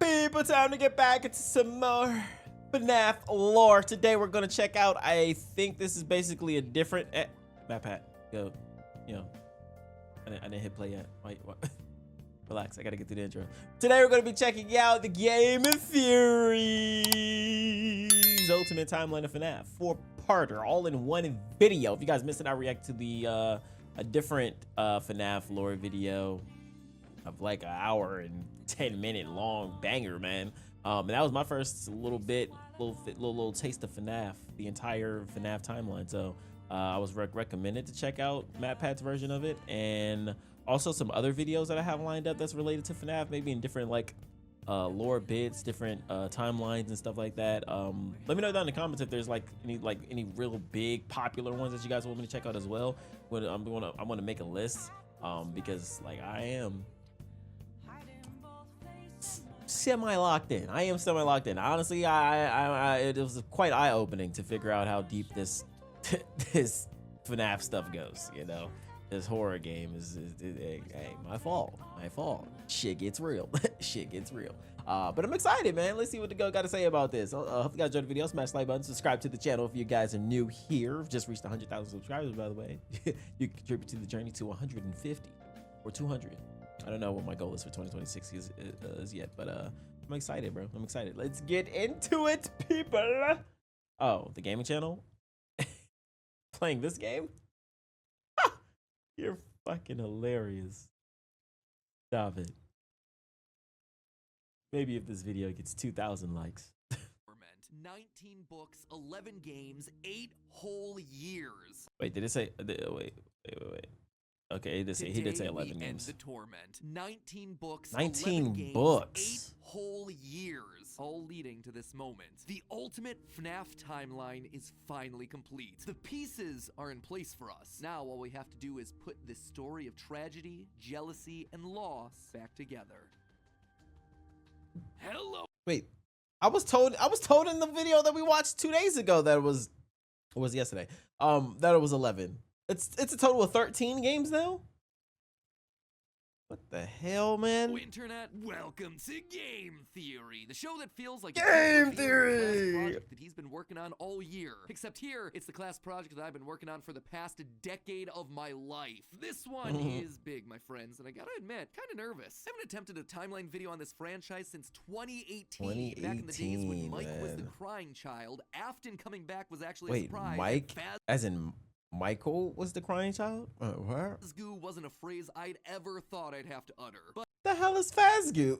People, time to get back into some more FNAF lore. Today we're gonna check out, I think this is basically a different Matt Pat, go, you know, I didn't hit play yet. Wait, what? Relax, I gotta get to the intro. Today we're gonna be checking out the Game Theory's Ultimate Timeline of FNAF 4-parter, all in one video. If you guys missed it, I react to the a different FNAF lore video of like an hour and 10-minute long banger, man. And that was my first little taste of FNAF, the entire FNAF timeline. So I was recommended to check out Matt Pat's version of it, and also some other videos that I have lined up that's related to FNAF, maybe in different like lore bits, different timelines and stuff like that. Let me know down in the comments if there's like any real big popular ones that you guys want me to check out as well. I want to make a list because like I am semi-locked in. Honestly, it was quite eye-opening to figure out how deep this this FNAF stuff goes. You know, this horror game is hey, my fault. Shit gets real. Shit gets real. But I'm excited, man. Let's see what the got to say about this. Hope you guys enjoyed the video. Smash the like button. Subscribe to the channel if you guys are new here. We've just reached 100,000 subscribers, by the way. You can contribute to the journey to 150 or 200. I don't know what my goal is for 2026 is yet, but I'm excited, bro. I'm excited. Let's get into it, people. Oh, the gaming channel? Playing this game? You're fucking hilarious. Stop it. Maybe if this video gets 2,000 likes. 19 books, 11 games, 8 whole years. Wait, did it say? Wait. Okay, he did say 11 games. The torment. 19 books, 19 games, books. 8 whole years, all leading to this moment. The ultimate FNAF timeline is finally complete. The pieces are in place for us. Now all we have to do is put this story of tragedy, jealousy, and loss back together. Hello. Wait, I was told in the video that we watched 2 days ago that it was yesterday. That it was 11. It's a total of 13 games now? What the hell, man? Internet, welcome to Game Theory, the show that feels like Game a Theory class project that he's been working on all year. Except here, it's the class project that I've been working on for the past decade of my life. This one is big, my friends, and I gotta admit, kind of nervous. I haven't attempted a timeline video on this franchise since 2018. Back in the days when Mike was the crying child. Afton coming back was actually a surprise. Mike, as in Michael was the crying child? What? Fazgoo wasn't a phrase I'd ever thought I'd have to utter. But the hell is Fazgoo?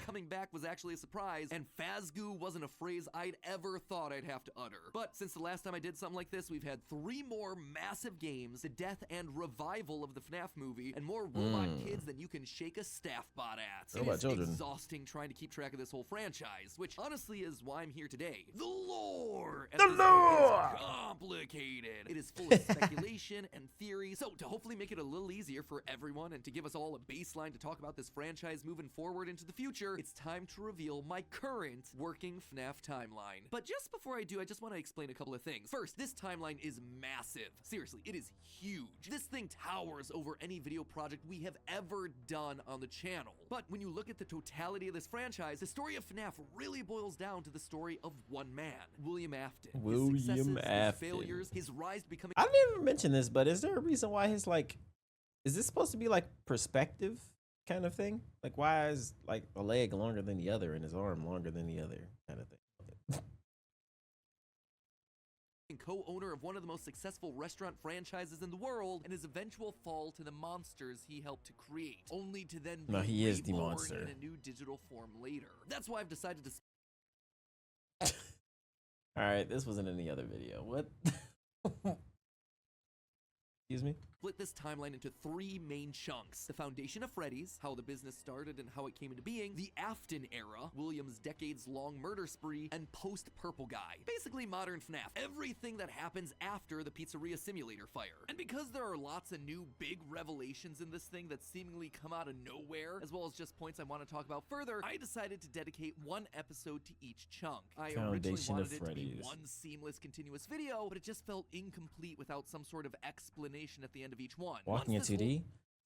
coming back was actually a surprise, and Fazgoo wasn't a phrase I'd ever thought I'd have to utter. But since the last time I did something like this, we've had 3 more massive games, the death and revival of the FNAF movie, and more robot kids than you can shake a staff bot at. It is exhausting trying to keep track of this whole franchise, which honestly is why I'm here today. The lore! The lore! Is complicated. It is full of speculation and theory, so to hopefully make it a little easier for everyone and to give us all a baseline to talk about this franchise moving forward into the future, it's time to reveal my current working FNAF timeline. But just before I do, I just want to explain a couple of things. First, this timeline is massive. Seriously, it is huge. This thing towers over any video project we have ever done on the channel. But when you look at the totality of this franchise, the story of FNAF really boils down to the story of one man, William Afton. His successes, his failures, his rise to becoming— I didn't even mention this, but is there a reason why his is this supposed to be like perspective kind of thing? Like, why is like a leg longer than the other and his arm longer than the other kind of thing? co-owner of one of the most successful restaurant franchises in the world, and his eventual fall to the monsters he helped to create, only to then be he is the reborn monster in a new digital form later. That's why I've decided to all right, this wasn't in the other video. What? Excuse me? split this timeline into 3 main chunks. The foundation of Freddy's, how the business started and how it came into being, the Afton era, William's decades-long murder spree, and post-Purple Guy. Basically modern FNAF. Everything that happens after the pizzeria simulator fire. And because there are lots of new big revelations in this thing that seemingly come out of nowhere, as well as just points I want to talk about further, I decided to dedicate 1 episode to each chunk. I originally wanted it to be one seamless, continuous video, but it just felt incomplete without some sort of explanation at the end of each one. Walking in 2D?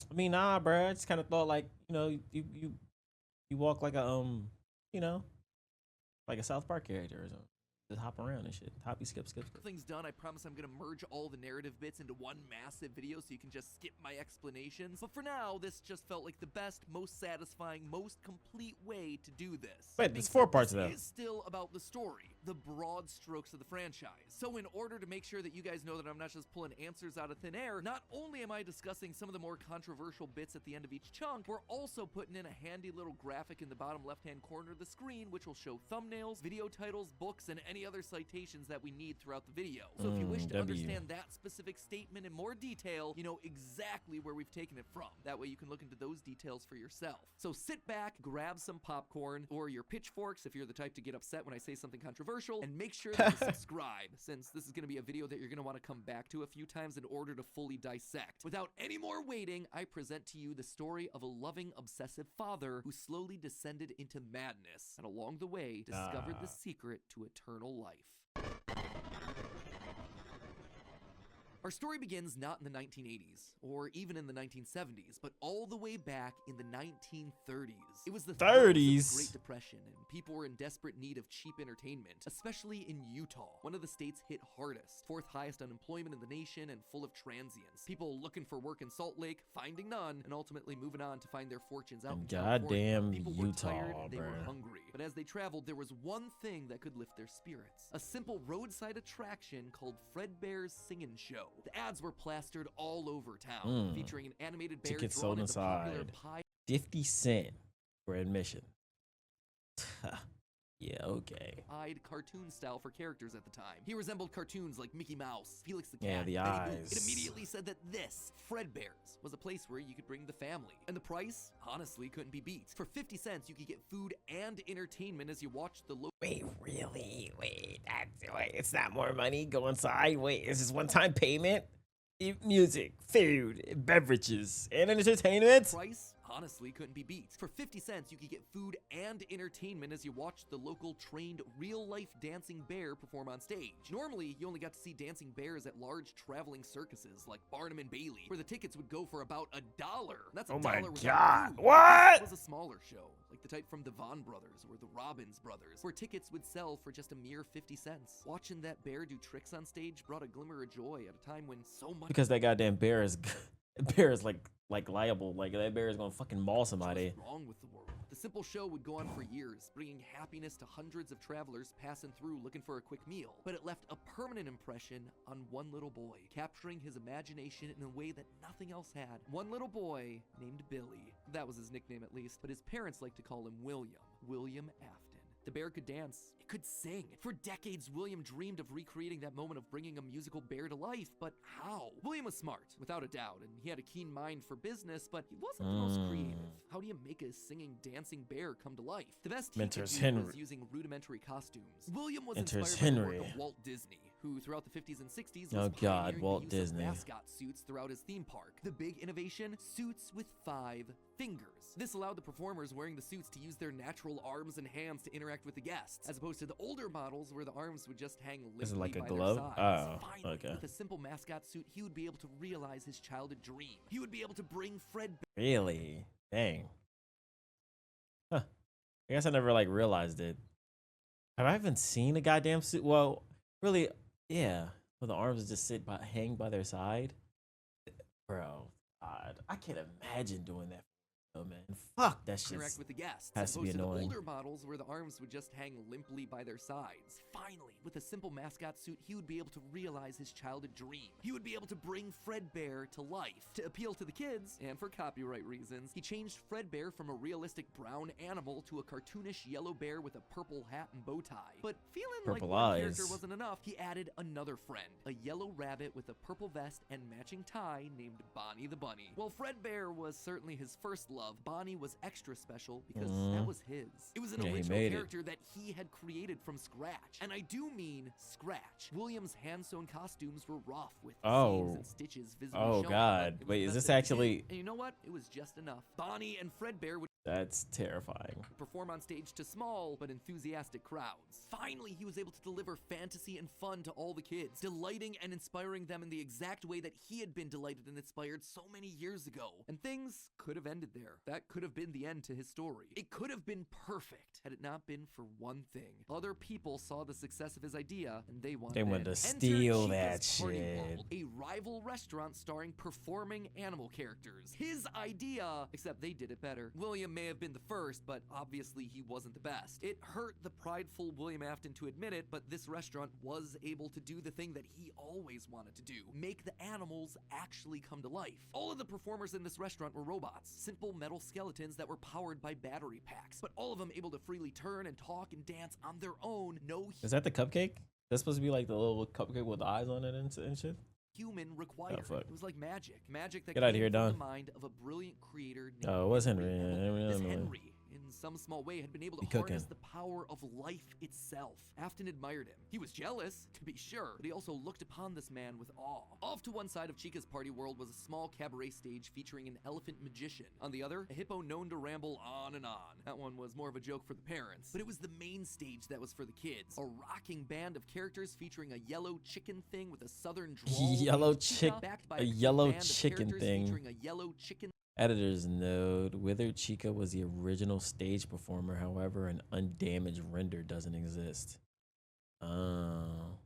I mean, nah, bruh. I just kind of thought, like, you know, you You walk like a you know, like a South Park character or something. Just hop around and shit. Hoppy, skip, skip, skip. Things done, I promise I'm gonna merge all the narrative bits into one massive video so you can just skip my explanations. But for now, this just felt like the best, most satisfying, most complete way to do this. Wait, there's 4 parts of that. It is still about the story, the broad strokes of the franchise. So in order to make sure that you guys know that I'm not just pulling answers out of thin air, not only am I discussing some of the more controversial bits at the end of each chunk, we're also putting in a handy little graphic in the bottom left-hand corner of the screen, which will show thumbnails, video titles, books, and any other citations that we need throughout the video. So if you wish to understand that specific statement in more detail, you know exactly where we've taken it from. That way you can look into those details for yourself. So sit back, grab some popcorn, or your pitchforks if you're the type to get upset when I say something controversial, and make sure that you subscribe, since this is going to be a video that you're going to want to come back to a few times in order to fully dissect. Without any more waiting, I present to you the story of a loving, obsessive father who slowly descended into madness, and along the way discovered the secret to eternal life. Our story begins not in the 1980s, or even in the 1970s, but all the way back in the 1930s. It was the 30s of the Great Depression, and people were in desperate need of cheap entertainment, especially in Utah, one of the states hit hardest, 4th highest unemployment in the nation, and full of transients. People looking for work in Salt Lake, finding none, and ultimately moving on to find their fortunes out in California. Goddamn People Utah, were tired, they bro. were hungry, but as they traveled, there was one thing that could lift their spirits: a simple roadside attraction called Fredbear's Singin' Show. The ads were plastered all over town, featuring an animated bear Tickets drawn sold into popular inside. pie 50 cents for admission. Yeah, okay. eyed cartoon style for characters at the time. He resembled cartoons like Mickey Mouse, Felix the Cat, Yeah, the Betty Boop. eyes. It immediately said that this, Fredbear's, was a place where you could bring the family. And the price, honestly, couldn't be beat. For 50 cents, you could get food and entertainment as you watched the Wait, really? Wait, it's not more money? Go inside? Wait, is this one-time payment? Music, food, beverages, and entertainment? price, honestly, couldn't be beat. For 50 cents, you could get food and entertainment as you watched the local trained real-life dancing bear perform on stage. Normally, you only got to see dancing bears at large traveling circuses like Barnum and Bailey, where the tickets would go for about $1. That's $1 Oh my without God. food. What? This was a smaller show, like the type from the Von Brothers or the Robbins Brothers, where tickets would sell for just a mere 50 cents. Watching that bear do tricks on stage brought a glimmer of joy at a time when so much Because that goddamn bear is like liable. Like that bear is gonna fucking maul somebody. was wrong with the world. The simple show would go on for years, bringing happiness to hundreds of travelers passing through looking for a quick meal. But it left a permanent impression on one little boy, capturing his imagination in a way that nothing else had. One little boy named Billy. That was his nickname at least, but his parents liked to call him William Afton. The bear could dance, it could sing. For decades, William dreamed of recreating that moment of bringing a musical bear to life, but how? William was smart, without a doubt, and he had a keen mind for business, but he wasn't the most creative. How do you make a singing, dancing bear come to life? The best he could do was using rudimentary costumes. William was inspired by the work of Walt Disney, who throughout the 50s and 60s was pioneering Walt the use of Disney. mascot suits throughout his theme park. The big innovation? Suits with 5 fingers. This allowed the performers wearing the suits to use their natural arms and hands to interact with the guests, as opposed to the older models where the arms would just hang limply Is it like a by glove? their sides. Oh, Finally, okay. with a simple mascot suit, he would be able to realize his childhood dream. He would be able to bring Fred Really? Dang. Huh. I guess I never like realized it. Have I even seen a goddamn suit? Well, really, yeah. Where the arms just hang by their side. Bro, God, I can't imagine doing that. Oh man, fuck that shit. interact with the guests, has as to be opposed to the annoying. older models where the arms would just hang limply by their sides. Finally, with a simple mascot suit, he would be able to realize his childhood dream. He would be able to bring Fredbear to life. To appeal to the kids, and for copyright reasons, he changed Fredbear from a realistic brown animal to a cartoonish yellow bear with a purple hat and bow tie. But feeling Purple like one character eyes. wasn't enough, he added another friend, a yellow rabbit with a purple vest and matching tie named Bonnie the Bunny. While Fredbear was certainly his first love, Bonnie was extra special because that was his. It was an Yeah, he original made it. character that he had created from scratch. And I do mean scratch. William's hand-sewn costumes were rough with seams and stitches visibly Oh, showing. God. but it was Wait, the is best this that he could actually- do. And you know what? It was just enough. Bonnie and Fredbear would That's terrifying. Perform on stage to small but enthusiastic crowds. Finally, he was able to deliver fantasy and fun to all the kids, delighting and inspiring them in the exact way that he had been delighted and inspired so many years ago. And things could have ended there. That could have been the end to his story. It could have been perfect had it not been for one thing. Other people saw the success of his idea and they wanted to steal that Party shit. World, a rival restaurant starring performing animal characters. His idea, except they did it better. William may have been the first, but obviously he wasn't the best. It hurt the prideful William Afton to admit it, but this restaurant was able to do the thing that he always wanted to do: make the animals actually come to life. All of the performers in this restaurant were robots, simple metal skeletons that were powered by battery packs, but all of them able to freely turn and talk and dance on their own. No Is that the cupcake? That's supposed to be like the little cupcake with the eyes on it and shit? human required. fuck. It was like magic. Magic that Get outta came here, from Don. the mind of a brilliant creator named Oh, it was Henry. This Yeah, Henry, in some small way, had been able to Be cooking. harness the power of life itself. Afton admired him. He was jealous, to be sure, but he also looked upon this man with awe. Off to one side of Chica's party world was a small cabaret stage featuring an elephant magician. On the other, a hippo known to ramble on and on. That one was more of a joke for the parents, but it was the main stage that was for the kids. A rocking band of characters featuring a yellow chicken thing with a southern drawl. Yellow named Chica, chick- backed by a big yellow band of chicken characters thing. featuring a yellow chicken Editor's note: Withered Chica was the original stage performer. However, an undamaged render doesn't exist. Oh.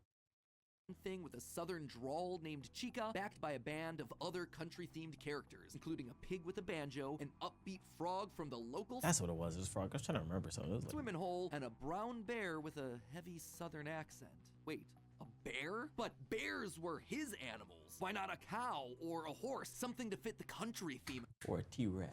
thing with a southern drawl named Chica, backed by a band of other country-themed characters, including a pig with a banjo, an upbeat frog from the local That's what it was. It was frog. I was trying to remember something. It was like, swimming hole, and a brown bear with a heavy southern accent. Wait, a bear? But bears were his animals. Why not a cow or a horse? Something to fit the country theme. or a T-Rex.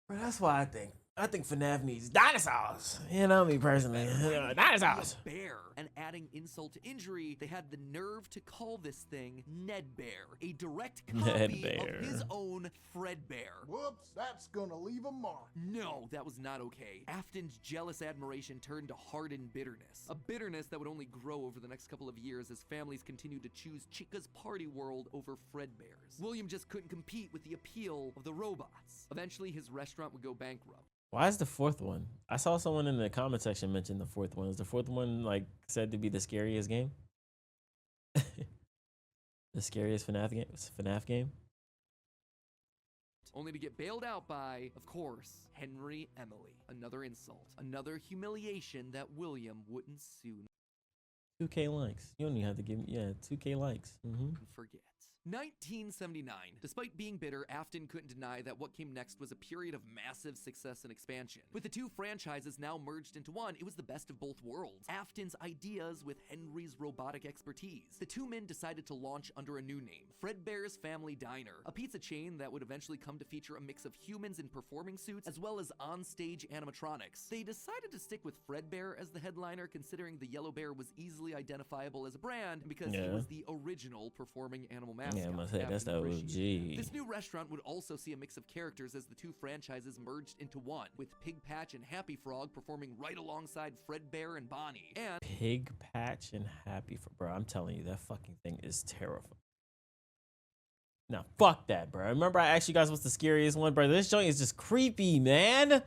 Bro, that's why I think FNAF needs dinosaurs. You know me personally. Dinosaurs. A bear. And adding insult to injury, they had the nerve to call this thing Ned Bear, a direct Ned copy Bear. of his own Fred Bear. Whoops, that's gonna leave a mark. No, that was not okay. Afton's jealous admiration turned to hardened bitterness. A bitterness that would only grow over the next couple of years as families continued to choose Chica's party world over Fredbear's. William just couldn't compete with the appeal of the robots. Eventually, his restaurant would go bankrupt. Why is the fourth one? I saw someone in the comment section mention the fourth one. Is the fourth one like said to be the scariest game? The scariest FNAF game? Only to get bailed out by, of course, Henry Emily. Another insult. Another humiliation that William wouldn't soon 2K likes. You don't even have to give me, 2K likes. forget. 1979. Despite being bitter, Afton couldn't deny that what came next was a period of massive success and expansion. With the two franchises now merged into one, it was the best of both worlds. Afton's ideas with Henry's robotic expertise. The two men decided to launch under a new name, Fredbear's Family Diner, a pizza chain that would eventually come to feature a mix of humans in performing suits as well as on-stage animatronics. They decided to stick with Fredbear as the headliner, considering the yellow bear was easily identifiable as a brand and because he Yeah. was the original performing animal mascot. Yeah, I must say, that's Afton the appreciated. OG. This new restaurant would also see a mix of characters as the two franchises merged into one, with Pig Patch and Happy Frog performing right alongside Fredbear and Bonnie. And Pig Patch and Happy for bro. I'm telling you, that fucking thing is terrifying. Now, fuck that, bro. Remember I asked you guys what's the scariest one, bro? This joint is just creepy, man.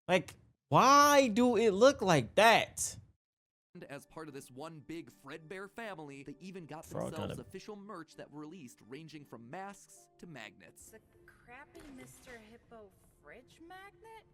Like, why do it look like that? as part of this one big Fredbear family, they even got Frog themselves kinda- official merch that were released, ranging from masks to magnets. The crappy Mr. Hippo fridge magnet?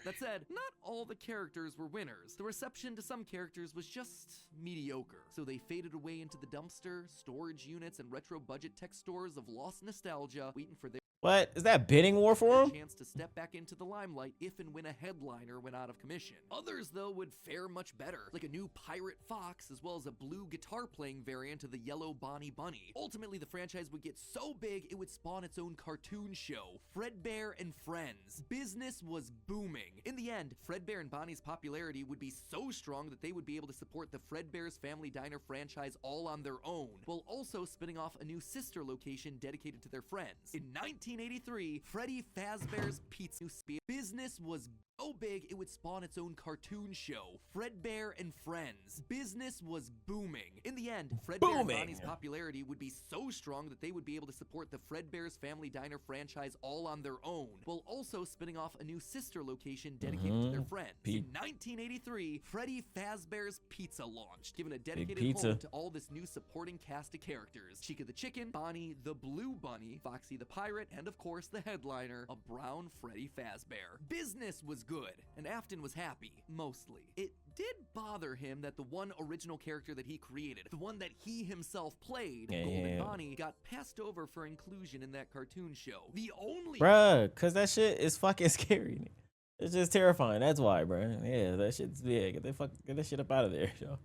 That said, not all the characters were winners. The reception to some characters was just mediocre, so they faded away into the dumpster, storage units, and retro budget tech stores of lost nostalgia, waiting for their What? Is that bidding war for him? chance to step back into the limelight if and when a headliner went out of commission. Others, though, would fare much better, like a new Pirate Fox, as well as a blue guitar-playing variant of the yellow Bonnie Bunny. Ultimately, the franchise would get so big, it would spawn its own cartoon show, Fredbear and Friends. Business was booming. In the end, Fredbear and Bonnie's popularity would be so strong that they would be able to support the Fredbear's Family Diner franchise all on their own, while also spinning off a new sister location dedicated to their friends. In 1983, Freddy Fazbear's Pizza business was so big it would spawn its own cartoon show, Fredbear and Friends. Business was booming. In the end, Fredbear and Bonnie's popularity would be so strong that they would be able to support the Fredbear's Family Diner franchise all on their own, while also spinning off a new sister location dedicated to their friends. In 1983, Freddy Fazbear's Pizza launched, giving a dedicated home to all this new supporting cast of characters. Chica the Chicken, Bonnie the Blue Bunny, Foxy the Pirate, and of course the headliner, a brown Freddy Fazbear. Business was good, and Afton was happy, mostly. It did bother him that the one original character that he created, the one that he himself played, Golden Bonnie, got passed over for inclusion in that cartoon show. The only cause that shit is fucking scary. It's just terrifying. That's why, bruh. Yeah, that shit's big. Get that shit up out of there, yo.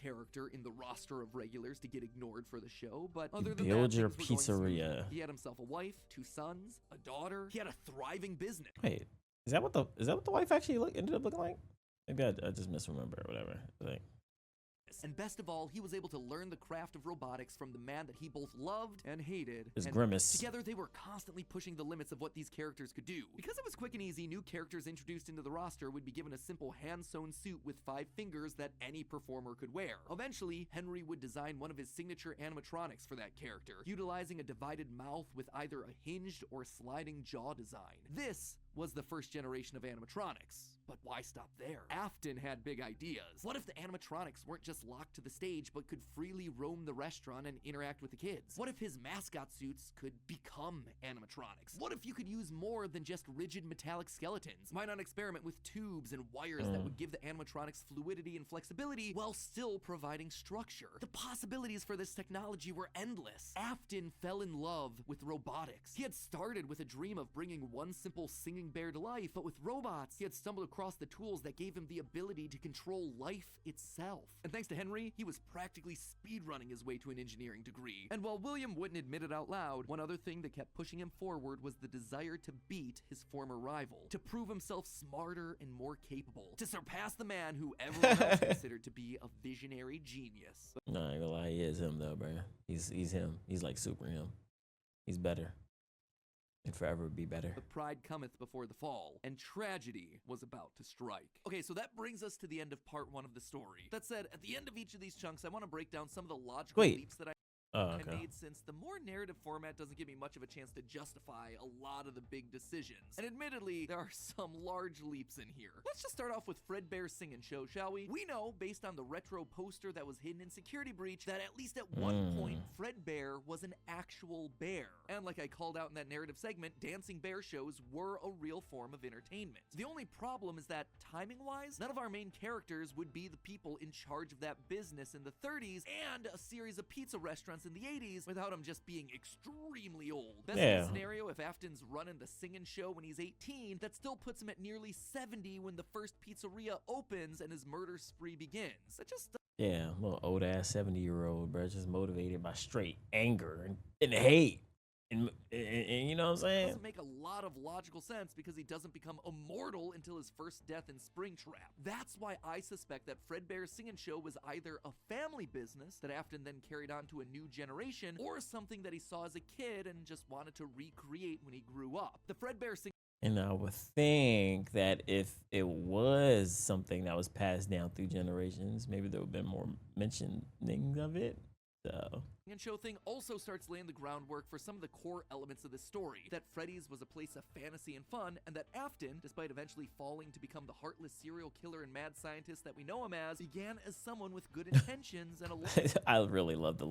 Character in the roster of regulars to get ignored for the show, but other than build that, your things were going pizzeria. smoothly. He had himself a wife, 2 sons, a daughter. He had a thriving business. Wait, is that what the wife actually ended up looking like? Maybe I just misremember or whatever. Like. And best of all, he was able to learn the craft of robotics from the man that he both loved and hated. His Grimace. Together, they were constantly pushing the limits of what these characters could do. Because it was quick and easy, new characters introduced into the roster would be given a simple hand-sewn suit with 5 fingers that any performer could wear. Eventually, Henry would design one of his signature animatronics for that character, utilizing a divided mouth with either a hinged or sliding jaw design. This was the first generation of animatronics. But why stop there? Afton had big ideas. What if the animatronics weren't just locked to the stage, but could freely roam the restaurant and interact with the kids? What if his mascot suits could become animatronics? What if you could use more than just rigid metallic skeletons? Why not experiment with tubes and wires that would give the animatronics fluidity and flexibility while still providing structure? The possibilities for this technology were endless. Afton fell in love with robotics. He had started with a dream of bringing one simple singing bear to life, but with robots, he had stumbled across the tools that gave him the ability to control life itself. And thanks to Henry, he was practically speedrunning his way to an engineering degree. And while William wouldn't admit it out loud, one other thing that kept pushing him forward was the desire to beat his former rival, to prove himself smarter and more capable, to surpass the man who everyone else considered to be a visionary genius. No, I ain't gonna lie, he is him though, bro. He's him. He's like super him. He's better. And forever be better. The pride cometh before the fall, and tragedy was about to strike. Okay, so that brings us to the end of part 1 of the story. That said, at the end of each of these chunks, I want to break down some of the logical leaps that I made, since the more narrative format doesn't give me much of a chance to justify a lot of the big decisions. And admittedly, there are some large leaps in here. Let's just start off with Fredbear's Singin' Show, shall we? We know, based on the retro poster that was hidden in Security Breach, that at least at one point, Fredbear was an actual bear. And like I called out in that narrative segment, dancing bear shows were a real form of entertainment. The only problem is that, timing-wise, none of our main characters would be the people in charge of that business in the 30s and a series of pizza restaurants in the 80s without him just being extremely old. Best case scenario, if Afton's running the Singin' Show when he's 18, that still puts him at nearly 70 when the first pizzeria opens and his murder spree begins. That just yeah, little old ass 70-year-old, bro, just motivated by straight anger and hate. And you know what I'm saying? Doesn't make a lot of logical sense because he doesn't become immortal until his first death in Springtrap. That's why I suspect that Fredbear's Singin' Show was either a family business that Afton then carried on to a new generation, or something that he saw as a kid and just wanted to recreate when he grew up. The Fredbear Singin' And I would think that if it was something that was passed down through generations, maybe there would have been more mentioning of it. So and show thing also starts laying the groundwork for some of the core elements of this story. That Freddy's was a place of fantasy and fun, and that Afton, despite eventually falling to become the heartless serial killer and mad scientist that we know him as, began as someone with good intentions and a I really love the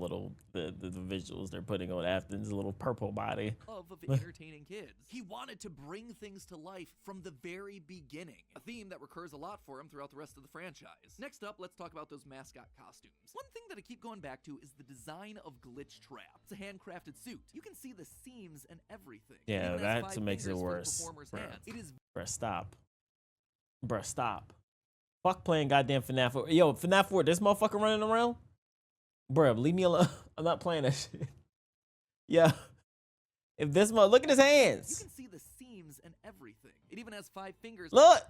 visuals they're putting on Afton's little purple body. Love of entertaining kids. He wanted to bring things to life from the very beginning, a theme that recurs a lot for him throughout the rest of the franchise. Next up, let's talk about those mascot costumes. One thing that I keep going back to is the design of Glitch Trap. It's a handcrafted suit. You can see the seams and everything. Yeah, that makes it worse. It is Bruh, stop. Bruh, stop. Fuck playing goddamn FNAF 4. Yo, FNAF 4, this motherfucker running around? Bruh, leave me alone. I'm not playing that shit. Yeah. If this look at his hands. You can see the seams and everything. It even has 5 fingers. Look!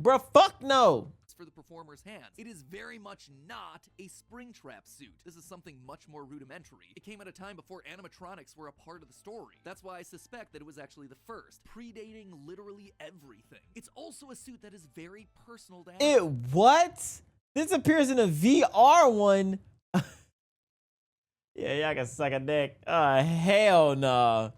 Bruh, fuck no. for the performer's hands. It is very much not a Springtrap suit. This is something much more rudimentary. It came at a time before animatronics were a part of the story. That's why I suspect that it was actually the first, predating literally everything. It's also a suit that is very personal to It what? This appears in a VR one. Yeah, y'all can suck a dick. Hell no.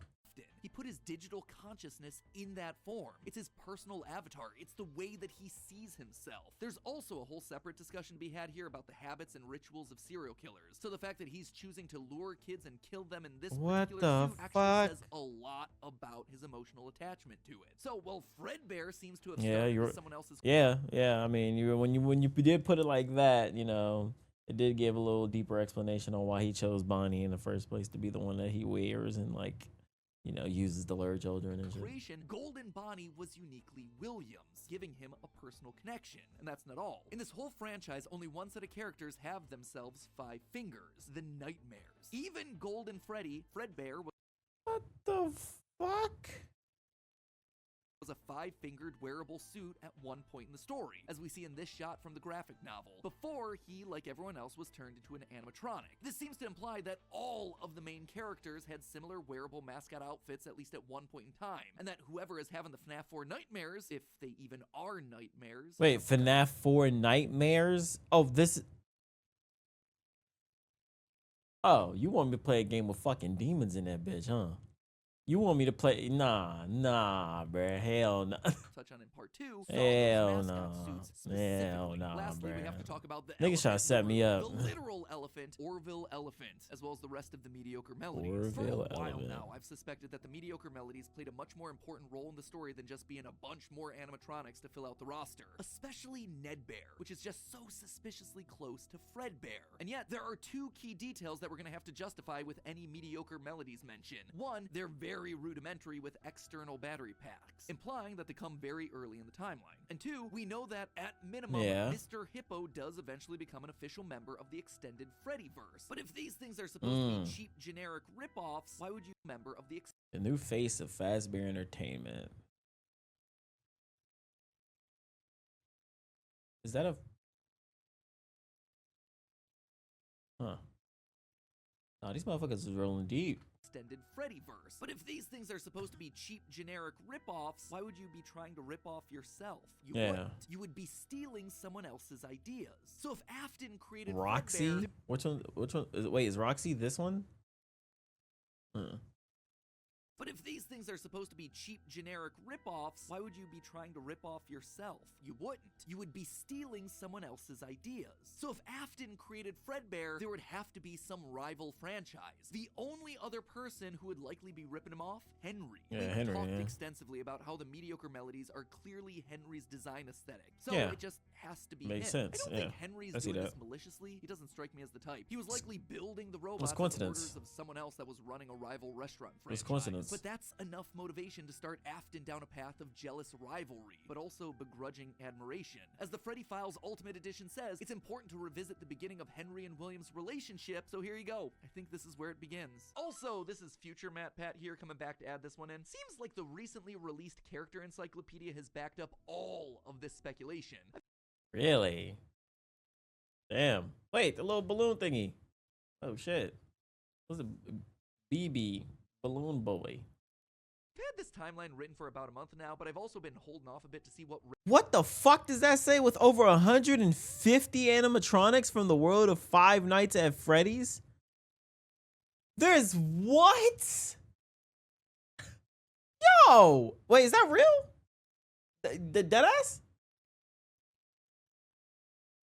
He put his digital consciousness in that form. It's his personal avatar. It's the way that he sees himself. There's also a whole separate discussion to be had here about the habits and rituals of serial killers. So the fact that he's choosing to lure kids and kill them in this particular suit actually says a lot about his emotional attachment to it. So while Fredbear seems to have started with someone else's yeah. I mean, when you did put it like that, you know, it did give a little deeper explanation on why he chose Bonnie in the first place to be the one that he wears and like, you know, uses to lure children and shit. Golden Bonnie was uniquely Williams, giving him a personal connection. And that's not all. In this whole franchise, only one set of characters have themselves 5 fingers, the Nightmares. Even Golden Freddy, Fredbear, what the fuck? Was a 5-fingered wearable suit at one point in the story, as we see in this shot from the graphic novel, before he, like everyone else, was turned into an animatronic. This seems to imply that all of the main characters had similar wearable mascot outfits at least at one point in time, and that whoever is having the FNAF 4 nightmares, if they even are nightmares... Wait, FNAF 4 nightmares? Oh, this... Oh, you want me to play a game with fucking demons in that bitch, huh? You want me to play? Nah, bruh. Hell no. Touch on in part 2. Hell no. Hell no, Lastly, bruh. we have to talk about the niggas trying to set me up. The literal elephant, Orville Elephant, as well as the rest of the mediocre melodies. Orville For a while Elephant. now, I've suspected that the mediocre melodies played a much more important role in the story than just being a bunch more animatronics to fill out the roster. Especially Nedbear, which is just so suspiciously close to Fredbear. And yet, there are 2 key details that we're gonna have to justify with any mediocre melodies mention. One, they're very rudimentary with external battery packs, implying that they come very early in the timeline. And 2, we know that at minimum, Mr. Hippo does eventually become an official member of the extended Freddyverse. But if these things are supposed to be cheap, generic ripoffs, why would you be a member of the The new face of Fazbear Entertainment. Is that a... Huh. Nah, these motherfuckers is rolling deep. extended Freddyverse? But if these things are supposed to be cheap, generic ripoffs, why would you be trying to rip off yourself? You wouldn't. You would be stealing someone else's ideas. So if Afton created Roxy? Fredbear, Which one? Wait, is Roxy this one? but if these things are supposed to be cheap, generic ripoffs, why would you be trying to rip off yourself? You wouldn't. You would be stealing someone else's ideas. So if Afton created Fredbear, there would have to be some rival franchise. The only other person who would likely be ripping him off? Henry. We've talked extensively about how the mediocre melodies are clearly Henry's design aesthetic. So it just has to be Makes him. sense. I don't think Henry's doing this maliciously. He doesn't strike me as the type. He was likely building the robots on the orders of someone else that was running a rival restaurant franchise. It's coincidence. But that's enough motivation to start Afton down a path of jealous rivalry, but also begrudging admiration. As the Freddy Files Ultimate Edition says, it's important to revisit the beginning of Henry and William's relationship, so here you go. I think this is where it begins. Also, this is future Matt Pat here coming back to add this one in. Seems like the recently released character encyclopedia has backed up all of this speculation. Really? Damn. Wait, the little balloon thingy. Oh shit. What's a BB balloon boy? I've had this timeline written for about a month now, but I've also been holding off a bit to see what the fuck does that say with over 150 animatronics from the world of Five Nights at Freddy's? There's what? Yo! Wait, is that real? The deadass?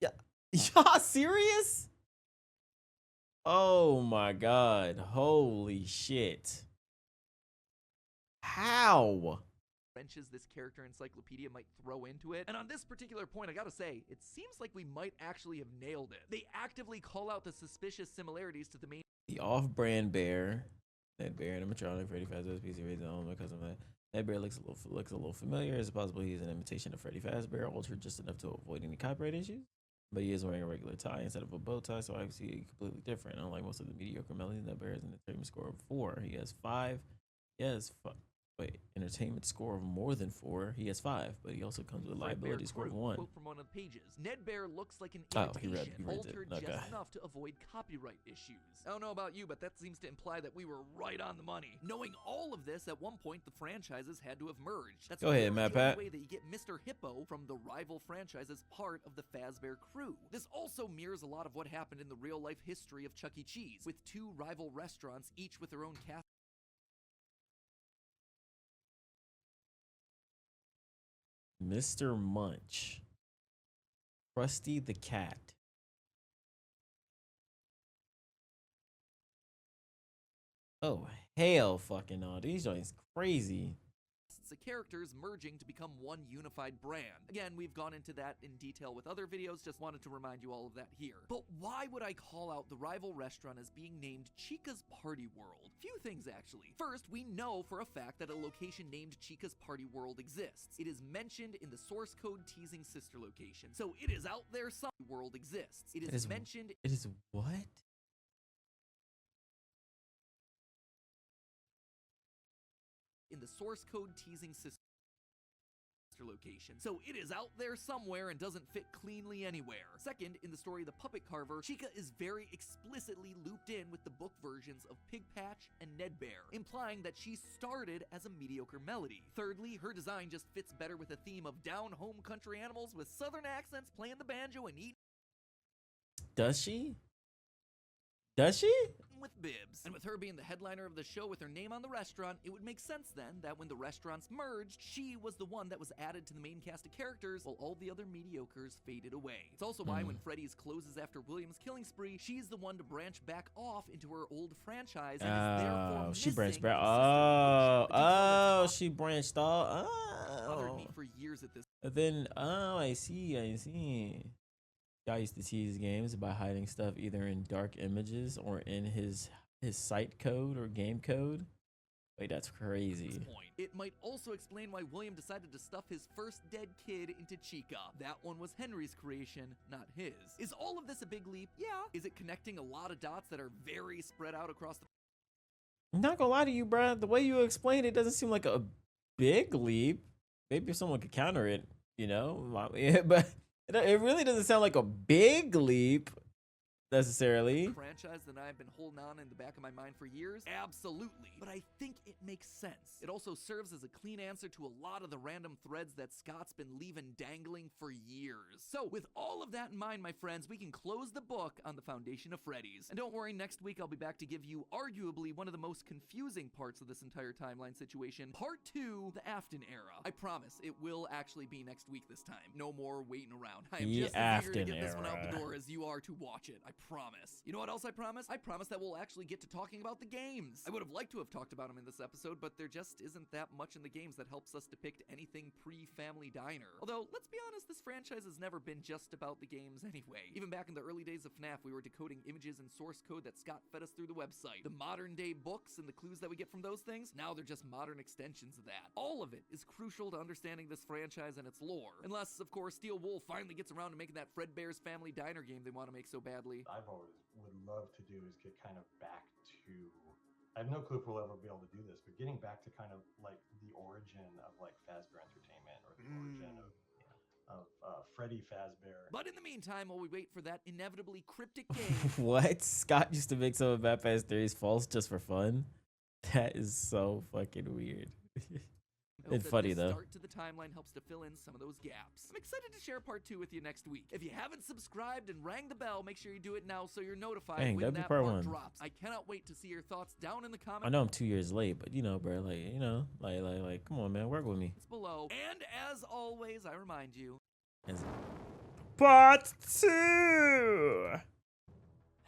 Yeah. Y'all serious? Oh my god. Holy shit. How? Wrenches this character encyclopedia might throw into it. And on this particular point, I gotta say, it seems like we might actually have nailed it. They actively call out the suspicious similarities to the main... The off-brand bear. That bear animatronic, Freddy Fazbear's PC raised on because of that bear looks a little familiar. Is it possible he's an imitation of Freddy Fazbear, altered just enough to avoid any copyright issues? But he is wearing a regular tie instead of a bow tie, so I see it completely different. Unlike most of the mediocre melodies, that bear has an entertainment score of 4. He has 5. Yes, Wait, entertainment score of more than 4. He has 5, but he also comes with liability score of 1. Quote from one of the pages. Ned Bear looks like an Oh, imitation, he read it. altered Okay. just enough to avoid copyright issues. I don't know about you, but that seems to imply that we were right on the money. Knowing all of this, at one point the franchises had to have merged. That's Go ahead, really Matt the only Pat. way that you get Mr. Hippo from the rival franchise as part of the Fazbear crew. This also mirrors a lot of what happened in the real-life history of Chuck E. Cheese, with 2 rival restaurants, each with their own cast. Mr. Munch. Krusty the Cat. Oh, hell fucking no. These joints crazy. The characters merging to become one unified brand. Again, we've gone into that in detail with other videos, just wanted to remind you all of that here. But why would I call out the rival restaurant as being named Chica's Party World? Few things actually. First, we know for a fact that a location named Chica's Party World exists. It is mentioned in the source code teasing sister location. So it is out there some world exists. It is mentioned. It is what? In the source code teasing sister location. So it is out there somewhere and doesn't fit cleanly anywhere. Second, in the story The Puppet Carver, Chica is very explicitly looped in with the book versions of Pig Patch and Ned Bear, implying that she started as a mediocre melody. Thirdly, her design just fits better with a theme of down-home country animals with southern accents playing the banjo and eating. Does she? Does she? With bibs. And with her being the headliner of the show with her name on the restaurant, it would make sense then that when the restaurants merged, she was the one that was added to the main cast of characters while all the other mediocres faded away. It's also why when Freddy's closes after William's killing spree, she's the one to branch back off into her old franchise and is therefore she branched missing back. the sister location. She branched off. Bothered me for years at this. Then, I see. Guy used to tease games by hiding stuff either in dark images or in his site code or game code. Wait, that's crazy. Point. It might also explain why William decided to stuff his first dead kid into Chica. That one was Henry's creation, not his. Is all of this a big leap? Yeah. Is it connecting a lot of dots that are very spread out across the... I'm not gonna lie to you, bruh. The way you explained it doesn't seem like a big leap. Maybe if someone could counter it, you know? But it really doesn't sound like a big leap necessarily. Franchise that I've been holding on in the back of my mind for years? Absolutely. But I think it makes sense. It also serves as a clean answer to a lot of the random threads that Scott's been leaving dangling for years. So with all of that in mind, my friends, we can close the book on the foundation of Freddy's. And don't worry, next week I'll be back to give you arguably one of the most confusing parts of this entire timeline situation, part 2, the Afton era. I promise it will actually be next week this time. No more waiting around. I am just as eager to get this one out the door as you are to watch it. I promise. You know what else I promise? I promise that we'll actually get to talking about the games. I would have liked to have talked about them in this episode, but there just isn't that much in the games that helps us depict anything pre-Family Diner. Although, let's be honest, this franchise has never been just about the games anyway. Even back in the early days of FNAF, we were decoding images and source code that Scott fed us through the website. The modern day books and the clues that we get from those things, now they're just modern extensions of that. All of it is crucial to understanding this franchise and its lore. Unless, of course, Steel Wool finally gets around to making that Fredbear's Family Diner game they want to make so badly. I've always would love to do is get kind of back to, I have no clue if we'll ever be able to do this, but getting back to kind of like the origin of like Fazbear Entertainment or the origin of Freddy Fazbear. But in the meantime, while we wait for that inevitably cryptic game... What? Scott used to make some of Batman's theories false just for fun? That is so fucking weird. It's funny though. Start to the timeline helps to fill in some of those gaps. I'm excited to share part 2 with you next week. If you haven't subscribed and rang the bell, make sure you do it now so you're notified when that part drops. I cannot wait to see your thoughts down in the comments. I know I'm 2 years late, but you know, bro, like, come on, man, work with me. It's below. And as always, I remind you. Part 2.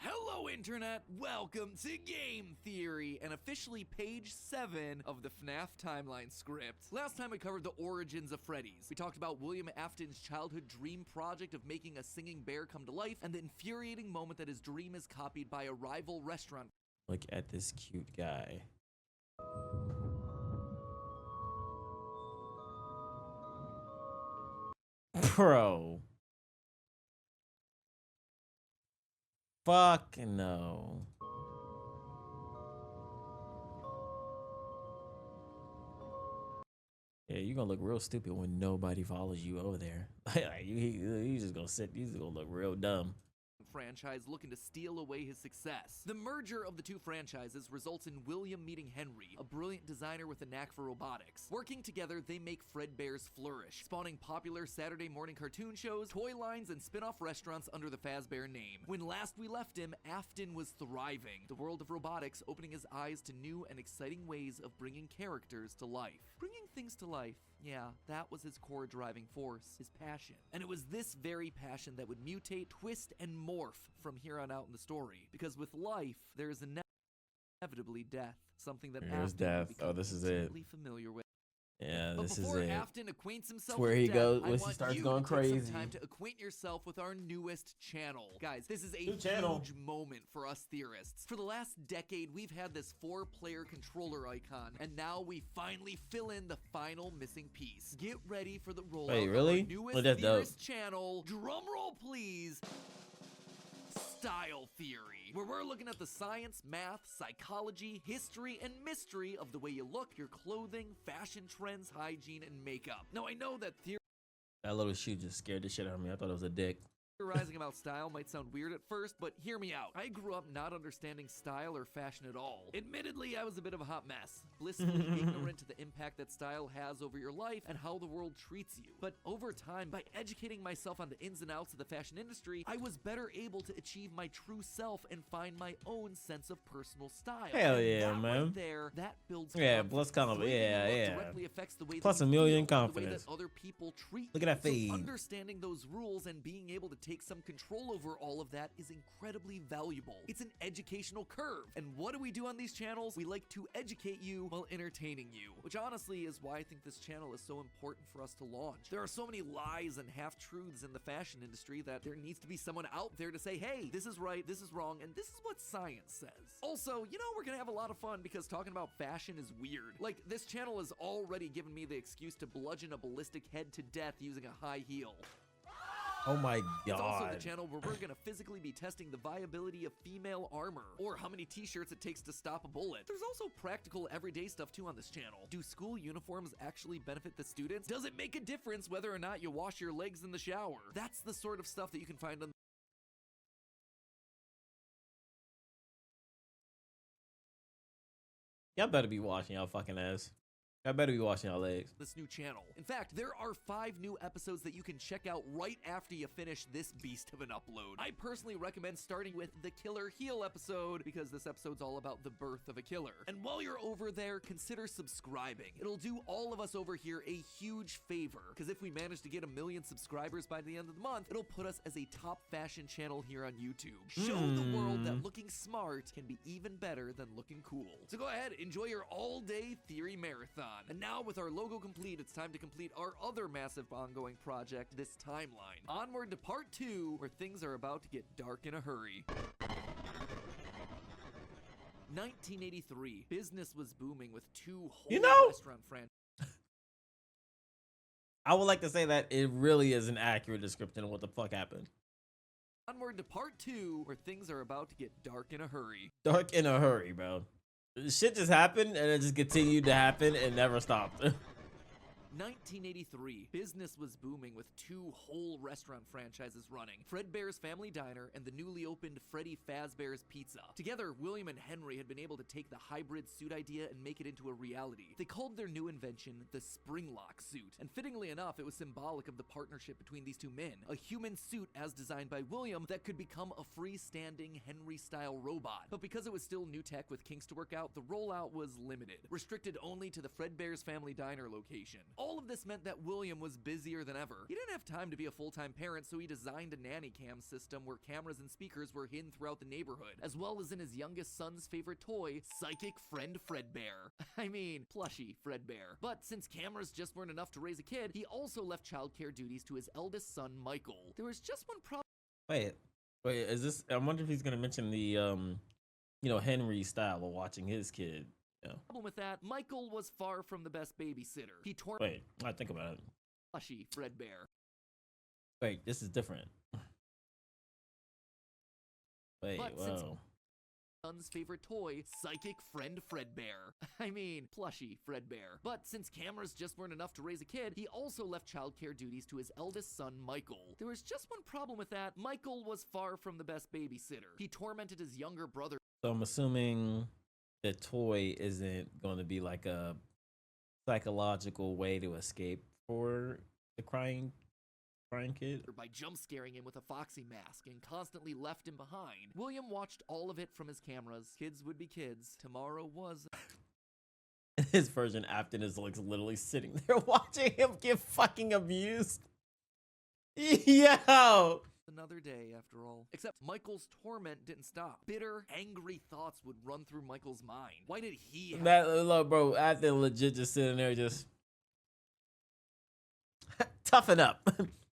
Hello, Internet! Welcome to Game Theory, and officially page 7 of the FNAF timeline script. Last time we covered the origins of Freddy's. We talked about William Afton's childhood dream project of making a singing bear come to life, and the infuriating moment that his dream is copied by a rival restaurant. Look at this cute guy. Bro. Fuck no. Yeah, you're gonna look real stupid when nobody follows you over there. Like you just gonna sit. You just gonna look real dumb. Franchise looking to steal away his success. The merger of the two franchises results in William meeting Henry, a brilliant designer with a knack for robotics. Working together, they make Fredbear's flourish, spawning popular Saturday morning cartoon shows, toy lines, and spin-off restaurants under the Fazbear name. When last we left him, Afton was thriving, the world of robotics opening his eyes to new and exciting ways of bringing characters to life. Bringing things to life. Yeah, that was his core driving force, his passion. And it was this very passion that would mutate, twist, and morph from here on out in the story. Because with life, there is inevitably death, something that There's Afton death. will become Oh, this is it. intimately familiar with. Yeah, But this is before it. Afton acquaints himself It's where with he death, goes- I once he want starts you going to take crazy. some time to acquaint yourself with our newest channel. Guys, this is a New channel. huge moment for us theorists. For the last decade, we've had this 4-player controller icon, and now we finally fill in the final missing piece. Get ready for the rollout Wait, of really? our newest Oh, that's dope. theorist channel. Drum roll, please. Style Theory, where we're looking at the science, math, psychology, history, and mystery of the way you look, your clothing, fashion trends, hygiene, and makeup. Now, I know that That little shoe just scared the shit out of me. I thought it was a dick. theorizing about style might sound weird at first, but hear me out. I grew up not understanding style or fashion at all. Admittedly, I was a bit of a hot mess, blissfully ignorant to the impact that style has over your life and how the world treats you. But over time, by educating myself on the ins and outs of the fashion industry, I was better able to achieve my true self and find my own sense of personal style. Hell And yeah, that man. Right there, that builds Yeah, confidence. plus kind of- The way that you yeah, look yeah. directly affects the way Plus that a you million feel, the way confidence. that other people treat Look at you. that feed. So understanding those rules and being able to take some control over all of that is incredibly valuable. It's an educational curve. And what do we do on these channels? We like to educate you while entertaining you, which honestly is why I think this channel is so important for us to launch. There are so many lies and half-truths in the fashion industry that there needs to be someone out there to say, hey, this is right, this is wrong, and this is what science says. Also, you know, we're gonna have a lot of fun because talking about fashion is weird. Like, this channel has already given me the excuse to bludgeon a ballistic head to death using a high heel. Oh my It's also the god. channel where we're gonna physically be testing the viability of female armor, or how many t-shirts it takes to stop a bullet. There's also practical everyday stuff too on this channel. Do school uniforms actually benefit the students? Does it make a difference whether or not you wash your legs in the shower? That's the sort of stuff that you can find on Y'all better be washing y'all fucking ass. Y'all better be washing y'all legs. this new channel. In fact, there are 5 new episodes that you can check out right after you finish this beast of an upload. I personally recommend starting with the Killer Heel episode because this episode's all about the birth of a killer. And while you're over there, consider subscribing. It'll do all of us over here a huge favor because if we manage to get 1 million subscribers by the end of the month, it'll put us as a top fashion channel here on YouTube. Show the world that looking smart can be even better than looking cool. So go ahead, enjoy your all-day theory marathon. And now with our logo complete, it's time to complete our other massive ongoing project, this timeline. Onward to part 2, where things are about to get dark in a hurry. 1983, business was booming with 2 whole You know- restaurant franchises. I would like to say that it really is an accurate description of what the fuck happened. Onward to part 2, where things are about to get dark in a hurry. Dark in a hurry, bro. Shit just happened and it just continued to happen and never stopped. 1983, business was booming with 2 whole restaurant franchises running, Fredbear's Family Diner and the newly opened Freddy Fazbear's Pizza. Together, William and Henry had been able to take the hybrid suit idea and make it into a reality. They called their new invention the Springlock suit, and fittingly enough, it was symbolic of the partnership between these two men, a human suit as designed by William that could become a freestanding Henry-style robot. But because it was still new tech with kinks to work out, the rollout was limited, restricted only to the Fredbear's Family Diner location. All of this meant that William was busier than ever. He didn't have time to be a full-time parent, so he designed a nanny cam system where cameras and speakers were hidden throughout the neighborhood, as well as in his youngest son's favorite toy, Psychic Friend Fredbear. I mean, plushy Fredbear. But since cameras just weren't enough to raise a kid, he also left childcare duties to his eldest son, Michael. There was just one problem. Wait, is this? I wonder if he's gonna mention the Henry style of watching his kid. Yeah. Problem with that, Michael was far from the best babysitter. He tore Wait, I think about it. plushy Fredbear. Wait, this is different. Wait, But since- whoa. son's favorite toy, Psychic Friend Fredbear. I mean, plushy Fredbear. But since cameras just weren't enough to raise a kid, he also left childcare duties to his eldest son, Michael. There was just one problem with that. Michael was far from the best babysitter. He tormented his younger brother. So I'm assuming the toy isn't going to be like a psychological way to escape for the crying kid. By jump scaring him with a Foxy mask and constantly left him behind. William watched all of it from his cameras. Kids would be kids. Tomorrow was... His version after this looks literally sitting there watching him get fucking abused. Yo! Another day, after all. Except Michael's torment didn't stop. Bitter, angry thoughts would run through Michael's mind. Why did he have... That, look, bro, after legit just sitting there just... toughen up.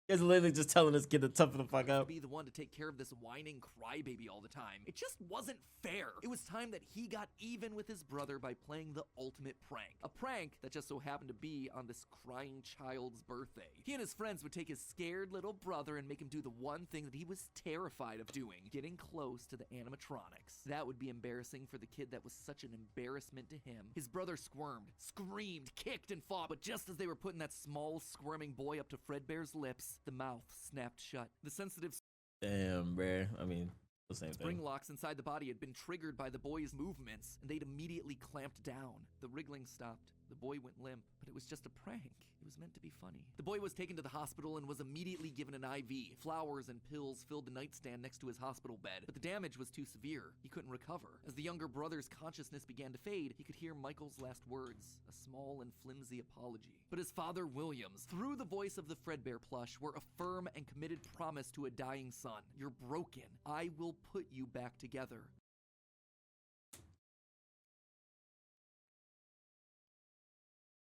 He's literally just telling this kid to toughen the fuck up. Be the one to take care of this whining crybaby all the time. It just wasn't fair. It was time that he got even with his brother by playing the ultimate prank. A prank that just so happened to be on this crying child's birthday. He and his friends would take his scared little brother and make him do the one thing that he was terrified of doing, getting close to the animatronics. That would be embarrassing for the kid that was such an embarrassment to him. His brother squirmed, screamed, kicked, and fought, but just as they were putting that small, squirming boy up to Fredbear's lips, the mouth snapped shut. The sensitive Damn, bruh. I mean, the same spring thing. locks inside the body had been triggered by the boy's movements, and they'd immediately clamped down. The wriggling stopped. The boy went limp, but it was just a prank. It was meant to be funny. The boy was taken to the hospital and was immediately given an IV. Flowers and pills filled the nightstand next to his hospital bed, but the damage was too severe. He couldn't recover. As the younger brother's consciousness began to fade, he could hear Michael's last words, a small and flimsy apology. But his father, Williams, through the voice of the Fredbear plush, were a firm and committed promise to a dying son. You're broken. I will put you back together.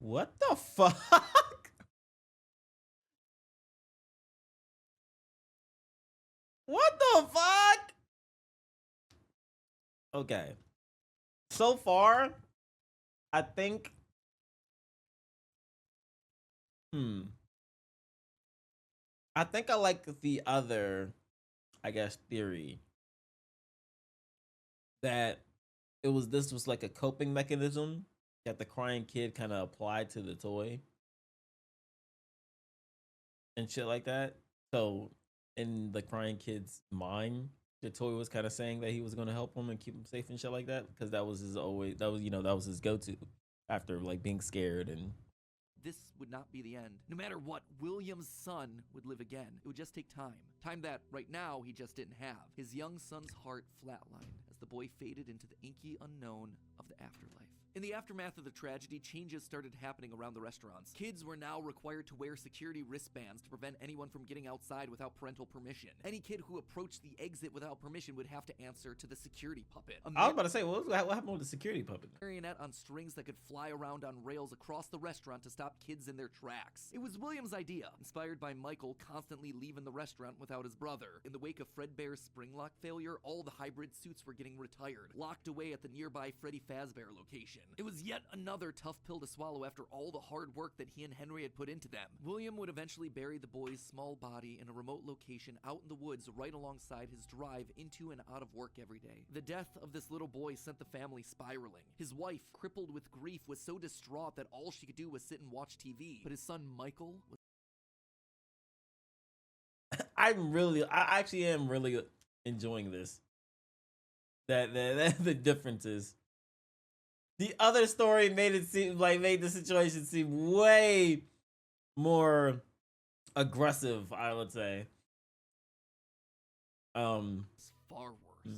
What the fuck? What the fuck? Okay. So far, I think... I think I like the other, I guess, theory. That this was like a coping mechanism that the crying kid kind of applied to the toy and shit like that. So in the crying kid's mind, the toy was kind of saying that he was going to help him and keep him safe and shit like that, because that was his go-to after like being scared. And this would not be the end. No matter what, William's son would live again. It would just take time. Time that, right now, he just didn't have. His young son's heart flatlined as the boy faded into the inky unknown of the afterlife. In the aftermath of the tragedy, changes started happening around the restaurants. Kids were now required to wear security wristbands to prevent anyone from getting outside without parental permission. Any kid who approached the exit without permission would have to answer to the security puppet. I was about to say, what happened with the security puppet? Marionette on strings that could fly around on rails across the restaurant to stop kids in their tracks. It was William's idea, inspired by Michael constantly leaving the restaurant without his brother. In the wake of Fredbear's spring lock failure, all the hybrid suits were getting retired, locked away at the nearby Freddy Fazbear location. It was yet another tough pill to swallow after all the hard work that he and Henry had put into them. William would eventually bury the boy's small body in a remote location out in the woods right alongside his drive into and out of work every day. The death of this little boy sent the family spiraling. His wife, crippled with grief, was so distraught that all she could do was sit and watch TV. But his son Michael was... I actually am really enjoying this. That the differences. The other story made the situation seem way more aggressive, I would say. Far worse.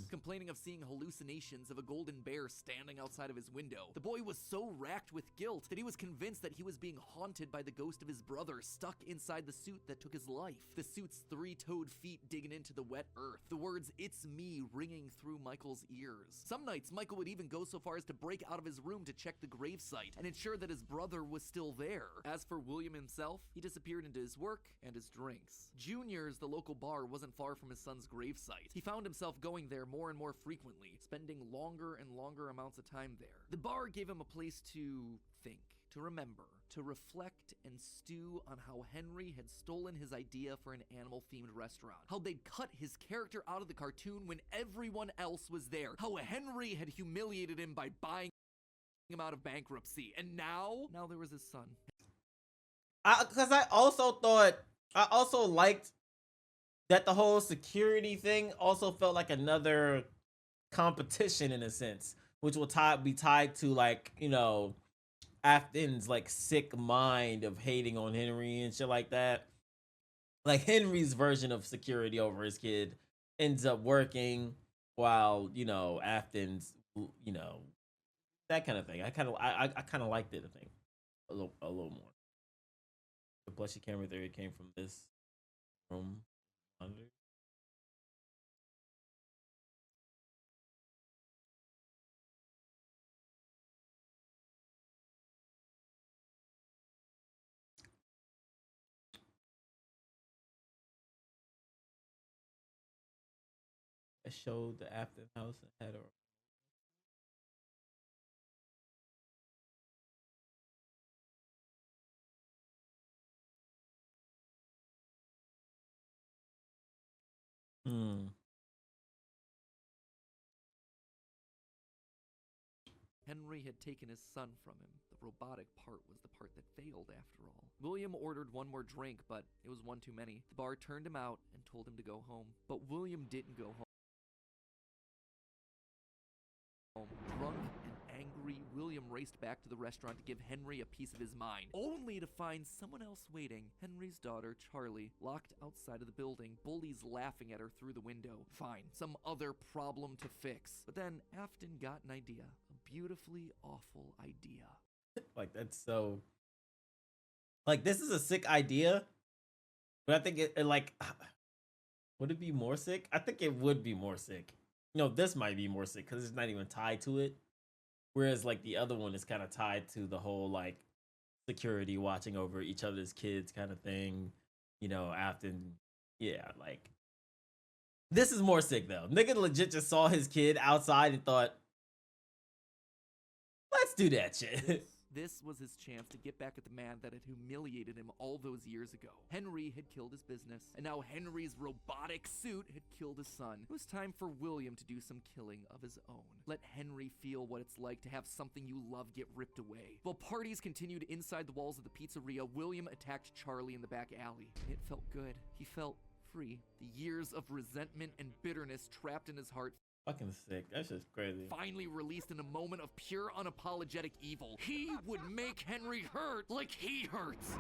Complaining of seeing hallucinations of a golden bear standing outside of his window. The boy was so racked with guilt that he was convinced that he was being haunted by the ghost of his brother stuck inside the suit that took his life. The suit's three-toed feet digging into the wet earth. The words, "It's me," ringing through Michael's ears. Some nights, Michael would even go so far as to break out of his room to check the gravesite and ensure that his brother was still there. As for William himself, he disappeared into his work and his drinks. Junior's, the local bar, wasn't far from his son's gravesite. He found himself going there more and more frequently, spending longer and longer amounts of time there. The bar gave him a place to think. to remember, to reflect and stew on how Henry had stolen his idea for an animal-themed restaurant. How they'd cut his character out of the cartoon when everyone else was there. How Henry had humiliated him by buying him out of bankruptcy. And now there was his son. Because I also liked that the whole security thing also felt like another competition in a sense, which will be tied to, like, you know, Afton's like sick mind of hating on Henry and shit like that. Like Henry's version of security over his kid ends up working, while, you know, Afton's, you know, that kind of thing. I kind of liked it. I think a little more. The blushy camera theory came from this room under. It showed the Afton house and had a. Henry had taken his son from him. The robotic part was the part that failed, after all. William ordered one more drink, but it was one too many. The bar turned him out and told him to go home. But William didn't go home. Drunk and angry, William raced back to the restaurant to give Henry a piece of his mind, only to find someone else waiting. Henry's daughter, Charlie, locked outside of the building, bullies laughing at her through the window. Fine, some other problem to fix. But then Afton got an idea. A beautifully awful idea. Like, that's so. Like, this is a sick idea, but I think it like. Would it be more sick? I think it would be more sick. No, this might be more sick because it's not even tied to it. Whereas, like, the other one is kind of tied to the whole, like, security watching over each other's kids kind of thing. You know, Afton, yeah, like. This is more sick, though. Nigga legit just saw his kid outside and thought, let's do that shit. This was his chance to get back at the man that had humiliated him all those years ago. Henry had killed his business, and now Henry's robotic suit had killed his son. It was time for William to do some killing of his own. Let Henry feel what it's like to have something you love get ripped away. While parties continued inside the walls of the pizzeria, William attacked Charlie in the back alley. It felt good. He felt free. The years of resentment and bitterness trapped in his heart Fucking sick. That's just crazy. finally released in a moment of pure unapologetic evil. He would make Henry hurt like he hurts.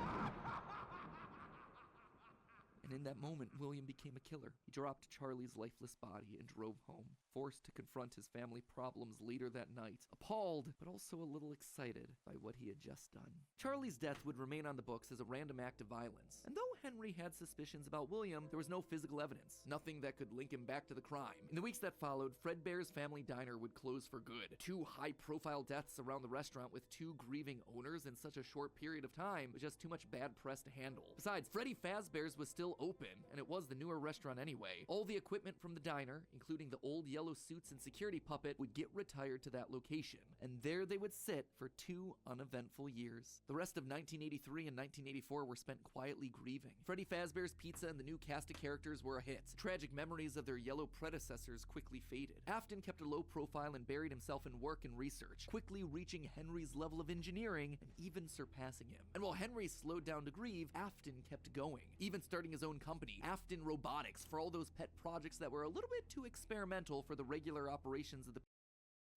And in that moment, William became a killer. He dropped Charlie's lifeless body and drove home, forced to confront his family problems later that night, appalled, but also a little excited by what he had just done. Charlie's death would remain on the books as a random act of violence. And though Henry had suspicions about William, there was no physical evidence, nothing that could link him back to the crime. In the weeks that followed, Fredbear's family diner would close for good. 2 high-profile deaths around the restaurant with 2 grieving owners in such a short period of time was just too much bad press to handle. Besides, Freddy Fazbear's was still open, and it was the newer restaurant anyway. All the equipment from the diner, including the old yellow suits and security puppet, would get retired to that location, and there they would sit for 2 uneventful years. The rest of 1983 and 1984 were spent quietly grieving. Freddy Fazbear's Pizza and the new cast of characters were a hit. Tragic memories of their yellow predecessors quickly faded. Afton kept a low profile and buried himself in work and research, quickly reaching Henry's level of engineering and even surpassing him. And while Henry slowed down to grieve, Afton kept going, even starting his own company, Afton Robotics, for all those pet projects that were a little bit too experimental for the regular operations of the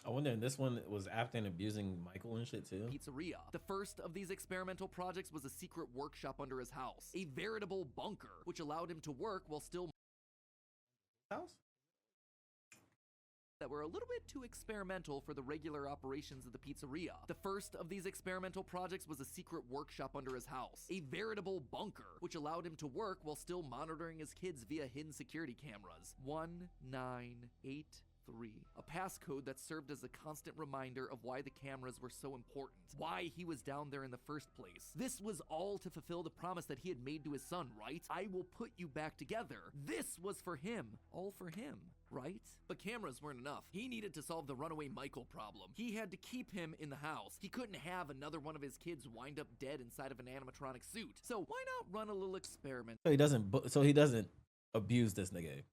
I wonder if this one was Afton abusing Michael and shit too. pizzeria. The first of these experimental projects was a secret workshop under his house, a veritable bunker, which allowed him to work while still House? that were a little bit too experimental for the regular operations of the pizzeria. The first of these experimental projects was a secret workshop under his house, a veritable bunker, which allowed him to work while still monitoring his kids via hidden security cameras. 1, 9, 8, 3. A passcode that served as a constant reminder of why the cameras were so important, why he was down there in the first place. This was all to fulfill the promise that he had made to his son, right? I will put you back together. This was for him. All for him, right? But cameras weren't enough. He needed to solve the runaway Michael problem. He had to keep him in the house. He couldn't have another one of his kids wind up dead inside of an animatronic suit. So why not run a little experiment? So he doesn't abuse this nigga.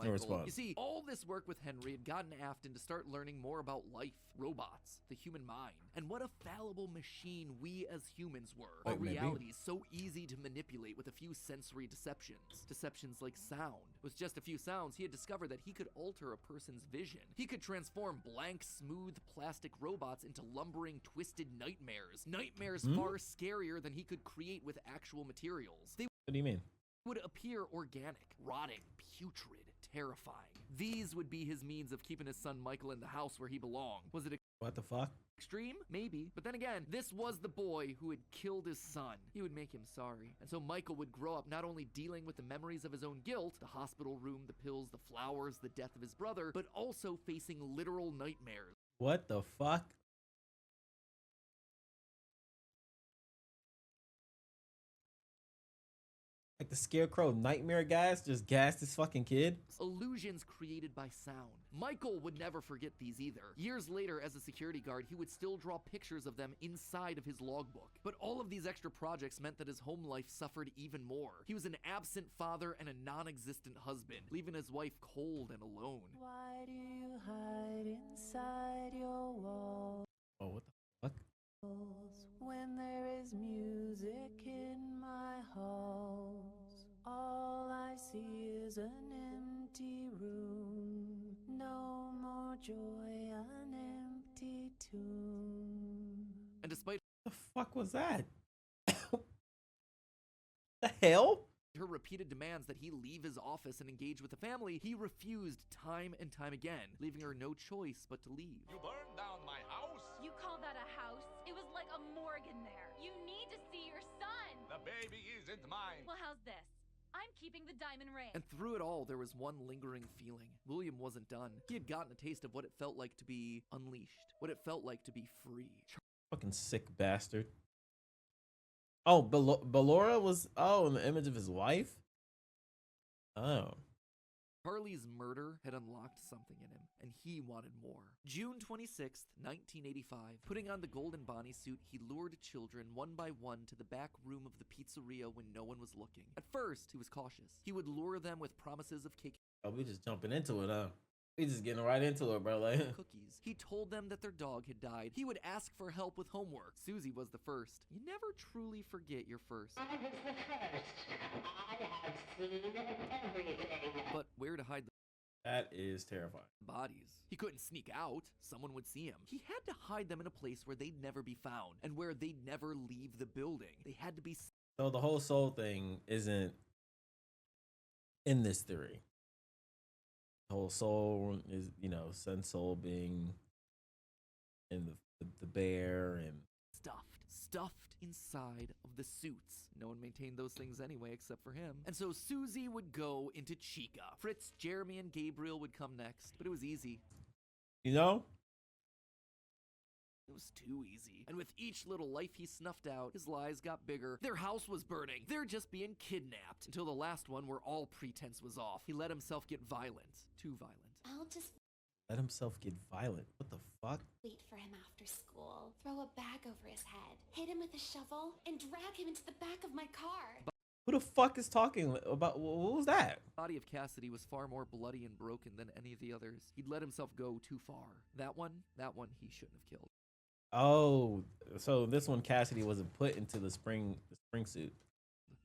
No response. You see, all this work with Henry had gotten Afton to start learning more about life, robots, the human mind, and what a fallible machine we as humans were. Our reality is so easy to manipulate with a few sensory deceptions. Deceptions like sound. With just a few sounds, he had discovered that he could alter a person's vision. He could transform blank, smooth plastic robots into lumbering, twisted nightmares. Nightmares far scarier than he could create with actual materials. They What do you mean? would appear organic, rotting, putrid, terrifying. These would be his means of keeping his son Michael in the house where he belonged. Was it What the fuck? extreme? Maybe. But then again, this was the boy who had killed his son. He would make him sorry. And so Michael would grow up not only dealing with the memories of his own guilt, the hospital room, the pills, the flowers, the death of his brother, but also facing literal nightmares. What the fuck? Like the Scarecrow nightmare gas just gassed this fucking kid? Illusions created by sound. Michael would never forget these either. Years later, as a security guard, he would still draw pictures of them inside of his logbook. But all of these extra projects meant that his home life suffered even more. He was an absent father and a non-existent husband, leaving his wife cold and alone. Why do you hide inside your walls Oh, what the fuck? when there is music in my halls? All I see is an empty room, no more joy, an empty tomb. And despite The fuck was that? The hell? her repeated demands that he leave his office and engage with the family, he refused time and time again, leaving her no choice but to leave. You burned down my house? You call that a house? It was like a morgue in there. You need to see your son. The baby isn't mine. Well, how's this? I'm keeping the diamond ring. And through it all, there was one lingering feeling. William wasn't done. He had gotten a taste of what it felt like to be unleashed, what it felt like to be free. Fucking sick bastard. Oh, Ballora was, in the image of his wife? Oh. Charlie's murder had unlocked something in him, and he wanted more. June 26th, 1985. Putting on the golden Bonnie suit, he lured children one by one to the back room of the pizzeria when no one was looking. At first, he was cautious. He would lure them with promises of cake Oh, we just jumping into it, huh? We just getting right into it, bro. Like, and cookies. He told them that their dog had died. He would ask for help with homework. Susie was the first. You never truly forget your first. I was the first. I have seen everything. But where to hide the that is terrifying. bodies? He couldn't sneak out. Someone would see him. He had to hide them in a place where they'd never be found and where they'd never leave the building. They had to be So the whole soul thing isn't in this theory. The whole soul is, sun soul being in the bear and stuffed inside of the suits. No one maintained those things anyway except for him. And so Susie would go into Chica. Fritz, Jeremy, and Gabriel would come next, but it was easy. you know? It was too easy. And with each little life he snuffed out, his lies got bigger. Their house was burning. They're just being kidnapped. Until the last one where all pretense was off. He let himself get violent. Too violent. I'll just Let himself get violent. What the fuck? wait for him after school, throw a bag over his head, hit him with a shovel, and drag him into the back of my car. Who the fuck is talking about? What was that? The body of Cassidy was far more bloody and broken than any of the others. He'd let himself go too far. That one he shouldn't have killed. Oh, so this one Cassidy wasn't put into the spring suit.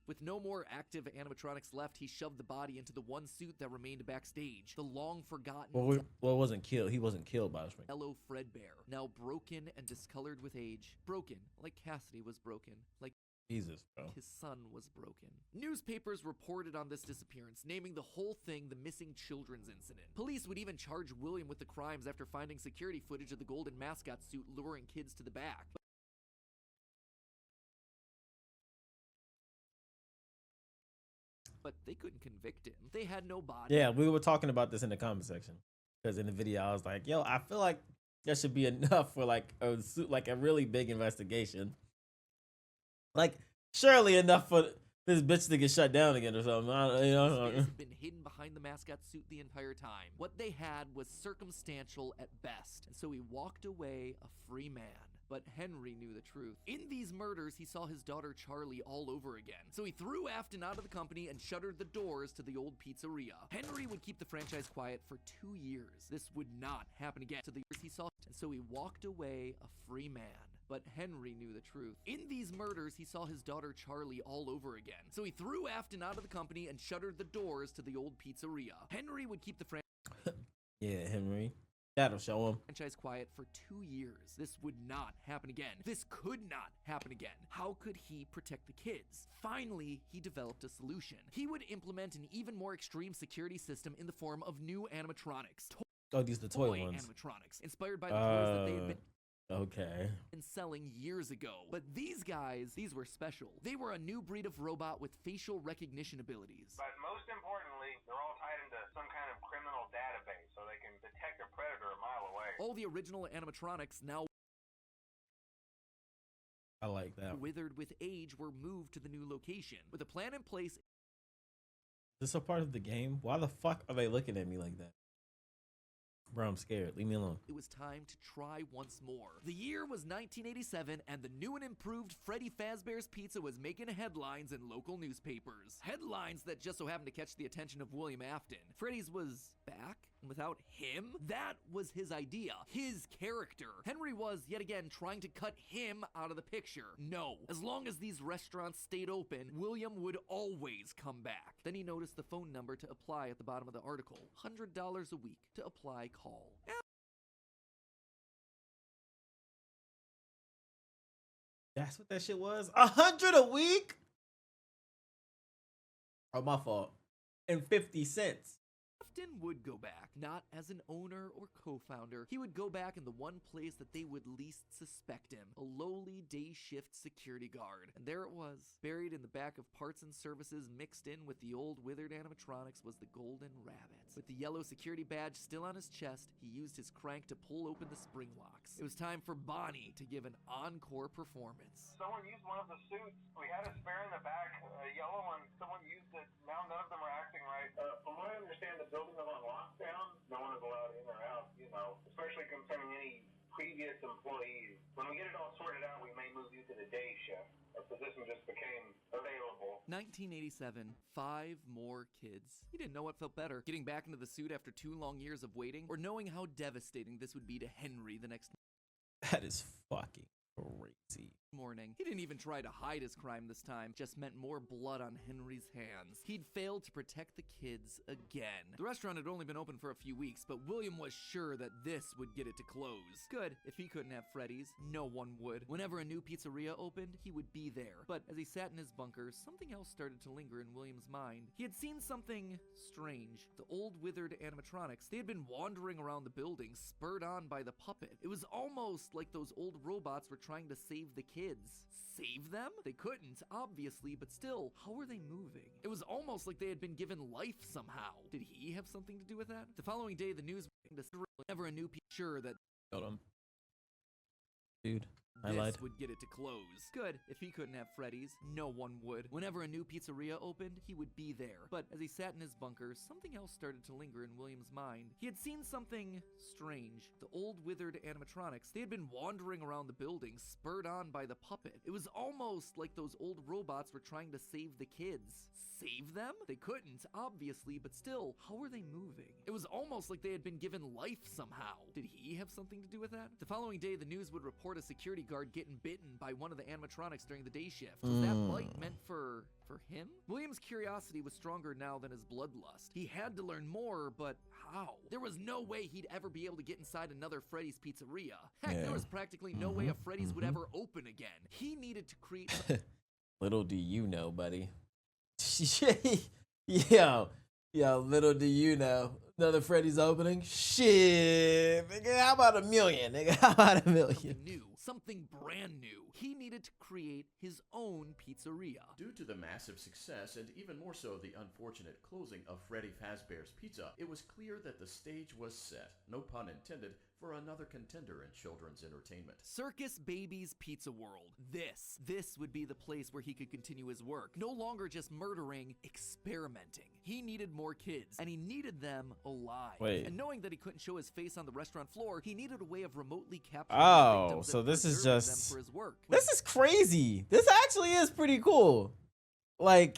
With no more active animatronics left, he shoved the body into the one suit that remained backstage. The long forgotten Well, it wasn't killed. He wasn't killed by the spring. yellow Fredbear, now broken and discolored with age. Broken, like Cassidy was broken, like Jesus, bro. his son was broken. Newspapers reported on this disappearance, naming the whole thing the missing children's incident. Police would even charge William with the crimes after finding security footage of the golden mascot suit luring kids to the back. But they couldn't convict him. They had no body. Yeah, we were talking about this in the comment section. Because in the video, I was like, yo, I feel like that should be enough for like a really big investigation. Like, surely enough for this bitch to get shut down again or something. Has been hidden behind the mascot suit the entire time. What they had was circumstantial at best, and so he walked away a free man. But Henry knew the truth. In these murders, he saw his daughter Charlie all over again. So he threw Afton out of the company and shuttered the doors to the old pizzeria. Henry would keep the franchise quiet for 2 years. This would not happen again. To the years he saw, and so he walked away a free man. But Henry knew the truth. In these murders, he saw his daughter Charlie all over again. So he threw Afton out of the company and shuttered the doors to the old pizzeria. Henry would keep the Yeah, Henry. That'll show him. franchise quiet for 2 years. This would not happen again. This could not happen again. How could he protect the kids? Finally, he developed a solution. He would implement an even more extreme security system in the form of new animatronics. Oh, these are the toy ones. Animatronics, inspired by the toys that they had been Okay. selling years ago. But these guys, these were special. They were a new breed of robot with facial recognition abilities. But most importantly, they're all tied into some kind of criminal database so they can detect a predator a mile away. All the original animatronics, now I like that. withered with age, were moved to the new location. With a plan in place, Is this a part of the game? Why the fuck are they looking at me like that? Bro, I'm scared. Leave me alone. it was time to try once more. The year was 1987, and the new and improved Freddy Fazbear's Pizza was making headlines in local newspapers. Headlines that just so happened to catch the attention of William Afton. Freddy's was back, and without him, that was his idea, his character. Henry was, yet again, trying to cut him out of the picture. No, as long as these restaurants stayed open, William would always come back. Then he noticed the phone number to apply at the bottom of the article. $100 a week to apply, call. That's what that shit was? 100 a week? Oh, my fault. And 50 cents. Afton would go back, not as an owner or co-founder. He would go back in the one place that they would least suspect him, a lowly day shift security guard. And there it was, buried in the back of parts and services, mixed in with the old withered animatronics, was the golden rabbit. With the yellow security badge still on his chest, he used his crank to pull open the spring locks. It was time for Bonnie to give an encore performance. Someone used one of the suits. We had a spare in the back, a yellow one. Someone used it. Now none of them are acting right. From what I understand, the building is on lockdown. No one is allowed in or out, especially concerning any previous employees. When we get it all sorted out, we may move you to the day shift. A position just became available. 1987, 5 more kids. He didn't know what felt better, getting back into the suit after 2 long years of waiting, or knowing how devastating this would be to Henry the next That is fucking crazy. morning. He didn't even try to hide his crime this time, just meant more blood on Henry's hands. He'd failed to protect the kids again. The restaurant had only been open for a few weeks, but William was sure that this would get it to close. Good, if he couldn't have Freddy's, no one would. Whenever a new pizzeria opened, he would be there. But as he sat in his bunker, something else started to linger in William's mind. He had seen something strange. The old withered animatronics, they had been wandering around the building, spurred on by the puppet. It was almost like those old robots were trying to save the kids. Save them? They couldn't, obviously, but still, how were they moving? It was almost like they had been given life somehow. Did he have something to do with that? The following day, the news whenever a new sure that Hold on. Dude, I this lied. would get it to close. Good, if he couldn't have Freddy's, no one would. Whenever a new pizzeria opened, he would be there. But as he sat in his bunker, something else started to linger in William's mind. He had seen something strange. The old withered animatronics, they had been wandering around the building, spurred on by the puppet. It was almost like those old robots were trying to save the kids. Save them? They couldn't, obviously, but still, how were they moving? It was almost like they had been given life somehow. Did he have something to do with that? The following day, the news would report a security guard getting bitten by one of the animatronics during the day shift. Was that bite meant for him? William's curiosity was stronger now than his bloodlust. He had to learn more, but how? There was no way he'd ever be able to get inside another Freddy's pizzeria. Heck, there was practically no way a Freddy's would ever open again. He needed to create Little do you know, buddy. Yo, little do you know. Another Freddy's opening? Shit, nigga, how about $1 million, nigga? How about $1 million? new, something brand new. He needed to create his own pizzeria. Due to the massive success, and even more so the unfortunate closing of Freddy Fazbear's Pizza, it was clear that the stage was set, no pun intended, for another contender in children's entertainment. Circus Baby's Pizza World. This would be the place where he could continue his work. No longer just murdering, experimenting. He needed more kids, and he needed them alive. Wait. And knowing that he couldn't show his face on the restaurant floor, he needed a way of remotely capturing Oh, his victims so and this is preserving just- them for his work. This is crazy. This actually is pretty cool. Like,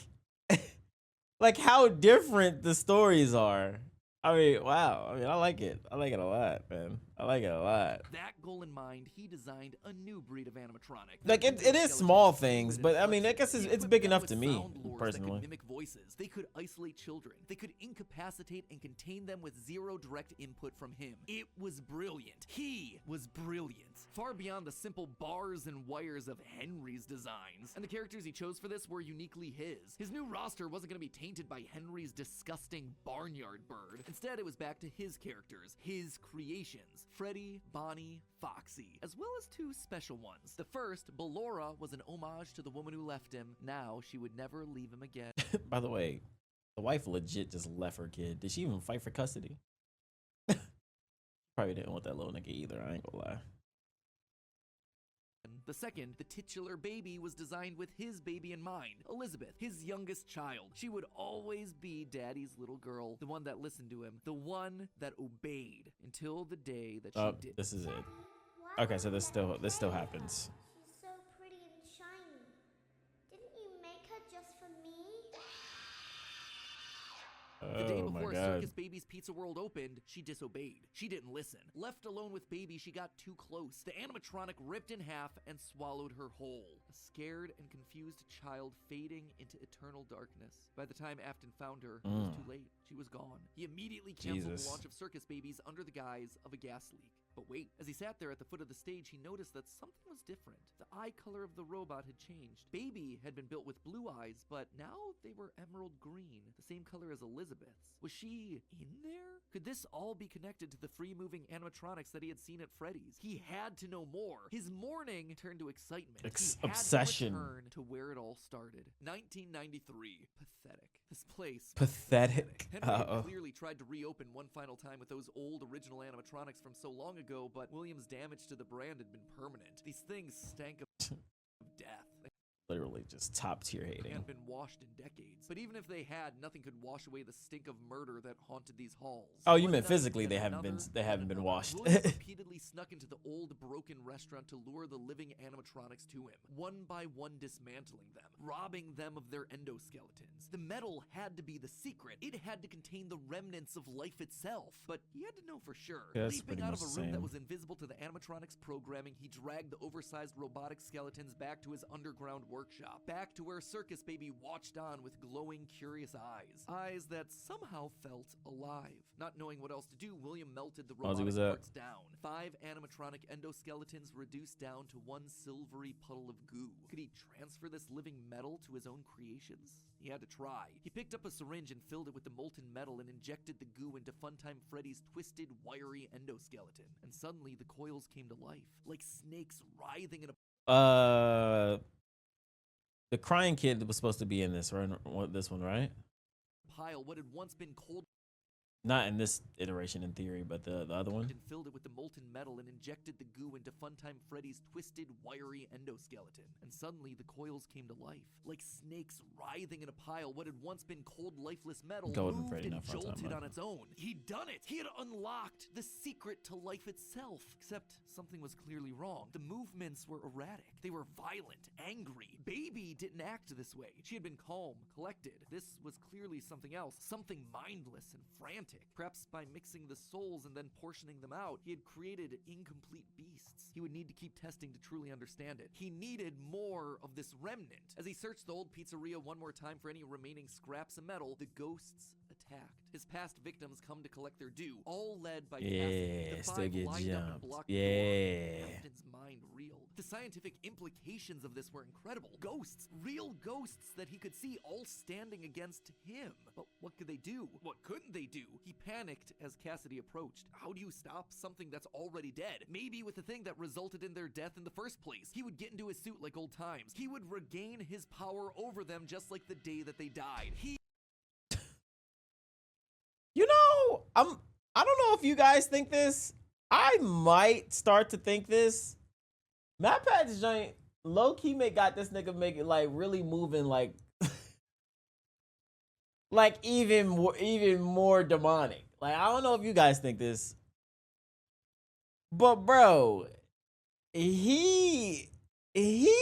like how different the stories are. I mean, wow. I mean, I like it. I like it a lot, man. I like it a lot. That goal in mind, he designed a new breed of animatronic. Like, it is small things, but I mean, I guess it's big enough to me, personally. They could mimic voices. They could isolate children. They could incapacitate and contain them with zero direct input from him. It was brilliant. He was brilliant. Far beyond the simple bars and wires of Henry's designs. And the characters he chose for this were uniquely his. His new roster wasn't going to be tainted by Henry's disgusting barnyard bird. Instead, it was back to his characters, his creations. Freddy, Bonnie, Foxy, as well as two special ones. The first, Ballora, was an homage to the woman who left him. Now she would never leave him again. By the way, the wife legit just left her kid. Did she even fight for custody? Probably didn't want that little nigga either, I ain't gonna lie. The second, the titular baby, was designed with his baby in mind, Elizabeth, his youngest child. She would always be Daddy's little girl, the one that listened to him, the one that obeyed until the day that Oh, she did. this is it. Okay, so this still happens. She's so pretty and shiny. Didn't you make her just for me? The day Oh my before god. Circus Baby's Pizza World opened, she disobeyed. She didn't listen. Left alone with Baby, she got too close. The animatronic ripped in half and swallowed her whole. A scared and confused child fading into eternal darkness. By the time Afton found her, it was too late. She was gone. He immediately canceled Jesus. the launch of Circus Babies under the guise of a gas leak. But wait, as he sat there at the foot of the stage, he noticed that something was different. The eye color of the robot had changed. Baby had been built with blue eyes, but now they were emerald green, the same color as Elizabeth's. Was she in there? Could this all be connected to the free-moving animatronics that he had seen at Freddy's? He had to know more. His mourning turned to excitement. He had Obsession. to return to where it all started. 1993. Pathetic. This place. Pathetic. Henry had Uh-oh. clearly tried to reopen one final time with those old original animatronics from so long ago, but Williams' damage to the brand had been permanent. These things stank of death. Literally just top tier They hating. hadn't been washed in decades. But even if they had, nothing could wash away the stink of murder that haunted these halls. Oh, you One meant night, physically then they haven't been another. washed. Williams repeatedly snuck into the old broken restaurant to lure the living animatronics to him, one by one dismantling them, robbing them of their endoskeletons. The metal had to be the secret. It had to contain the remnants of life itself. But he had to know for sure. Yeah, that's Leaping pretty out much of a the room that same. was invisible to the animatronics programming, he dragged the oversized robotic skeletons back to his underground workshop, back to where Circus Baby watched on with glowing, curious eyes. Eyes that somehow felt alive. Not knowing what else to do, William melted the Ozzy robotic was that? parts down. 5 animatronic endoskeletons reduced down to one silvery puddle of goo. Could he transfer this living metal to his own creations? He had to try. He picked up a syringe and filled it with the molten metal and injected the goo into Funtime Freddy's twisted, wiry endoskeleton. And suddenly the coils came to life, like snakes writhing in a The crying kid was supposed to be in this, right? This one, right? pile. What had once been cold Not in this iteration in theory, but the other one. and filled it with the molten metal and injected the goo into Funtime Freddy's twisted, wiry endoskeleton. And suddenly the coils came to life, like snakes writhing in a pile. What had once been cold, lifeless metal Golden moved Freddy, and not Funtime, jolted right? on its own. He'd done it. He had unlocked the secret to life itself. Except something was clearly wrong. The movements were erratic. They were violent, angry. Baby didn't act this way. She had been calm, collected. This was clearly something else, something mindless and frantic. Perhaps by mixing the souls and then portioning them out, he had created incomplete beasts. He would need to keep testing to truly understand it. He needed more of this remnant. As he searched the old pizzeria one more time for any remaining scraps of metal, the ghosts intact. His past victims come to collect their due, all led by Yeah, Cassidy. The still five get lined up and jumped. blocked the door. Yeah. Afton's mind reeled. The scientific implications of this were incredible. Ghosts, real ghosts that he could see, all standing against him. But what could they do? What couldn't they do? He panicked as Cassidy approached. How do you stop something that's already dead? Maybe with the thing that resulted in their death in the first place. He would get into his suit like old times. He would regain his power over them just like the day that they died. You know, I don't know if you guys think this. I might start to think this. Matt Pat's joint low-key got this nigga make it like really moving like like even more demonic. Like, I don't know if you guys think this. But bro, he's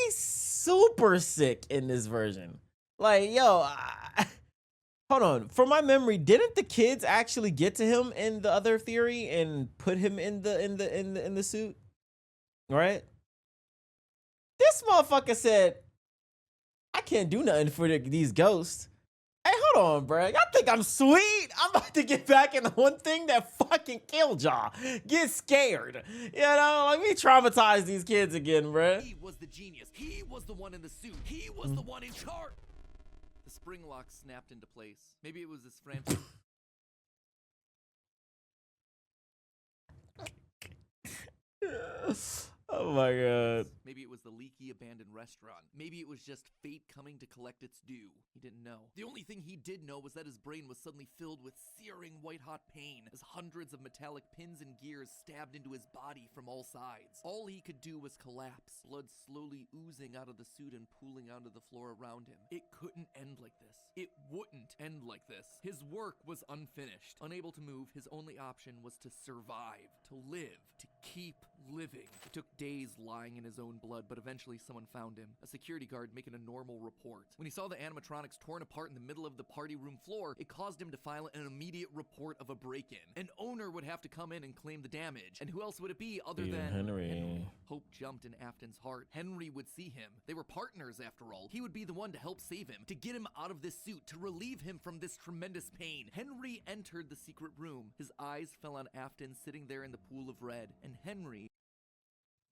super sick in this version. Like, yo, hold on. From my memory, didn't the kids actually get to him in the other theory and put him in the suit? Right? This motherfucker said, I can't do nothing for these ghosts. Hey, hold on, bro. Y'all think I'm sweet? I'm about to get back in the one thing that fucking killed y'all. Get scared. You know, let me traumatize these kids again, bro. He was the genius. He was the one in the suit. He was the one in charge. The spring lock snapped into place. Maybe it was his frantic. Oh my god. Maybe it was the leaky abandoned restaurant. Maybe it was just fate coming to collect its due. He didn't know. The only thing he did know was that his brain was suddenly filled with searing white-hot pain as hundreds of metallic pins and gears stabbed into his body from all sides. All he could do was collapse, blood slowly oozing out of the suit and pooling onto the floor around him. It couldn't end like this. It wouldn't end like this. His work was unfinished. Unable to move, his only option was to survive, to live, to keep living. It took days lying in his own blood, but eventually someone found him. A security guard making a normal report. When he saw the animatronics torn apart in the middle of the party room floor, it caused him to file an immediate report of a break-in. An owner would have to come in and claim the damage. And who else would it be other than Henry? Hope jumped in Afton's heart. Henry would see him. They were partners after all. He would be the one to help save him, to get him out of this suit, to relieve him from this tremendous pain. Henry entered the secret room. His eyes fell on Afton sitting there in the pool of red, and Henry,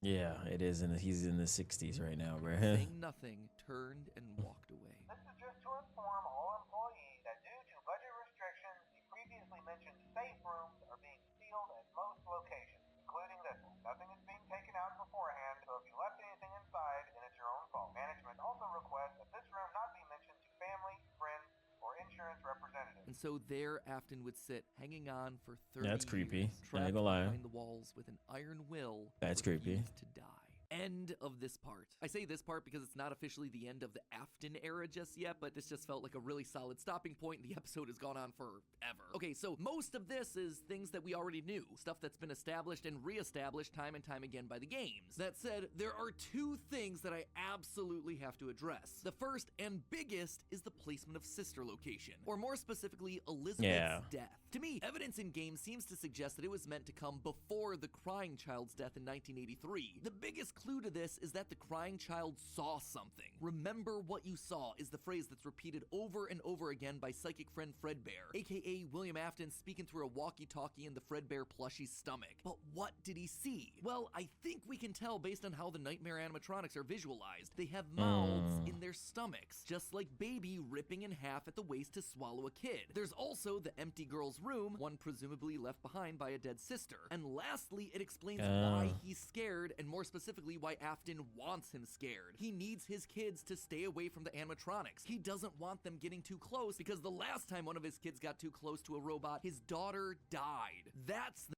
Yeah, it is. He's in the 60s right now, bro. saying nothing, turned and walked away. This is just to inform all employees that due to budget restrictions, the previously mentioned safe rooms are being sealed at most locations, including this one. Nothing is being taken out beforehand, so if you left anything inside, then it's your own fault. Management also requests that this room not be mentioned to family, friends, or insurance representatives. And so there Afton would sit, hanging on for 30 That's creepy. years, I ain't trapped gonna lie. behind the walls with an iron will. That's that creepy. refused to die. End of this part. I say this part because it's not officially the end of the Afton era just yet, but this just felt like a really solid stopping point. The episode has gone on forever. Okay, so most of this is things that we already knew, stuff that's been established and reestablished time and time again by the games. That said, there are two things that I absolutely have to address. The first and biggest is the placement of Sister Location, or more specifically, Elizabeth's death. To me, evidence in game seems to suggest that it was meant to come before the crying child's death in 1983. The biggest clue to this is that the crying child saw something. Remember what you saw is the phrase that's repeated over and over again by psychic friend Fredbear, aka William Afton speaking through a walkie-talkie in the Fredbear plushie's stomach. But what did he see? Well, I think we can tell based on how the nightmare animatronics are visualized. They have mouths in their stomachs, just like Baby ripping in half at the waist to swallow a kid. There's also the empty girl's room, one presumably left behind by a dead sister. And lastly, it explains why he's scared, and more specifically why Afton wants him scared. He needs his kids to stay away from the animatronics. He doesn't want them getting too close, because the last time one of his kids got too close to a robot, his daughter died. That's the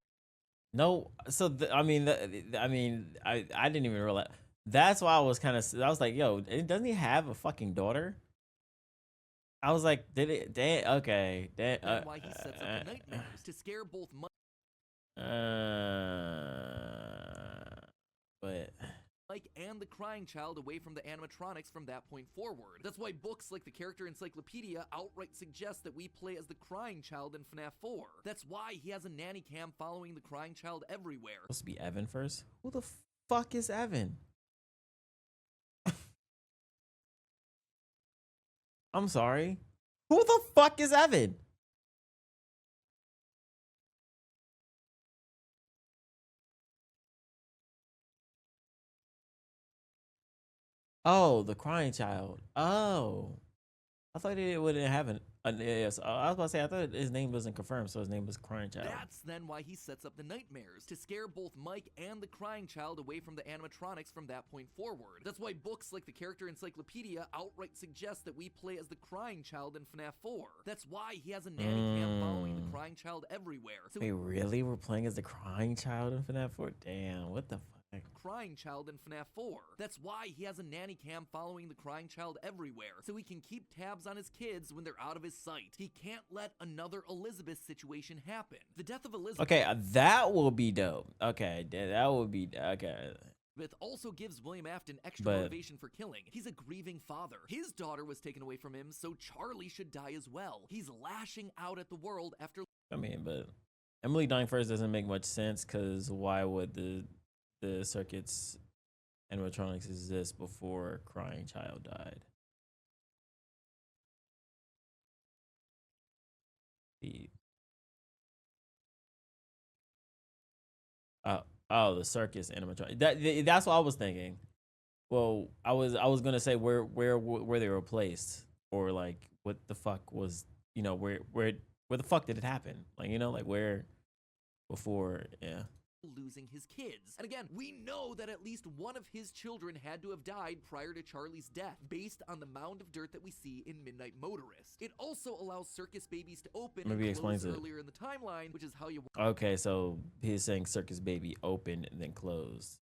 No, so I didn't even realize. That's why I was I was like, yo, doesn't he have a fucking daughter? I was like, did it? Okay. why he sets up the nightmares, to scare both but Mike and the crying child away from the animatronics from that point forward. That's why books like the Character Encyclopedia outright suggest that we play as the crying child in FNAF 4. That's why he has a nanny cam following the crying child everywhere. Supposed to be Evan first. Who the fuck is Evan? I'm sorry. Who the fuck is Evan? Oh, the crying child. Oh, I thought it wouldn't have an yes. I was about to say I thought his name wasn't confirmed, so his name was Crying Child. That's then why he sets up the nightmares, to scare both Mike and the crying child away from the animatronics from that point forward. That's why books like the Character Encyclopedia outright suggest that we play as the crying child in FNAF 4. That's why he has a nanny cam following the crying child everywhere. So Wait, really? We're playing as the Crying Child in FNAF 4? Damn, what the fuck? Crying child in FNAF 4. That's why he has a nanny cam following the crying child everywhere, so he can keep tabs on his kids when they're out of his sight. He can't let another Elizabeth situation happen. The death of Elizabeth... Okay, that will be dope. Okay, that will be... Okay. Elizabeth also gives William Afton extra But- motivation for killing. He's a grieving father. His daughter was taken away from him, so Charlie should die as well. He's lashing out at the world after... I mean, but Emily dying first doesn't make much sense, because why would the circuits animatronics exist before Crying Child died? Oh, the circus animatronic. That's what I was thinking. Well, I was gonna say where they were placed, or like what the fuck was, you know, where the fuck did it happen? Like, you know, like where before, yeah. Losing his kids. And again, we know that at least one of his children had to have died prior to Charlie's death, based on the mound of dirt that we see in Midnight Motorist. It also allows circus babies to open Maybe and close explains it. earlier in the timeline, which is how you Okay, so he's saying Circus Baby opened and then closed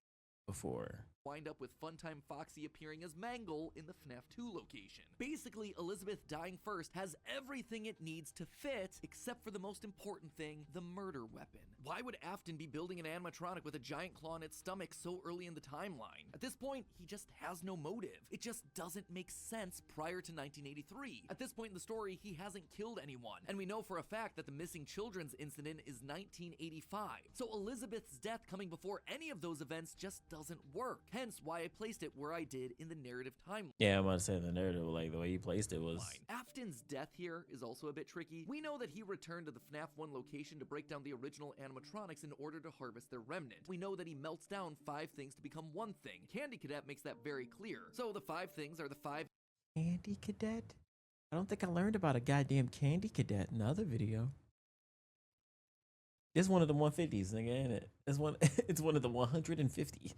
before. wind up with Funtime Foxy appearing as Mangle in the FNAF 2 location. Basically, Elizabeth dying first has everything it needs to fit, except for the most important thing, the murder weapon. Why would Afton be building an animatronic with a giant claw in its stomach so early in the timeline? At this point, he just has no motive. It just doesn't make sense prior to 1983. At this point in the story, he hasn't killed anyone, and we know for a fact that the missing children's incident is 1985. So Elizabeth's death coming before any of those events just doesn't work. Hence why I placed it where I did in the narrative timeline. Yeah, I'm gonna say the narrative, like the way he placed it was. Afton's death here is also a bit tricky. We know that he returned to the FNAF 1 location to break down the original animatronics in order to harvest their remnant. We know that he melts down 5 things to become one thing. Candy Cadet makes that very clear. So the 5 things are the 5 Candy Cadet? I don't think I learned about a goddamn Candy Cadet in the other video. It's one of the 150s, nigga, ain't it? It's one of the 150.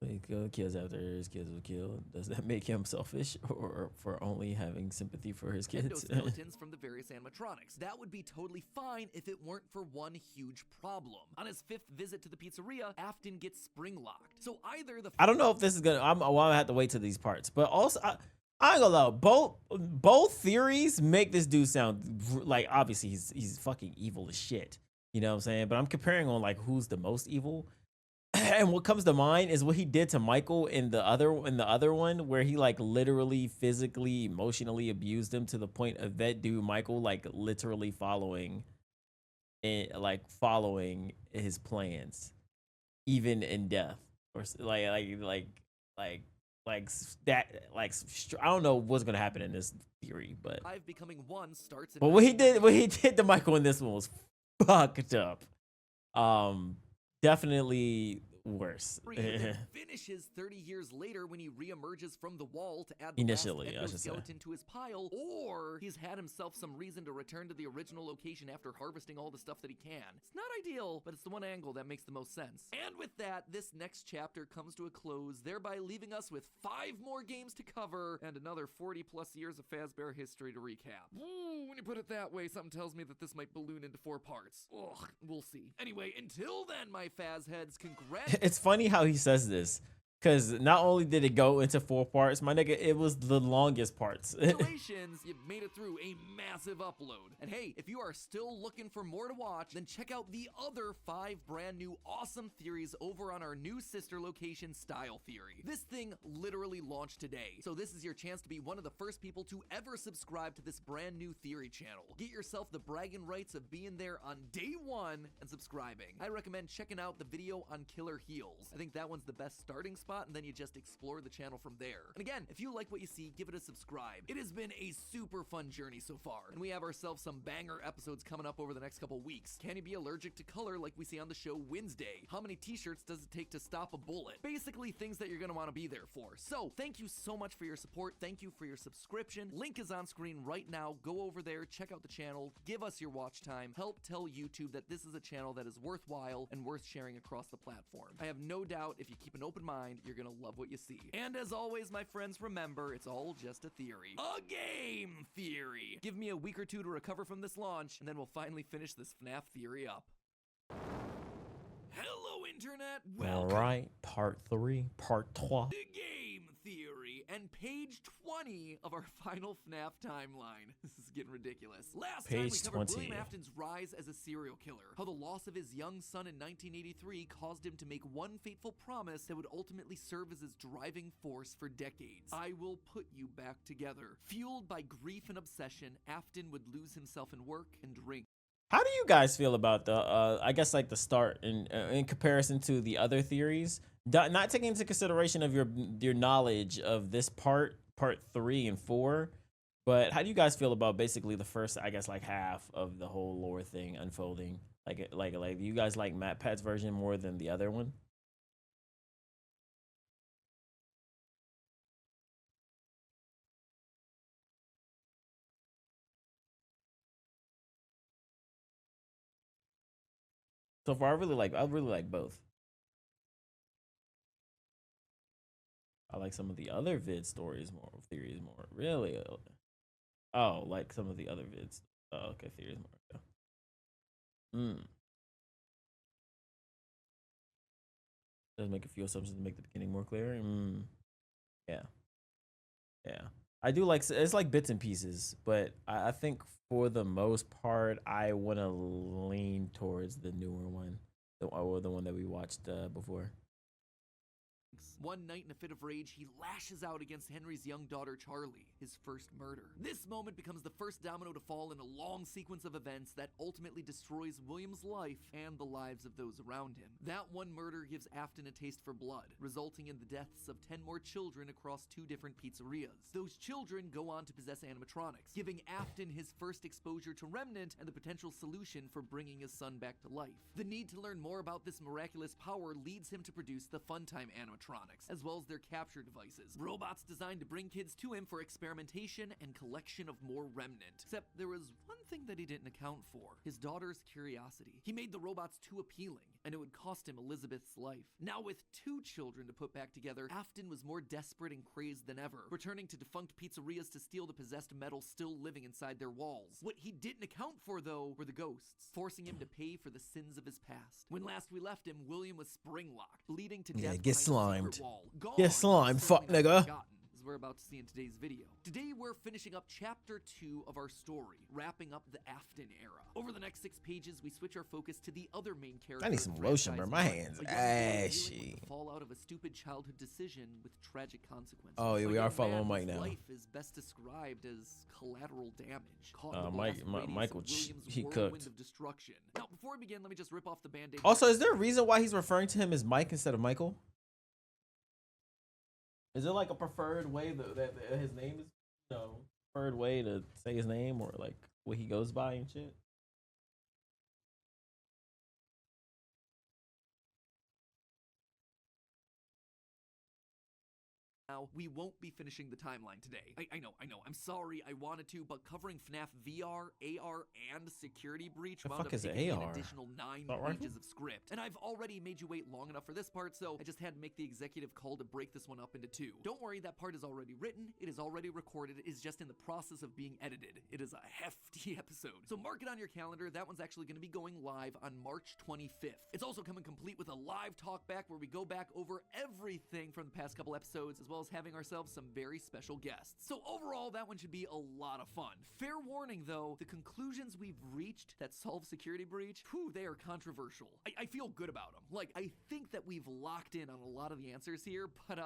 He killed kids after his kids were killed. Does that make him selfish, or for only having sympathy for his kids? endoskeletons from the various animatronics. That would be totally fine if it weren't for one huge problem. On his 5th visit to the pizzeria, Afton gets spring locked. So either the I don't know if this is gonna. I'm gonna have to wait to these parts, but also I ain't gonna lie. Both theories make this dude sound like, obviously he's fucking evil as shit. You know what I'm saying? But I'm comparing on like who's the most evil. And what comes to mind is what he did to Michael in the other one, where he like literally physically, emotionally abused him to the point of that dude Michael like literally following his plans, even in death, or that. I don't know what's gonna happen in this theory, but 5 becoming 1 starts in what he did to Michael in this one was fucked up. Definitely worse. Then finishes 30 years later when he reemerges from the wall to add the Initially, I last should say. endoskeleton to his pile, or he's had himself some reason to return to the original location after harvesting all the stuff that he can. It's not ideal, but it's the one angle that makes the most sense. And with that, this next chapter comes to a close, thereby leaving us with 5 more games to cover and another 40 plus years of Fazbear history to recap. Ooh, when you put it that way, something tells me that this might balloon into 4 parts. Ugh, we'll see. Anyway, until then, my Faz heads, congrats. It's funny how he says this, because not only did it go into 4 parts, my nigga, it was the longest parts. Congratulations, you've made it through a massive upload. And hey, if you are still looking for more to watch, then check out the other 5 brand new awesome theories over on our new sister location, Style Theory. This thing literally launched today, so this is your chance to be one of the first people to ever subscribe to this brand new theory channel. Get yourself the bragging rights of being there on day 1 and subscribing. I recommend checking out the video on Killer Heels. I think that one's the best starting spot spot, and then you just explore the channel from there. And again, if you like what you see, give it a subscribe. It has been a super fun journey so far, and we have ourselves some banger episodes coming up over the next couple weeks. Can you be allergic to color like we see on the show Wednesday? How many t-shirts does it take to stop a bullet? Basically things that you're gonna want to be there for. So thank you so much for your support. Thank you for your subscription. Link is on screen right now. Go over there, check out the channel, give us your watch time, help tell YouTube that this is a channel that is worthwhile and worth sharing across the platform. I have no doubt if you keep an open mind, you're gonna love what you see. And as always, my friends, remember, it's all just a theory. A game theory! Give me a week or two to recover from this launch, and then we'll finally finish this FNAF theory up. Hello, Internet! Welcome. Alright, part 3, part 3. The game theory and page 20 of our final FNAF timeline. This is getting ridiculous. Last time we Page covered 20. William Afton's rise as a serial killer, how the loss of his young son in 1983 caused him to make one fateful promise that would ultimately serve as his driving force for decades. I will put you back together. Fueled by grief and obsession, Afton would lose himself in work and drink. How do you guys feel about the I guess like the start in comparison to the other theories? Not taking into consideration of your knowledge of this part 3 and 4, but how do you guys feel about basically the first, I guess, like half of the whole lore thing unfolding? Like do you guys like Matt Pat's version more than the other one? So far, I really like both. I like some of the other vid stories more, theories more. Really? Oh, like some of the other vids. Oh, okay, theories more. Hmm. Does make a few assumptions to make the beginning more clear. Yeah. Yeah. I do like, it's like bits and pieces, but I think for the most part, I want to lean towards the newer one, or the one that we watched before. One night in a fit of rage, he lashes out against Henry's young daughter Charlie, his first murder. This moment becomes the first domino to fall in a long sequence of events that ultimately destroys William's life and the lives of those around him. That one murder gives Afton a taste for blood, resulting in the deaths of 10 more children across 2 different pizzerias. Those children go on to possess animatronics, giving Afton his first exposure to Remnant and the potential solution for bringing his son back to life. The need to learn more about this miraculous power leads him to produce the Funtime animatronics, as well as their capture devices. Robots designed to bring kids to him for experimentation and collection of more Remnant. Except there was one thing that he didn't account for: his daughter's curiosity. He made the robots too appealing, and it would cost him Elizabeth's life. Now with 2 children to put back together, Afton was more desperate and crazed than ever, returning to defunct pizzerias to steal the possessed metal still living inside their walls. What he didn't account for, though, were the ghosts, forcing him to pay for the sins of his past. When last we left him, William was spring-locked, bleeding to death. Yeah, get behind a secret slimed. wall. Gone, Get slimed, fuck certainly not nigga. forgotten, as we're about to see in today's video. Today we're finishing up chapter 2 of our story, wrapping up the Afton era. Over the next 6 pages, we switch our focus to the other main character. I need some lotion, bro. My hands ashy. The fallout of a stupid childhood decision with tragic consequences. Oh, yeah, we are following Mike now. Life is best described as collateral damage. Michael, he cooked. Of destruction. Now, before we begin, let me just rip off the band-aid. Also, is there a reason why he's referring to him as Mike instead of Michael? Is it like a preferred way that his name is, preferred way to say his name, or like what he goes by and shit? Now, we won't be finishing the timeline today. I know, I'm sorry, I wanted to, but covering FNAF VR, AR, and Security Breach wound up taking me an additional 9 pages of script. And I've already made you wait long enough for this part, so I just had to make the executive call to break this one up into 2. Don't worry, that part is already written, it is already recorded, it is just in the process of being edited. It is a hefty episode. So mark it on your calendar, that one's actually going to be going live on March 25th. It's also coming complete with a live talkback where we go back over everything from the past couple episodes, as well as having ourselves some very special guests. So overall, that one should be a lot of fun. Fair warning though, the conclusions we've reached that solve Security Breach, they are controversial. I feel good about them. Like, I think that we've locked in on a lot of the answers here, but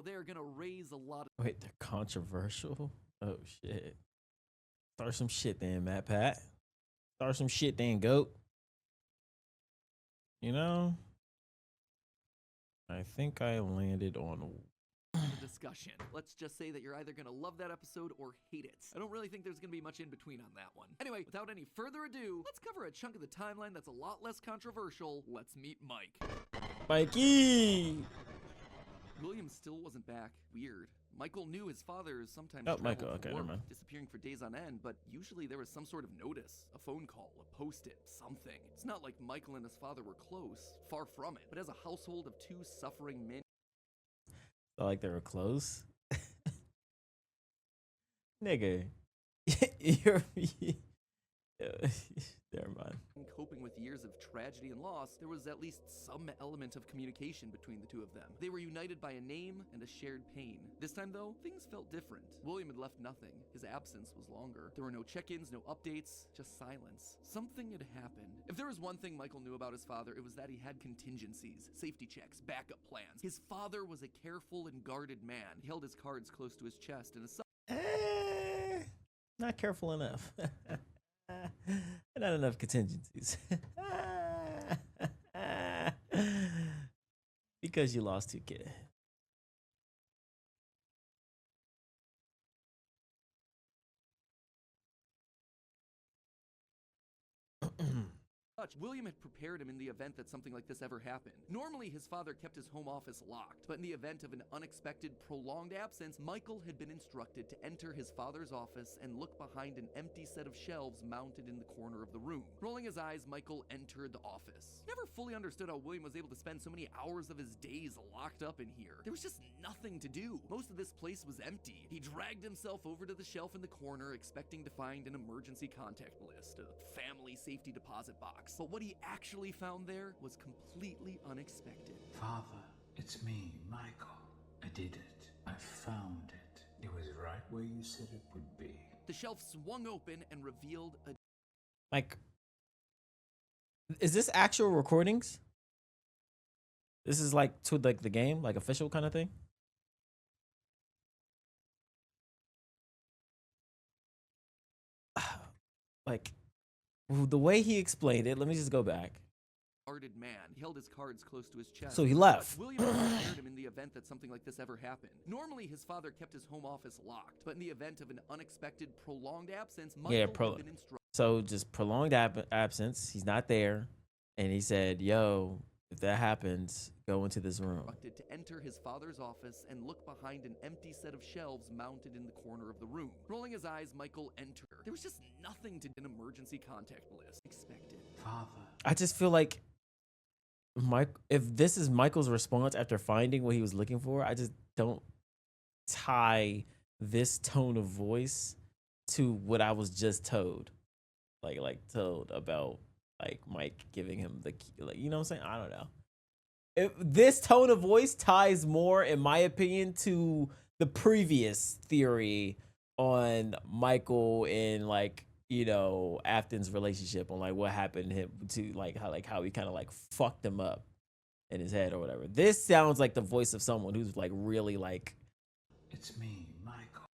they're gonna raise a lot of— Wait, they're controversial? Oh shit. Start some shit then, Matt Pat. Start some shit then, goat. I think I landed on. The discussion. Let's just say that you're either gonna love that episode or hate it. I don't really think there's gonna be much in between on that one. Anyway, without any further ado, let's cover a chunk of the timeline that's a lot less controversial. Let's meet Mike. Mikey! William still wasn't back. Weird. Michael knew his father sometimes Oh, traveled Michael, for okay, work, never mind. disappearing for days on end, but usually there was some sort of notice, a phone call, a post-it, something. It's not like Michael and his father were close, far from it, but as a household of two suffering men. Felt like they were close. Nigga. You're. Never mind. Coping with years of tragedy and loss, there was at least some element of communication between the two of them. They were united by a name and a shared pain. This time, though, things felt different. William had left nothing. His absence was longer. There were no check-ins, no updates, just silence. Something had happened. If there was one thing Michael knew about his father, it was that he had contingencies, safety checks, backup plans. His father was a careful and guarded man. He held his cards close to his chest, and Not careful enough. Not enough contingencies. Because you lost 2 kids. William had prepared him in the event that something like this ever happened. Normally, his father kept his home office locked, but in the event of an unexpected, prolonged absence, Michael had been instructed to enter his father's office and look behind an empty set of shelves mounted in the corner of the room. Rolling his eyes, Michael entered the office. Never fully understood how William was able to spend so many hours of his days locked up in here. There was just nothing to do. Most of this place was empty. He dragged himself over to the shelf in the corner, expecting to find an emergency contact list, a family safety deposit box. But what he actually found there was completely unexpected. Father, it's me, Michael. I did it. I found it. It was right where you said it would be. The shelf swung open and revealed a... Like, is this actual recordings? This is like to like the game, like official kind of thing? Like, the way he explained it, let me just go back. Guarded man. He held his cards close to his chest. So he left. William prepared him in the event that something like this ever happened. Normally, his father kept his home office locked, but in the event of an unexpected, prolonged absence, Michael had been instructed. So just prolonged absence. He's not there, and he said, "Yo, if that happens, go into this room." To enter his father's office and look behind an empty set of shelves mounted in the corner of the room. Rolling his eyes, Michael entered. There was just nothing to an emergency contact list expected. Father. I just feel like if this is Michael's response after finding what he was looking for, I just don't tie this tone of voice to what I was just told. Like told about like Mike giving him the key, like, you know what I'm saying? I don't know. If this tone of voice ties more, in my opinion, to the previous theory on Michael and like, you know, Afton's relationship, on like what happened to him, to like how he kind of like fucked him up in his head or whatever. This sounds like the voice of someone who's like really like, it's me, Michael.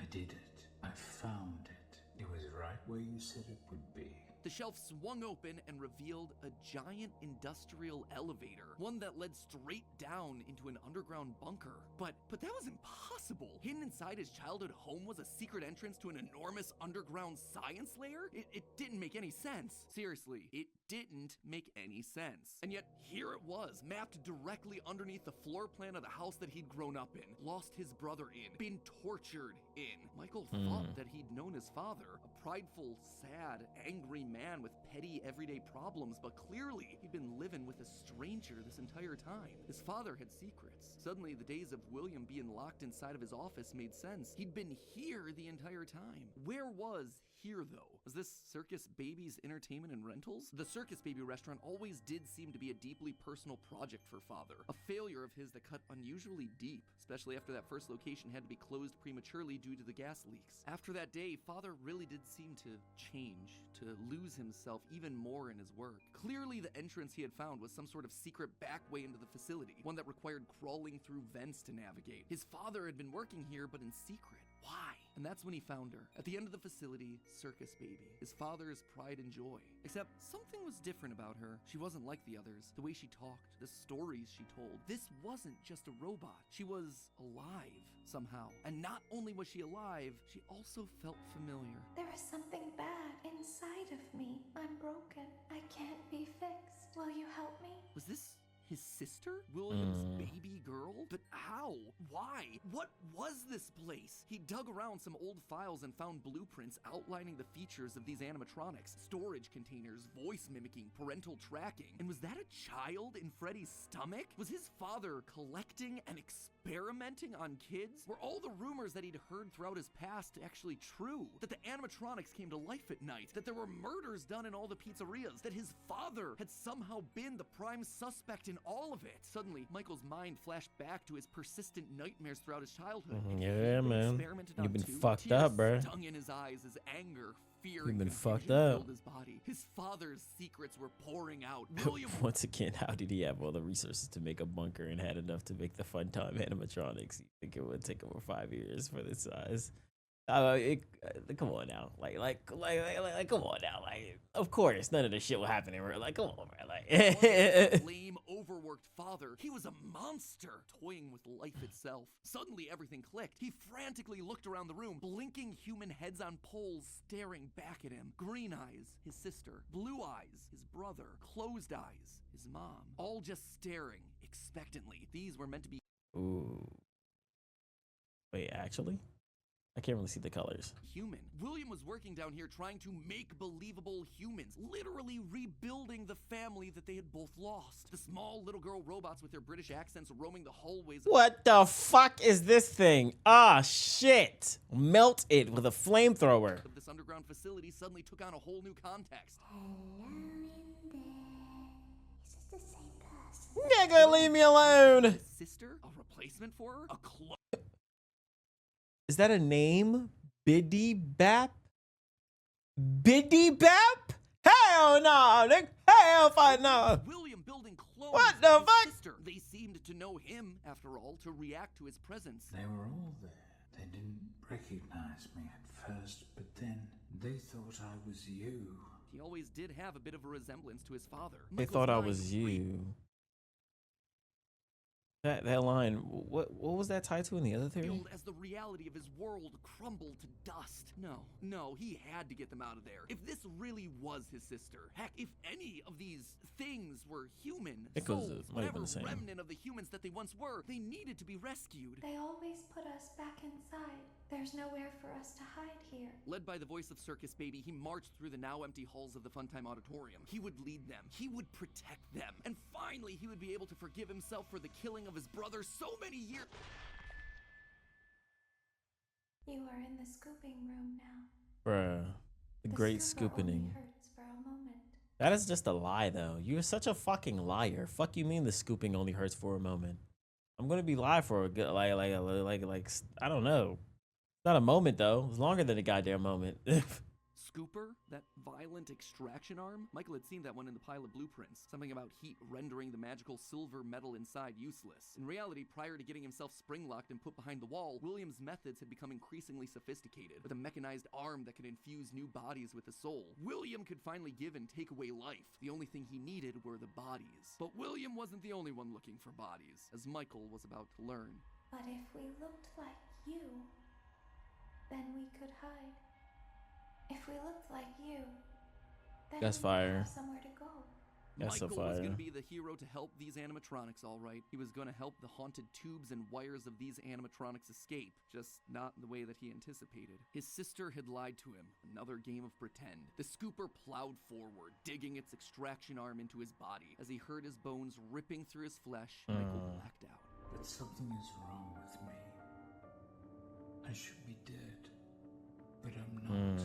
I did it. I found it. It was right where you said it would be. The shelf swung open and revealed a giant industrial elevator, one that led straight down into an underground bunker. But that was impossible. Hidden inside his childhood home was a secret entrance to an enormous underground science lair? It didn't make any sense. Seriously, it didn't make any sense. And yet, here it was, mapped directly underneath the floor plan of the house that he'd grown up in, lost his brother in, been tortured in. Michael thought that he'd known his father, a prideful, sad, angry man with petty everyday problems, but clearly he'd been living with a stranger this entire time. His father had secrets. Suddenly, the days of William being locked inside of his office made sense. He'd been here the entire time. Where was here, though? Was this Circus Baby's Entertainment and Rentals? The Circus Baby restaurant always did seem to be a deeply personal project for father. A failure of his that cut unusually deep, especially after that first location had to be closed prematurely due to the gas leaks. After that day, father really did seem to change, to lose himself even more in his work. Clearly, the entrance he had found was some sort of secret back way into the facility, one that required crawling through vents to navigate. His father had been working here, but in secret. Why? And that's when he found her. At the end of the facility, Circus Baby, his father's pride and joy. Except something was different about her. She wasn't like the others. The way she talked, the stories she told. This wasn't just a robot. She was alive somehow. And not only was she alive, she also felt familiar. There is something bad inside of me. I'm broken. I can't be fixed. Will you help me? Was this his sister? William's baby girl? But how? Why? What was this place? He dug around some old files and found blueprints outlining the features of these animatronics. Storage containers, voice mimicking, parental tracking. And was that a child in Freddy's stomach? Was his father collecting and experimenting on kids? Were all the rumors that he'd heard throughout his past actually true? That the animatronics came to life at night? That there were murders done in all the pizzerias? That his father had somehow been the prime suspect in all of it? Suddenly, Michael's mind flashed back to his persistent nightmares throughout his childhood. Yeah, man. Experimented You've on been too. fucked Tears up, bro. stung in his eyes as anger, fear, You've and been confusion fucked up. filled his body. His father's secrets were pouring out. William Once again, how did he have all the resources to make a bunker and had enough to make the fun time animatronics? You think it would take over 5 years for this size? Come on now, come on now, of course none of this shit will happen in real. Come on, bro, a lame, overworked father. He was a monster, toying with life itself. Suddenly, everything clicked. He frantically looked around the room, blinking human heads on poles staring back at him. Green eyes, his sister. Blue eyes, his brother. Closed eyes, his mom. All just staring expectantly. These were meant to be. Ooh. Wait, actually? I can't really see the colors. Human. William was working down here trying to make believable humans, literally rebuilding the family that they had both lost. The small little girl robots with their British accents roaming the hallways. What the fuck is this thing? Ah, shit. Melt it with a flamethrower. Of this underground facility suddenly took on a whole new context. Hello in there. Is this the same person? Nigga, leave me alone. His sister? A replacement for her? A clone? Is that a name? Biddy Bap? Biddy Bap? Hell no, nigga. Hell no. William building clones. What the of his fuck? Sister. They seemed to know him, after all, to react to his presence. They were all there. They didn't recognize me at first, but then they thought I was you. He always did have a bit of a resemblance to his father. They Michael's thought I mind was you. That line, what was that tied to in the other theory? As the reality of his world crumbled to dust. No, he had to get them out of there. If this really was his sister, heck, if any of these things were human, souls, whatever remnant of the humans that they once were, they needed to be rescued. They always put us back inside. There's nowhere for us to hide here. Led by the voice of Circus Baby, he marched through the now empty halls of the Funtime Auditorium. He would lead them. He would protect them. And finally, he would be able to forgive himself for the killing of his brother so many years. You are in the scooping room now. Bruh. The great scooper scooping. only hurts for a moment. That is just a lie, though. You're such a fucking liar. Fuck you mean the scooping only hurts for a moment? I'm gonna be live for a good, like, I don't know. Not a moment, though. It's longer than a goddamn moment. Scooper? That violent extraction arm? Michael had seen that one in the pile of blueprints. Something about heat rendering the magical silver metal inside useless. In reality, prior to getting himself spring-locked and put behind the wall, William's methods had become increasingly sophisticated, with a mechanized arm that could infuse new bodies with a soul. William could finally give and take away life. The only thing he needed were the bodies. But William wasn't the only one looking for bodies, as Michael was about to learn. But if we looked like you, then we could hide. If we looked like you, then That's we fire. would have somewhere to go. That's so Michael was fire. going to be the hero to help these animatronics, all right. He was going to help the haunted tubes and wires of these animatronics escape, just not the way that he anticipated. His sister had lied to him. Another game of pretend. The scooper plowed forward, digging its extraction arm into his body. As he heard his bones ripping through his flesh, Michael blacked out. But something is wrong with me. I should be dead, but I'm not.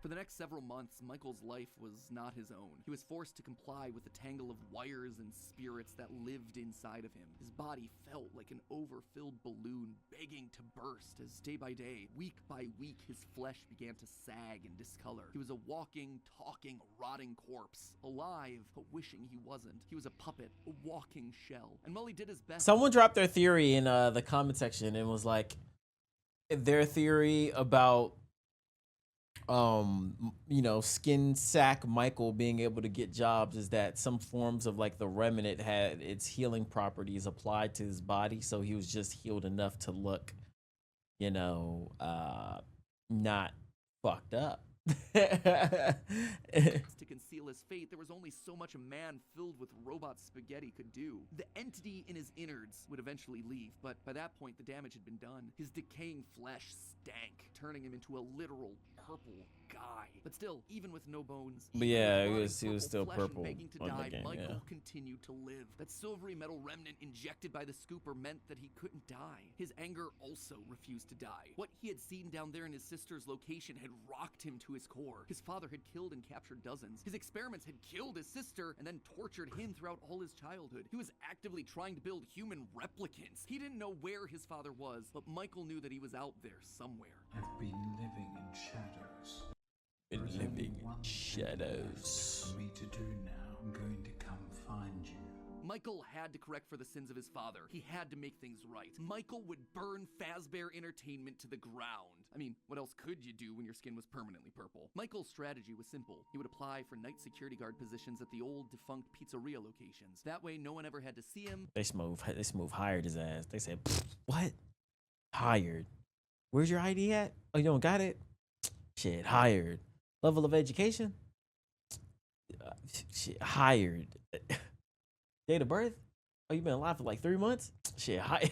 For For the next several months, Michael's life was not his own. He was forced to comply with the tangle of wires and spirits that lived inside of him. His body felt like an overfilled balloon begging to burst as day by day, week by week, his flesh began to sag and discolor. He was a walking, talking, rotting corpse, alive, but wishing he wasn't. He was a puppet, a walking shell. And while he did his best... Someone dropped their theory in the comment section and was like, their theory about you know, skin sack Michael being able to get jobs is that some forms of like the remnant had its healing properties applied to his body, so he was just healed enough to look, you know, not fucked up. To conceal his fate, there was only so much a man filled with robot spaghetti could do. The entity in his innards would eventually leave, but by that point, the damage had been done. His decaying flesh stank, turning him into a literal purple guy. But still, even with no bones, But yeah, he was still purple begging to on the die, game, Michael yeah. continued to live. That silvery metal remnant injected by the scooper meant that he couldn't die. His anger also refused to die. What he had seen down there in his sister's location had rocked him to his core. His father had killed and captured dozens. His experiments had killed his sister and then tortured him throughout all his childhood. He was actively trying to build human replicants. He didn't know where his father was, but Michael knew that he was out there somewhere. I've been living in shadows. Been There's living only in one thing shadows. left for me to do now. I'm going to come find you. Michael had to correct for the sins of his father. He had to make things right. Michael would burn Fazbear Entertainment to the ground. I mean, what else could you do when your skin was permanently purple? Michael's strategy was simple. He would apply for night security guard positions at the old defunct pizzeria locations. That way, no one ever had to see him. They smooth hired his ass. They said, what? Hired. Where's your ID at? Oh, you don't got it? Shit, hired. Level of education? Shit, hired. Date of birth? Oh, you been alive for like 3 months? Shit, hired.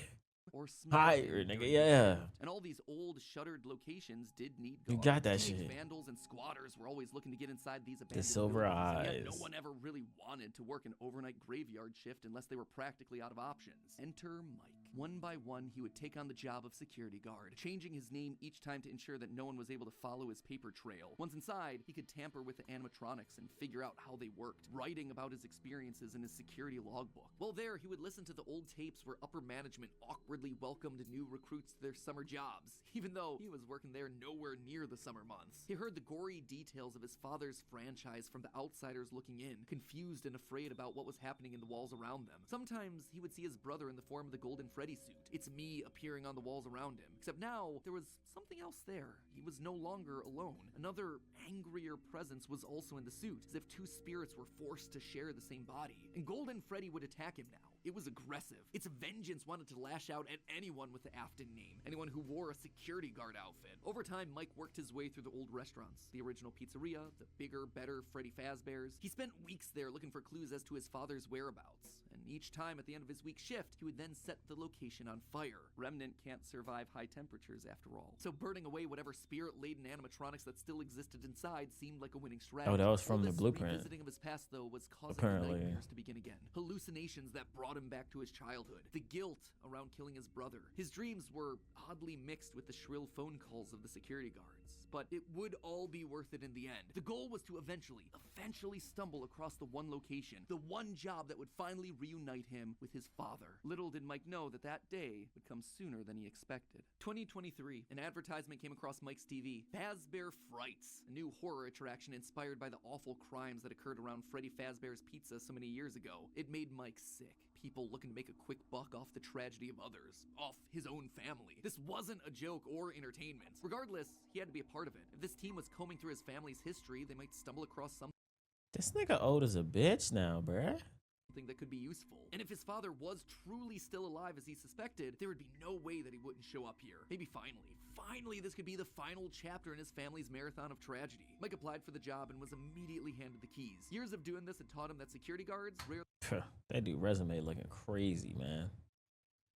Or Hired, nigga, during yeah. the shift. And all these old shuttered locations did need guards. You got that Teenage shit. Vandals and squatters were always looking to get inside these abandoned The silver buildings, and yet eyes. no one ever really wanted to work an overnight graveyard shift unless they were practically out of options. Enter Mike. One by one, he would take on the job of security guard, changing his name each time to ensure that no one was able to follow his paper trail. Once inside, he could tamper with the animatronics and figure out how they worked, writing about his experiences in his security logbook. While there, he would listen to the old tapes where upper management awkwardly welcomed new recruits to their summer jobs, even though he was working there nowhere near the summer months. He heard the gory details of his father's franchise from the outsiders looking in, confused and afraid about what was happening in the walls around them. Sometimes he would see his brother in the form of the Golden Freddy suit. It's me appearing on the walls around him. Except now, there was something else there. He was no longer alone. Another angrier presence was also in the suit, as if two spirits were forced to share the same body. And Golden Freddy would attack him now. It was aggressive. Its vengeance wanted to lash out at anyone with the Afton name, anyone who wore a security guard outfit. Over time, Mike worked his way through the old restaurants, the original pizzeria, the bigger, better Freddy Fazbear's. He spent weeks there looking for clues as to his father's whereabouts. And each time at the end of his week shift, he would then set the location on fire. Remnant can't survive high temperatures after all. So burning away whatever spirit-laden animatronics that still existed inside seemed like a winning strategy. Oh, that was from All the this blueprint. Revisiting of his past, though, was causing Apparently. nightmares to begin again. Hallucinations that brought him back to his childhood. The guilt around killing his brother. His dreams were oddly mixed with the shrill phone calls of the security guards. But it would all be worth it in the end. The goal was to eventually stumble across the one location, the one job that would finally reunite him with his father. Little did Mike know that that day would come sooner than he expected. 2023, an advertisement came across Mike's TV. Fazbear Frights, a new horror attraction inspired by the awful crimes that occurred around Freddy Fazbear's Pizza so many years ago. It made Mike sick. People looking to make a quick buck off the tragedy of others, off his own family. This wasn't a joke or entertainment. Regardless, he had to be a part of it. If this team was combing through his family's history, they might stumble across something This nigga old as a bitch now, bruh. that could be useful. And if his father was truly still alive as he suspected, there would be no way that he wouldn't show up here. Maybe finally this could be the final chapter in his family's marathon of tragedy. Mike applied for the job and was immediately handed the keys. Years of doing this had taught him that security guards rarely That dude resume looking crazy, man.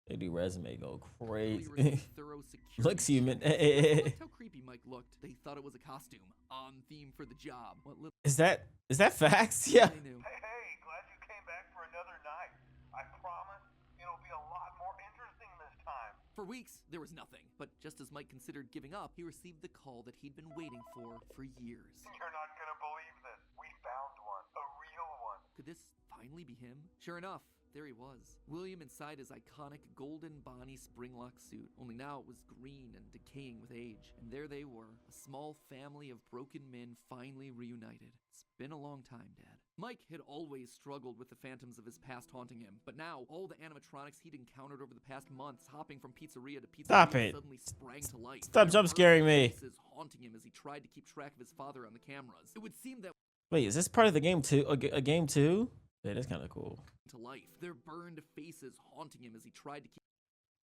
They do resume go crazy. receive thorough security. Looks human. They liked how creepy Mike looked. They thought it was a costume on theme for the job. What little Is that facts? Yeah. they knew. Hey, glad you came back for another night. I promise it'll be a lot more interesting this time. For weeks, there was nothing. But just as Mike considered giving up, he received the call that he'd been waiting for years. You're not gonna believe this. We found one. A real one. Could this finally be him? Sure enough, there he was. William inside his iconic golden Bonnie Springlock suit, only now it was green and decaying with age. And there they were, a small family of broken men finally reunited. It's been a long time, Dad. Mike had always struggled with the phantoms of his past haunting him, but now all the animatronics he'd encountered over the past months, hopping from pizzeria to pizzeria, Stop it. suddenly sprang to life. Stop Their jump scaring me. faces haunting him as he tried to keep track of his father on the cameras. It would seem that Wait, is this part of the game too? A game too? Yeah, that's kind of cool. to life. Their burned faces haunting him as he tried to keep.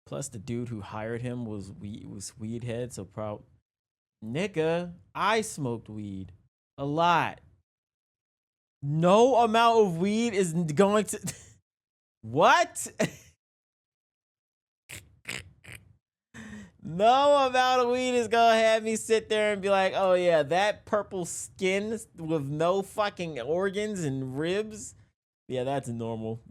Plus, the dude who hired him was weed head, so proud. Nigga, I smoked weed a lot. No amount of weed is going to. What? No amount of weed is gonna have me sit there and be like, oh yeah, that purple skin with no fucking organs and ribs. Yeah, that's normal.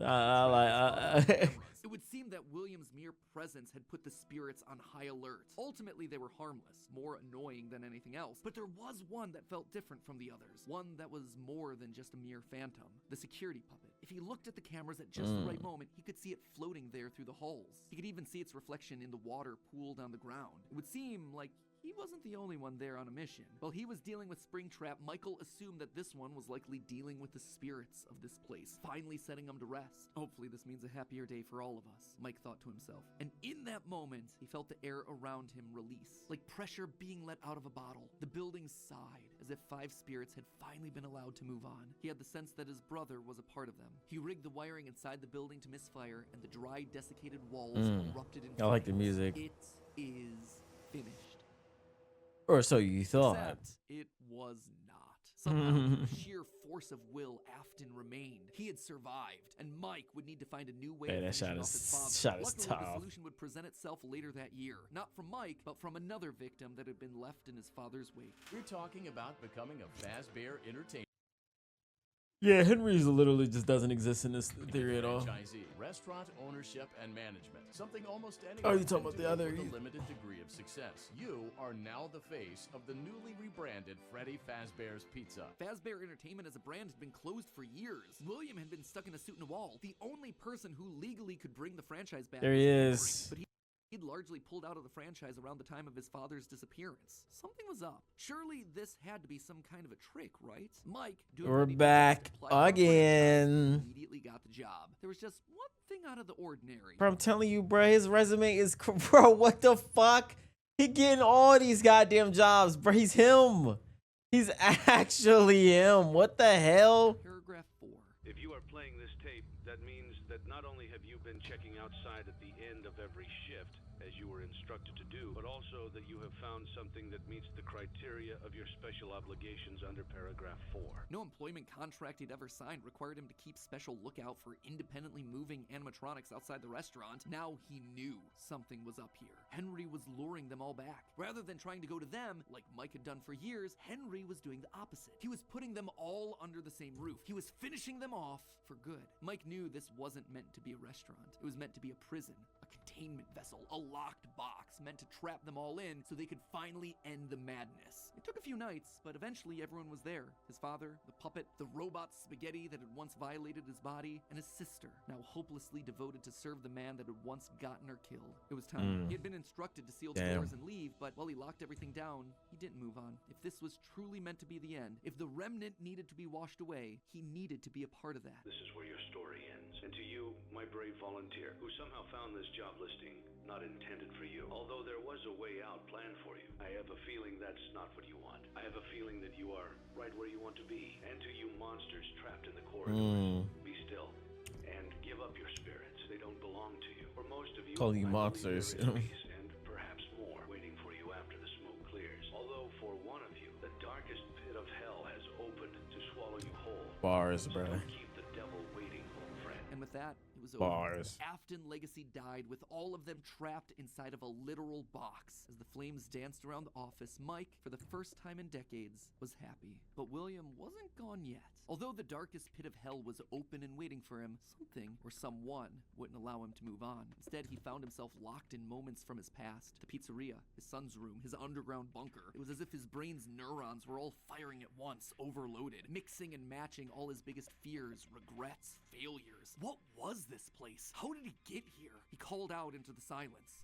It would seem that William's mere presence had put the spirits on high alert. Ultimately, they were harmless, more annoying than anything else, but there was one that felt different from the others, one that was more than just a mere phantom, the security puppet. If he looked at the cameras at just the right moment, he could see it floating there through the halls. He could even see its reflection in the water pooled on the ground. It would seem like he wasn't the only one there on a mission. While he was dealing with Springtrap, Michael assumed that this one was likely dealing with the spirits of this place, finally setting them to rest. Hopefully this means a happier day for all of us, Mike thought to himself. And in that moment, he felt the air around him release, like pressure being let out of a bottle. The building sighed, as if 5 spirits had finally been allowed to move on. He had the sense that his brother was a part of them. He rigged the wiring inside the building to misfire, and the dry, desiccated walls erupted in flames. I like the music. It is finished. Or so you thought. Except it was not. Somehow, through sheer force of will, Afton remained. He had survived, and Mike would need to find a new way Hey, of that finishing shot off his father. is tough. Luckily, the solution would present itself later that year. Not from Mike, but from another victim that had been left in his father's wake. We're talking about becoming a Fazbear entertainer. Yeah, Henry's literally just doesn't exist in this theory at all. Franchisee, restaurant ownership and management. Something almost anyone Oh, you talking can about the do other- with a limited degree of success. You are now the face of the newly rebranded Freddy Fazbear's Pizza. Fazbear Entertainment as a brand had been closed for years. William had been stuck in a suit and a wall. The only person who legally could bring the franchise back There was he Henry, is. but he'd largely pulled out of the franchise around the time of his father's disappearance. Something was up. Surely this had to be some kind of a trick, right? Mike, doing We're what he could back to apply for a franchise, again. immediately got the job. There was just one thing out of the ordinary. Bro, I'm telling you, bro, his resume is bro. What the fuck? He getting all these goddamn jobs, bro. He's him. He's actually him. What the hell? Paragraph 4. If you are playing this tape, that means that not only have you been checking outside at the end of every shift, as you were instructed to do, but also that you have found something that meets the criteria of your special obligations under paragraph 4. No employment contract he'd ever signed required him to keep special lookout for independently moving animatronics outside the restaurant. Now he knew something was up here. Henry was luring them all back. Rather than trying to go to them, like Mike had done for years, Henry was doing the opposite. He was putting them all under the same roof. He was finishing them off for good. Mike knew this wasn't meant to be a restaurant. It was meant to be a prison, a containment vessel, a locked box meant to trap them all in so they could finally end the madness. It took a few nights, but eventually everyone was there. His father, the puppet, the robot spaghetti that had once violated his body, and his sister, now hopelessly devoted to serve the man that had once gotten her killed. It was time. He had been instructed to seal the doors and leave, but while he locked everything down, he didn't move on. If this was truly meant to be the end, if the remnant needed to be washed away, he needed to be a part of that. This is where your story ends. And to you, my brave volunteer, who somehow found this job listing not intended for you, although there was a way out planned for you, I have a feeling that's not what you want. I have a feeling that you are right where you want to be. And to you monsters trapped in the corridors, be still and give up your spirits. They don't belong to you. For most of you, Calling you I believe monsters. there is peace and perhaps more waiting for you after the smoke clears. Although for one of you, the darkest pit of hell has opened to swallow you whole. Bars, So bro. don't keep the devil waiting, old friend. And with that, it was Bars. over. Afton Legacy died with all of them trapped inside of a literal box. As the flames danced around the office, Mike, for the first time in decades, was happy. But William wasn't gone yet. Although the darkest pit of hell was open and waiting for him, something or someone wouldn't allow him to move on. Instead, he found himself locked in moments from his past. The pizzeria, his son's room, his underground bunker. It was as if his brain's neurons were all firing at once, overloaded, mixing and matching all his biggest fears, regrets, failures. What was this place? How did he get here? He called out into the silence.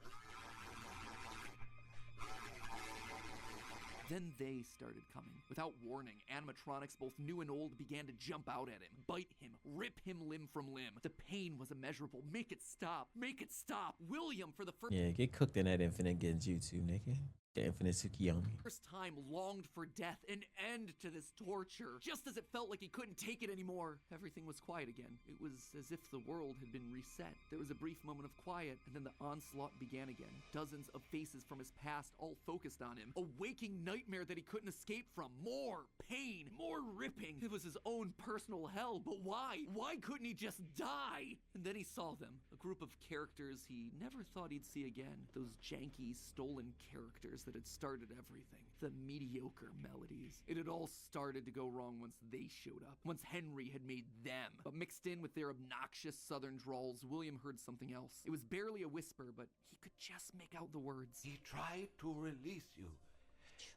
Then they started coming. Without warning, animatronics, both new and old, began to jump out at him, bite him, rip him limb from limb. The pain was immeasurable. Make it stop. Make it stop. William, for the first Yeah, get cooked in that Infinite Genjutsu, nigga. The Infinite Tsukiyomi. first time longed for death, an end to this torture. Just as it felt like he couldn't take it anymore, everything was quiet again. It was as if the world had been reset. There was a brief moment of quiet, and then the onslaught began again. Dozens of faces from his past all focused on him. A waking nightmare that he couldn't escape from. More pain, more ripping. It was his own personal hell, but why? Why couldn't he just die? And then he saw them. A group of characters he never thought he'd see again. Those janky, stolen characters that had started everything. The mediocre melodies. It had all started to go wrong once they showed up. Once Henry had made them. But mixed in with their obnoxious southern drawls, William heard something else. It was barely a whisper, but he could just make out the words. He tried to release you.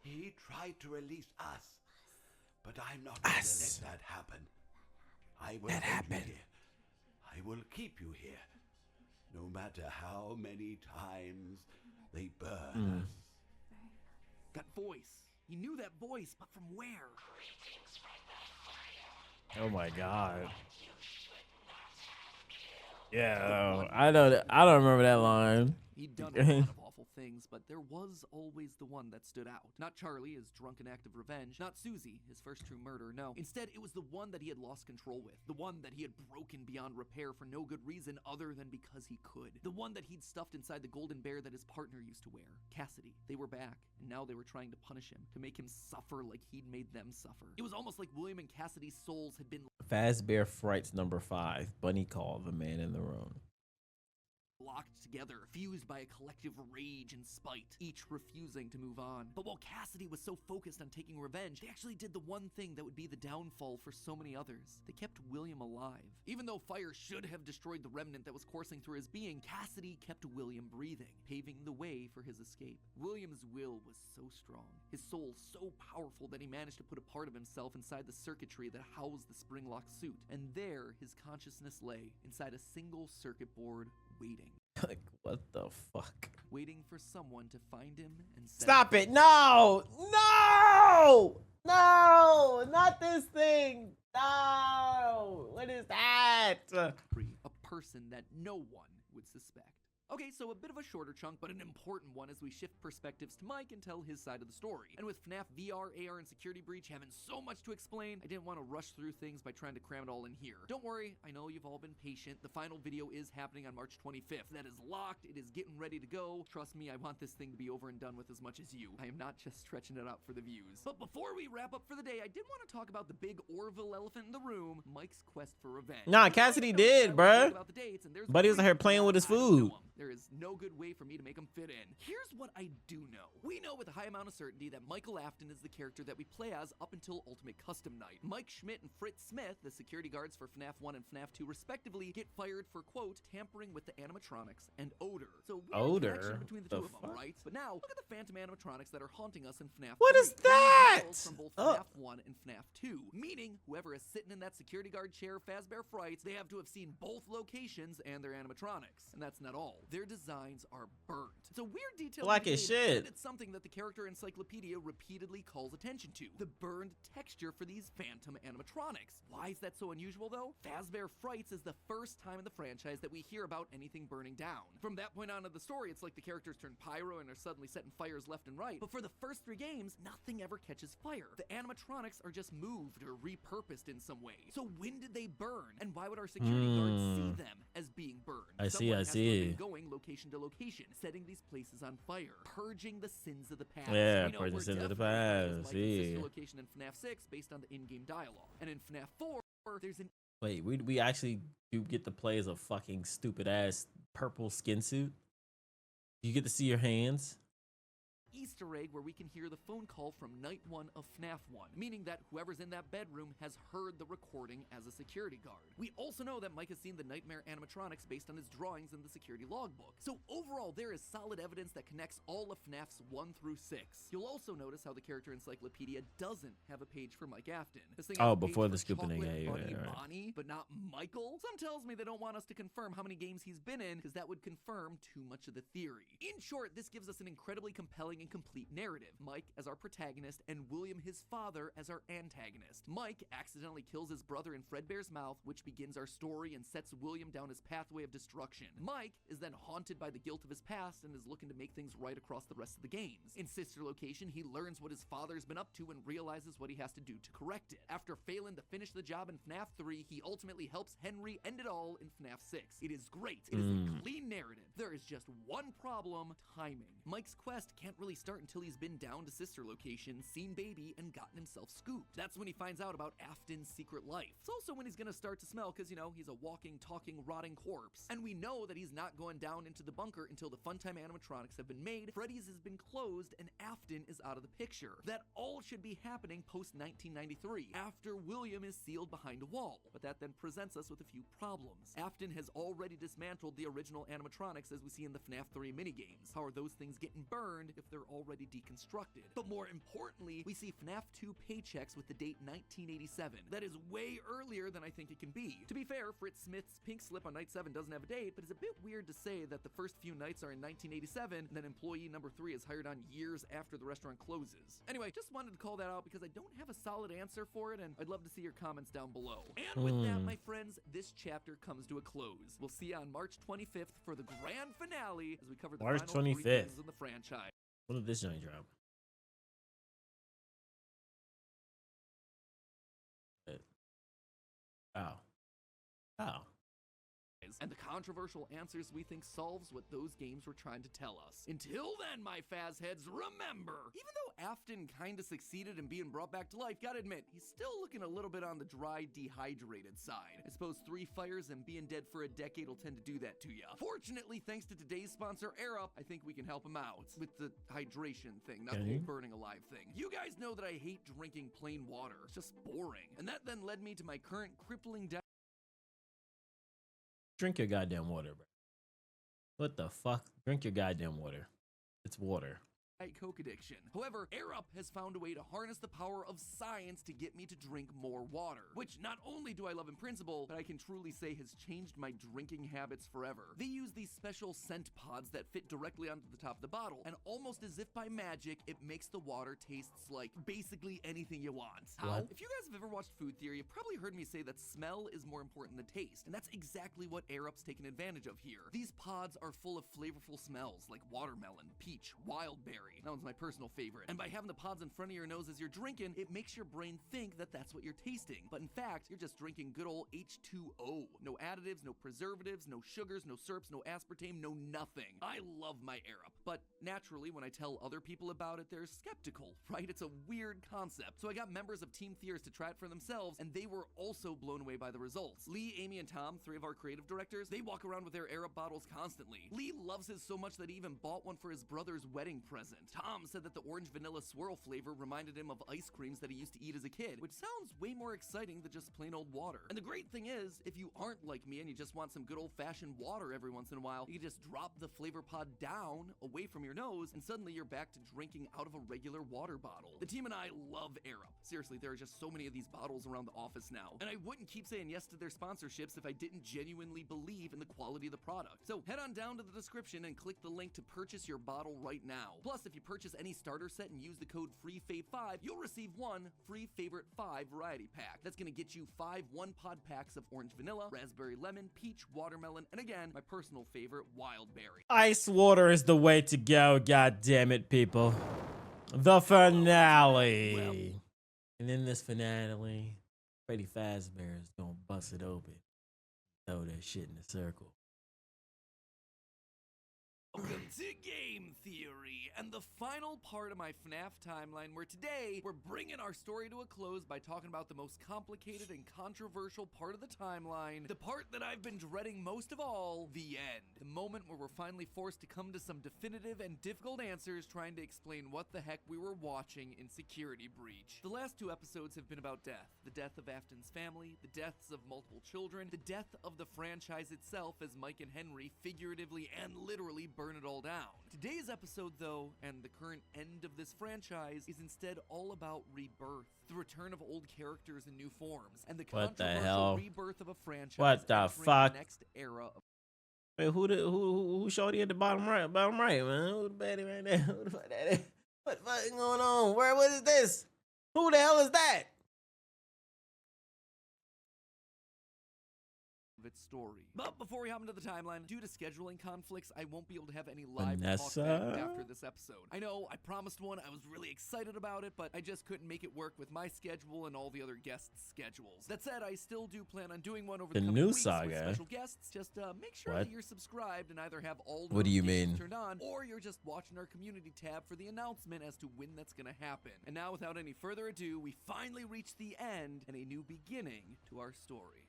He tried to release us. But I'm not going to let that happen. I will hold you here. I will keep you here. No matter how many times they burn us. That voice. He knew that voice, but from where? Oh my god. Yeah, I don't remember that line. He'd done a lot of awful things, but there was always the one that stood out. Not Charlie, his drunken act of revenge. Not Susie, his first true murder, no. Instead, it was the one that he had lost control with. The one that he had broken beyond repair for no good reason other than because he could. The one that he'd stuffed inside the golden bear that his partner used to wear. Cassidy. They were back, and now they were trying to punish him, to make him suffer like he'd made them suffer. It was almost like William and Cassidy's souls had been Fazbear Frights #5. Bunny Call, the man in the room. locked together, fused by a collective rage and spite, each refusing to move on. But while Cassidy was so focused on taking revenge, they actually did the one thing that would be the downfall for so many others. They kept William alive. Even though fire should have destroyed the remnant that was coursing through his being, Cassidy kept William breathing, paving the way for his escape. William's will was so strong, his soul so powerful that he managed to put a part of himself inside the circuitry that housed the spring-lock suit. And there, his consciousness lay, inside a single circuit board, waiting. Like, what the fuck? Waiting for someone to find him and set Stop it! No! No! No! Not this thing! No! What is that? free, a person that no one would suspect. Okay, so a bit of a shorter chunk, but an important one as we shift perspectives to Mike and tell his side of the story. And with FNAF VR, AR, and Security Breach having so much to explain, I didn't want to rush through things by trying to cram it all in here. Don't worry, I know you've all been patient. The final video is happening on March 25th. That is locked, it is getting ready to go. Trust me, I want this thing to be over and done with as much as you. I am not just stretching it out for the views. But before we wrap up for the day, I did want to talk about the big Orville elephant in the room, Mike's quest for revenge. Nah, Cassidy did, bruh. Buddy was out here playing with his food. There is no good way for me to make him fit in. Here's what I do know. We know with a high amount of certainty that Michael Afton is the character that we play as up until Ultimate Custom Night. Mike Schmidt and Fritz Smith, the security guards for FNAF 1 and FNAF 2 respectively, get fired for, quote, tampering with the animatronics and odor. So weird connection between the two of them, right? But now, look at the phantom animatronics that are haunting us in FNAF 3. What is that? From both FNAF 1 and FNAF 2. Meaning, whoever is sitting in that security guard chair, Fazbear Frights, they have to have seen both locations and their animatronics. And that's not all. Their designs are burnt. It's a weird detail. Black as shit. And it's something that the character encyclopedia repeatedly calls attention to. The burned texture for these phantom animatronics. Why is that so unusual though? Fazbear Frights is the first time in the franchise that we hear about anything burning down. From that point on in the story, it's like the characters turn pyro and are suddenly setting fires left and right. But for the first 3 games, nothing ever catches fire. The animatronics are just moved or repurposed in some way. So when did they burn? And why would our security guards see them as being burned? I see. Someone has to have been going location to location, setting these places on fire, purging the sins of the past. Yeah, We know purging we're sins of the definitely past. like the sister Yeah. location in FNAF 6 based on the in-game dialogue. And in FNAF 4, there's an Wait, we actually You get to play as a fucking stupid ass purple skin suit. You get to see your hands. Easter egg where we can hear the phone call from night 1 of FNAF 1, meaning that whoever's in that bedroom has heard the recording as a security guard. We also know that Mike has seen the nightmare animatronics based on his drawings in the security logbook. So overall, there is solid evidence that connects all of FNAFs 1 through 6. You'll also notice how the character encyclopedia doesn't have a page for Mike Afton. This thing has a Before page the for scooping, Chocolate yeah, Bunny right. Bonnie, but not Michael. Some tells me they don't want us to confirm how many games he's been in, because that would confirm too much of the theory. In short, this gives us an incredibly compelling and complete narrative. Mike as our protagonist and William, his father, as our antagonist. Mike accidentally kills his brother in Fredbear's mouth, which begins our story and sets William down his pathway of destruction. Mike is then haunted by the guilt of his past and is looking to make things right across the rest of the games. In Sister Location, he learns what his father's been up to and realizes what he has to do to correct it. After failing to finish the job in FNAF 3, he ultimately helps Henry end it all in FNAF 6. It is great. It is a clean narrative. There is just one problem: timing. Mike's quest can't really start until he's been down to Sister Location, seen Baby, and gotten himself scooped. That's when he finds out about Afton's secret life. It's also when he's gonna start to smell, because, you know, he's a walking, talking, rotting corpse. And we know that he's not going down into the bunker until the Funtime animatronics have been made, Freddy's has been closed, and Afton is out of the picture. That all should be happening post-1993, after William is sealed behind a wall. But that then presents us with a few problems. Afton has already dismantled the original animatronics as we see in the FNAF 3 minigames. How are those things getting burned if they're already deconstructed? But more importantly, we see FNAF 2 paychecks with the date 1987. That is way earlier than I think it can be. To be fair, Fritz Smith's pink slip on night 7 doesn't have a date, but it's a bit weird to say that the first few nights are in 1987 and then employee number 3 is hired on years after the restaurant closes. Anyway, just wanted to call that out because I don't have a solid answer for it, and I'd love to see your comments down below. And with that, my friends, this chapter comes to a close. We'll see you on March 25th for the grand finale as we cover the March final 3 25th. games in the franchise. When did this joint drop? Oh. And the controversial answers we think solves what those games were trying to tell us. Until then, my Faz heads, remember, even though Afton kinda succeeded in being brought back to life, gotta admit, he's still looking a little bit on the dry, dehydrated side. I suppose 3 fires and being dead for a decade will tend to do that to ya. Fortunately, thanks to today's sponsor, Air Up, I think we can help him out with the hydration thing, not the whole burning alive thing. You guys know that I hate drinking plain water. It's just boring. And that then led me to my current crippling Drink your goddamn water, bro. What the fuck? Drink your goddamn water. It's water. Coke addiction. However, Air Up has found a way to harness the power of science to get me to drink more water, which not only do I love in principle, but I can truly say has changed my drinking habits forever. They use these special scent pods that fit directly onto the top of the bottle, and almost as if by magic, it makes the water tastes like basically anything you want. How? If you guys have ever watched Food Theory, you've probably heard me say that smell is more important than taste, and that's exactly what Air Up's taken advantage of here. These pods are full of flavorful smells like watermelon, peach, wild berry. That one's my personal favorite. And by having the pods in front of your nose as you're drinking, it makes your brain think that that's what you're tasting. But in fact, you're just drinking good old H2O. No additives, no preservatives, no sugars, no syrups, no aspartame, no nothing. I love my Air Up. But naturally, when I tell other people about it, they're skeptical, right? It's a weird concept. So I got members of Team Theorist to try it for themselves, and they were also blown away by the results. Lee, Amy, and Tom, 3 of our creative directors, they walk around with their Air Up bottles constantly. Lee loves his so much that he even bought one for his brother's wedding present. Tom said that the orange vanilla swirl flavor reminded him of ice creams that he used to eat as a kid, which sounds way more exciting than just plain old water. And the great thing is, if you aren't like me and you just want some good old-fashioned water every once in a while, you can just drop the flavor pod down away from your nose, and suddenly you're back to drinking out of a regular water bottle. The team and I love Air Up. Seriously, there are just so many of these bottles around the office now. And I wouldn't keep saying yes to their sponsorships if I didn't genuinely believe in the quality of the product. So head on down to the description and click the link to purchase your bottle right now. Plus, if you purchase any starter set and use the code FREEFAVE5, you'll receive 1 free Favorite 5 variety pack. That's gonna get you 5 one-pod packs of orange vanilla, raspberry lemon, peach, watermelon, and again, my personal favorite, wild berry. Ice water is the way to go, god damn it, people. The finale. And in this finale, Freddy Fazbear is gonna bust it open. Throw that shit in a circle. Welcome to Game Theory, and the final part of my FNAF timeline, where today we're bringing our story to a close by talking about the most complicated and controversial part of the timeline, the part that I've been dreading most of all, the end. The moment where we're finally forced to come to some definitive and difficult answers trying to explain what the heck we were watching in Security Breach. The last 2 episodes have been about death. The death of Afton's family, the deaths of multiple children, the death of the franchise itself as Mike and Henry figuratively and literally burn it all down. Today's episode, though, and the current end of this franchise, is instead all about rebirth, the return of old characters in new forms, and the What the controversial hell? rebirth of a franchise. What the entering fuck? The next era of Wait, who shorty at the bottom right, man? Who the baddie right there? Who the fuck that is? What the fuck is going on? What is this? Who the hell is that? its story. But before we hop into the timeline, due to scheduling conflicts, I won't be able to have any live Vanessa? talk after this episode. I know, I promised one, I was really excited about it, but I just couldn't make it work with my schedule and all the other guests' schedules. That said, I still do plan on doing one over the coming new weeks saga. with special guests. Just make sure What? that you're subscribed and either have all What do you notifications mean? turned on, or you're just watching our community tab for the announcement as to when that's gonna happen. And now, without any further ado, we finally reach the end and a new beginning to our story.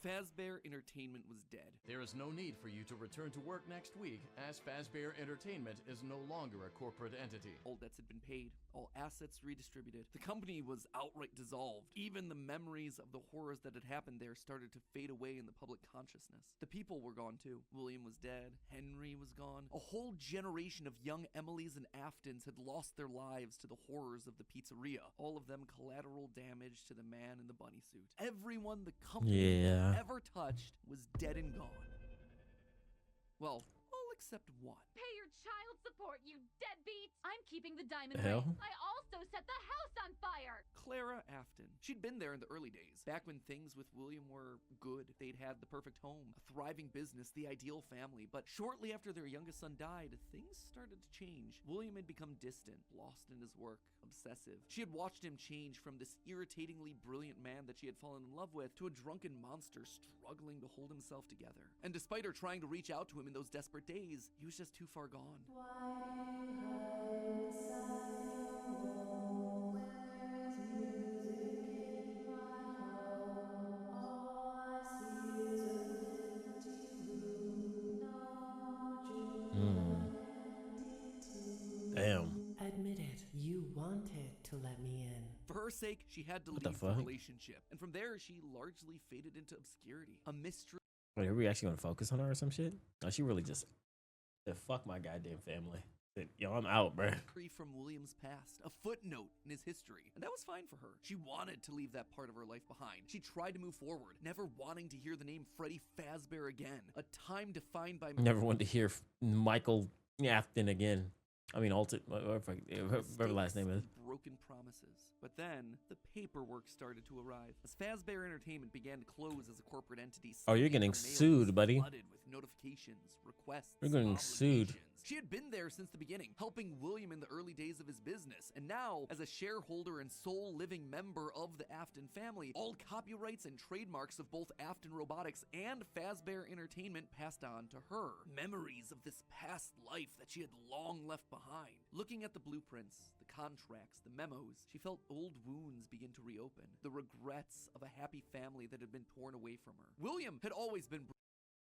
Fazbear Entertainment was dead. There is no need for you to return to work next week, as Fazbear Entertainment is no longer a corporate entity. All debts had been paid, all assets redistributed. The company was outright dissolved. Even the memories of the horrors that had happened there started to fade away in the public consciousness. The people were gone too. William was dead. Henry was gone. A whole generation of young Emilys and Aftons had lost their lives to the horrors of the pizzeria. All of them collateral damage to the man in the bunny suit. Everyone the company Yeah. ever touched was dead and gone. Well, all except one. Pay your child support, you deadbeat! I'm keeping the diamond The hell? ring. I also set the house on fire! Clara Afton. She'd been there in the early days, back when things with William were good. They'd had the perfect home, a thriving business, the ideal family. But shortly after their youngest son died, things started to change. William had become distant, lost in his work, obsessive. She had watched him change from this irritatingly brilliant man that she had fallen in love with to a drunken monster struggling to hold himself together. And despite her trying to reach out to him in those desperate days, he was just too far gone. Damn. Admit it, you wanted to let me in. For her sake, she had to What the leave the fuck? relationship. And from there, she largely faded into obscurity. A mystery Wait, are we actually gonna focus on her or some shit? No, she really just said, fuck my goddamn family. Said, yo, I'm out, bruh. from William's past, a footnote in his history. And that was fine for her. She wanted to leave that part of her life behind. She tried to move forward, never wanting to hear the name Freddy Fazbear again. A time defined by Never wanted to hear Michael Afton again. I mean, whatever last name is. broken promises. But then, the paperwork started to arrive. As Fazbear Entertainment began to close as a corporate entity, Oh, you're getting sued, buddy. flooded with notifications, requests, You're getting sued. obligations. She had been there since the beginning, helping William in the early days of his business, and now, as a shareholder and sole living member of the Afton family, all copyrights and trademarks of both Afton Robotics and Fazbear Entertainment passed on to her. Memories of this past life that she had long left behind. Looking at the blueprints, the contracts, the memos, she felt old wounds begin to reopen. The regrets of a happy family that had been torn away from her. William had always been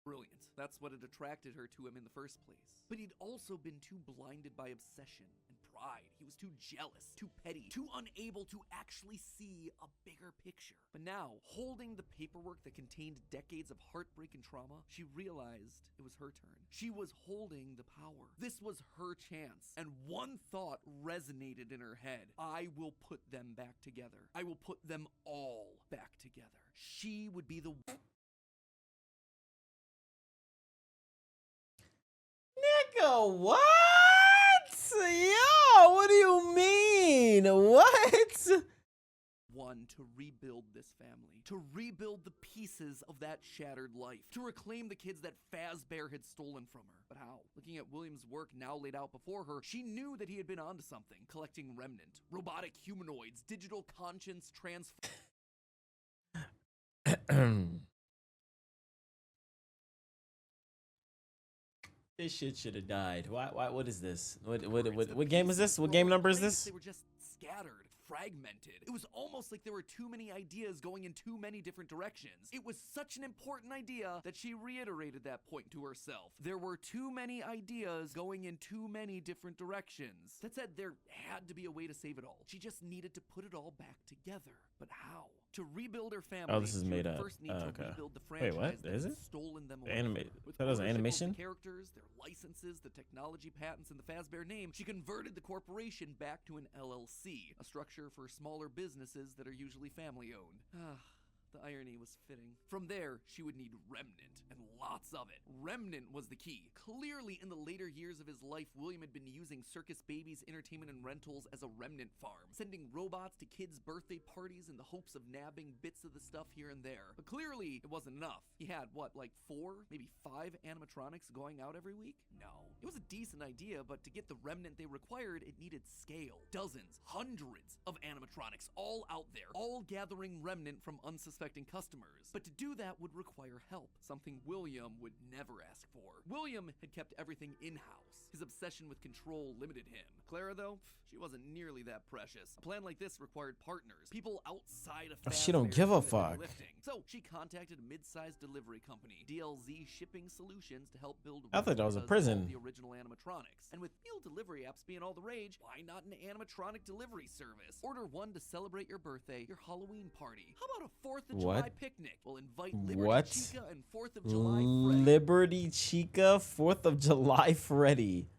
brilliant. That's what had attracted her to him in the first place. But he'd also been too blinded by obsession and pride. He was too jealous, too petty, too unable to actually see a bigger picture. But now, holding the paperwork that contained decades of heartbreak and trauma, she realized it was her turn. She was holding the power. This was her chance. And one thought resonated in her head. I will put them back together. I will put them all back together. She would be the Nigga, what? Yo, what do you mean? What? one to rebuild this family, to rebuild the pieces of that shattered life, to reclaim the kids that Fazbear had stolen from her. But how? Looking at William's work now laid out before her, she knew that he had been onto something, collecting remnant, robotic humanoids, digital conscience transfer. This shit should have died. Why? What is this? What game is this? What game number is this? They were just scattered, fragmented. It was almost like there were too many ideas going in too many different directions. It was such an important idea that she reiterated that point to herself. There were too many ideas going in too many different directions. That said, there had to be a way to save it all. She just needed to put it all back together. But how? To rebuild her family, Oh, this is made up. First need to Okay. rebuild the Wait, what? franchise that Is had it? stolen them away Anima- from her. With that was an ownership of animation? The characters, their licenses, the technology patents, and the Fazbear name, she converted the corporation back to an LLC, a structure for smaller businesses that are usually family-owned. The irony was fitting. From there, she would need Remnant, and lots of it. Remnant was the key. Clearly, in the later years of his life, William had been using Circus Babies Entertainment and Rentals as a remnant farm, sending robots to kids' birthday parties in the hopes of nabbing bits of the stuff here and there. But clearly, it wasn't enough. He had, what, like 4, maybe 5 animatronics going out every week? No. It was a decent idea, but to get the remnant they required, it needed scale. Dozens, hundreds of animatronics all out there, all gathering remnant from unsuspecting customers. But to do that would require help, something William would never ask for. William had kept everything in-house. His obsession with control limited him. Clara, though, she wasn't nearly that precious. A plan like this required partners, people outside of She don't Fazbear give a to do the heavy fuck. lifting. So she contacted a mid-sized delivery company, DLZ Shipping Solutions, to help build I thought that was a replicas of prison. the original animatronics. And with meal delivery apps being all the rage, why not an animatronic delivery service? Order one to celebrate your birthday, your Halloween party. How about a 4th of What? July picnic? We'll invite Liberty What? Chica and 4th of July Freddy. Liberty Chica, 4th of July Freddy.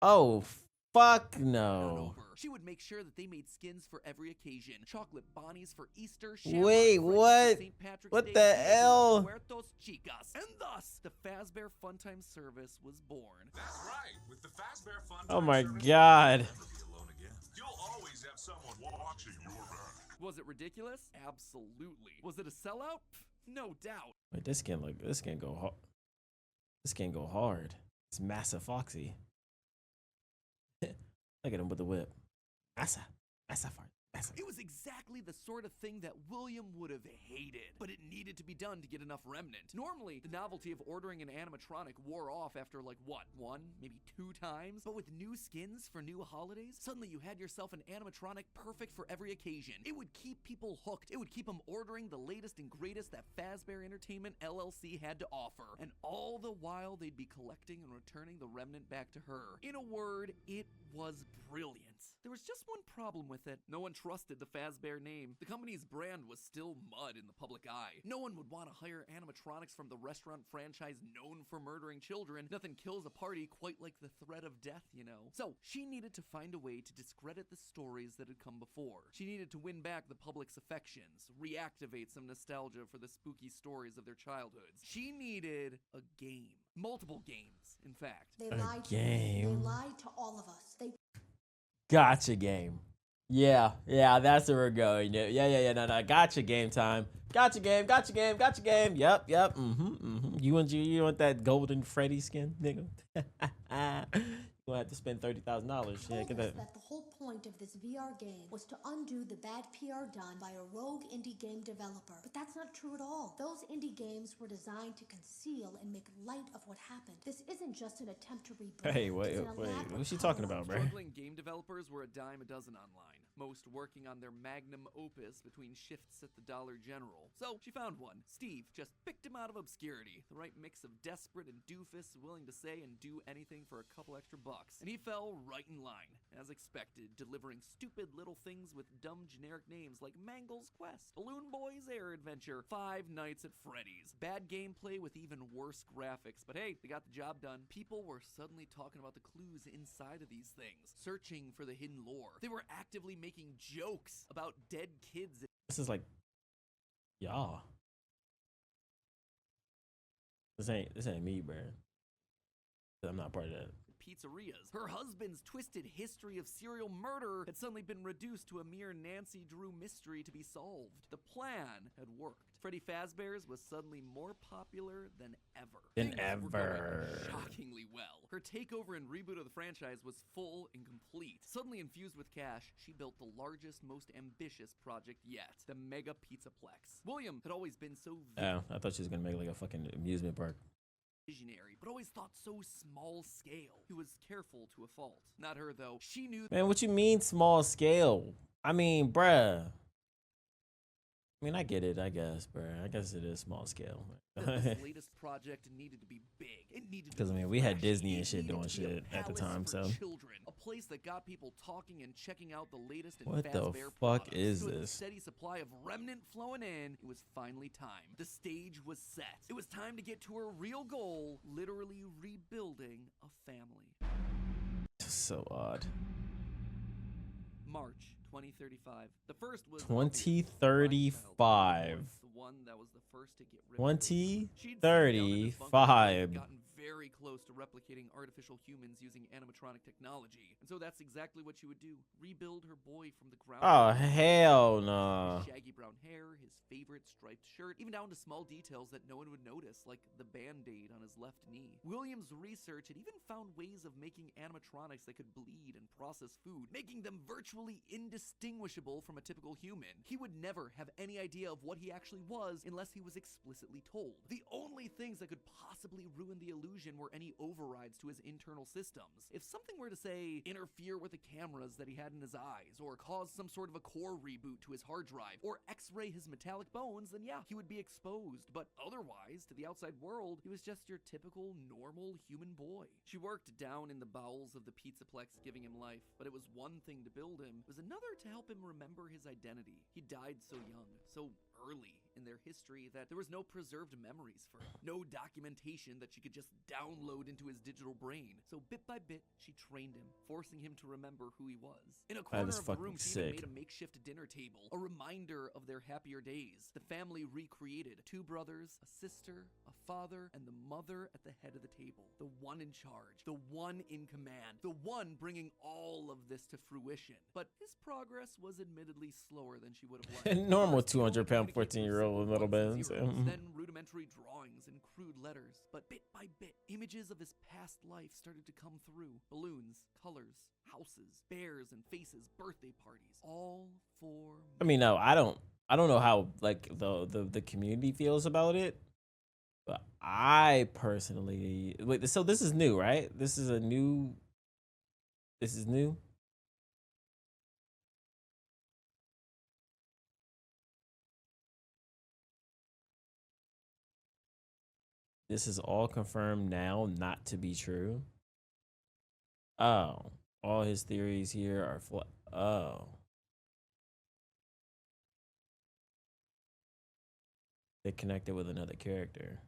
Oh, fuck no. She would make sure that they made skins for every occasion. Chocolate bonnies for Easter. Wait, Freddy for what? St. Patrick's What Day, the and hell? Puertos Chicas. And thus, the Fazbear Funtime service was born. That's right. With the Fazbear Fun Oh Time my service, god. you'll never be alone again. You'll always have someone watching your back. Was it ridiculous? Absolutely. Was it a sellout? Pff, no doubt. Wait, this can go hard. This can go hard. It's Massa Foxy. Look at him with the whip. Massa fart. It was exactly the sort of thing that William would have hated, but it needed to be done to get enough remnant. Normally, the novelty of ordering an animatronic wore off after like what, 1, maybe 2 times? But with new skins for new holidays, suddenly you had yourself an animatronic perfect for every occasion. It would keep people hooked. It would keep them ordering the latest and greatest that Fazbear Entertainment LLC had to offer. And all the while, they'd be collecting and returning the remnant back to her. In a word, it was brilliant. There was just one problem with it. No one trusted the Fazbear name. The company's brand was still mud in the public eye. No one would want to hire animatronics from the restaurant franchise known for murdering children. Nothing kills a party quite like the threat of death, you know. So she needed to find a way to discredit the stories that had come before. She needed to win back the public's affections, reactivate some nostalgia for the spooky stories of their childhoods. She needed a game. Multiple games, in fact. They A lied to me. They game. lied to all of us. They Gotcha game. Yeah, that's where we're going. Yeah, no, gotcha game time. Gotcha game. Yep. You want that golden Freddy skin, nigga? You gonna have to spend $30,000. Yeah, told get us that. that the whole point of this VR game was to undo the bad PR done by a rogue indie game developer. But that's not true at all. Those indie games were designed to conceal and make light of what happened. This isn't just an attempt to rebrand. Hey, wait. It's an elaborate What's she talking about, bro? Struggling game developers were a dime a dozen online, most working on their magnum opus between shifts at the Dollar General. So she found one. Steve just picked him out of obscurity, the right mix of desperate and doofus willing to say and do anything for a couple extra bucks. And he fell right in line, as expected, delivering stupid little things with dumb generic names like Mangle's Quest, Balloon Boy's Air Adventure, Five Nights at Freddy's. Bad gameplay with even worse graphics, but hey, they got the job done. People were suddenly talking about the clues inside of these things, searching for the hidden lore. They were actively making jokes about dead kids. This is like, y'all. This ain't me, bro. I'm not part of that. Pizzerias. Her husband's twisted history of serial murder had suddenly been reduced to a mere Nancy Drew mystery to be solved. The plan had worked. Freddy Fazbear's was suddenly more popular than ever. Things were going shockingly well. Her takeover and reboot of the franchise was full and complete. Suddenly infused with cash, she built the largest, most ambitious project yet, the Mega Pizzaplex. William had always been so Oh, I thought she was gonna make like a fucking amusement park. visionary, but always thought so small scale. He was careful to a fault. Not her, though. She knew. Man, what you mean small scale? I mean, bruh. I mean, I get it, I guess, bruh. I guess it is small scale. This latest project needed to be big. It needed to Because, I be mean, we had flashy. Disney and It shit needed doing to be a shit at the palace time, for so. children, a place that got people talking and checking out the latest in What the Fazbear fuck products. is So with a this? steady supply of remnant flowing in, it was finally time. The stage was set. It was time to get to her real goal, literally rebuilding a family. So odd. March 2035. The first was 2035. the one that was the first to get ripped open. She'd seen down in this bunker 2035. gotten very close to replicating artificial humans using animatronic technology. And so that's exactly what she would do. Rebuild her boy from the ground Oh, up. hell no. His shaggy brown hair, his favorite striped shirt, even down to small details that no one would notice, like the band-aid on his left knee. Williams' research had even found ways of making animatronics that could bleed and process food, making them virtually indistinguishable from a typical human. He would never have any idea of what he actually was unless he was explicitly told. The only things that could possibly ruin the illusion were any overrides to his internal systems. If something were to, say, interfere with the cameras that he had in his eyes, or cause some sort of a core reboot to his hard drive, or x-ray his metallic bones, then yeah, he would be exposed. But otherwise, to the outside world, he was just your typical, normal human boy. She worked down in the bowels of the Pizzaplex, giving him life, but it was one thing to build him, it was another to help him remember his identity. He died so young, so early in their history that there was no preserved memories for him, no documentation that she could just download into his digital brain. So bit by bit, she trained him, forcing him to remember who he was. In a corner is of the fucking room, she even sick. made a makeshift dinner table, a reminder of their happier days. The family recreated: 2 brothers, a sister, a father, and the mother at the head of the table. The one in charge, the one in command, the one bringing all of this to fruition. But his progress was admittedly slower than she would have liked. Normal First, he would 200-pound communicate through 14-year-old with little simple ones and bends. zeros, then rudimentary drawings and crude letters. But bit by bit, images of his past life started to come through. Balloons, colors, houses, bears and faces, birthday parties, all for I mean, no, I don't know how like the community feels about it, but I personally wait. So this is new, right? This is new. This is all confirmed now not to be true. Oh, all his theories here are oh. They connected with another character.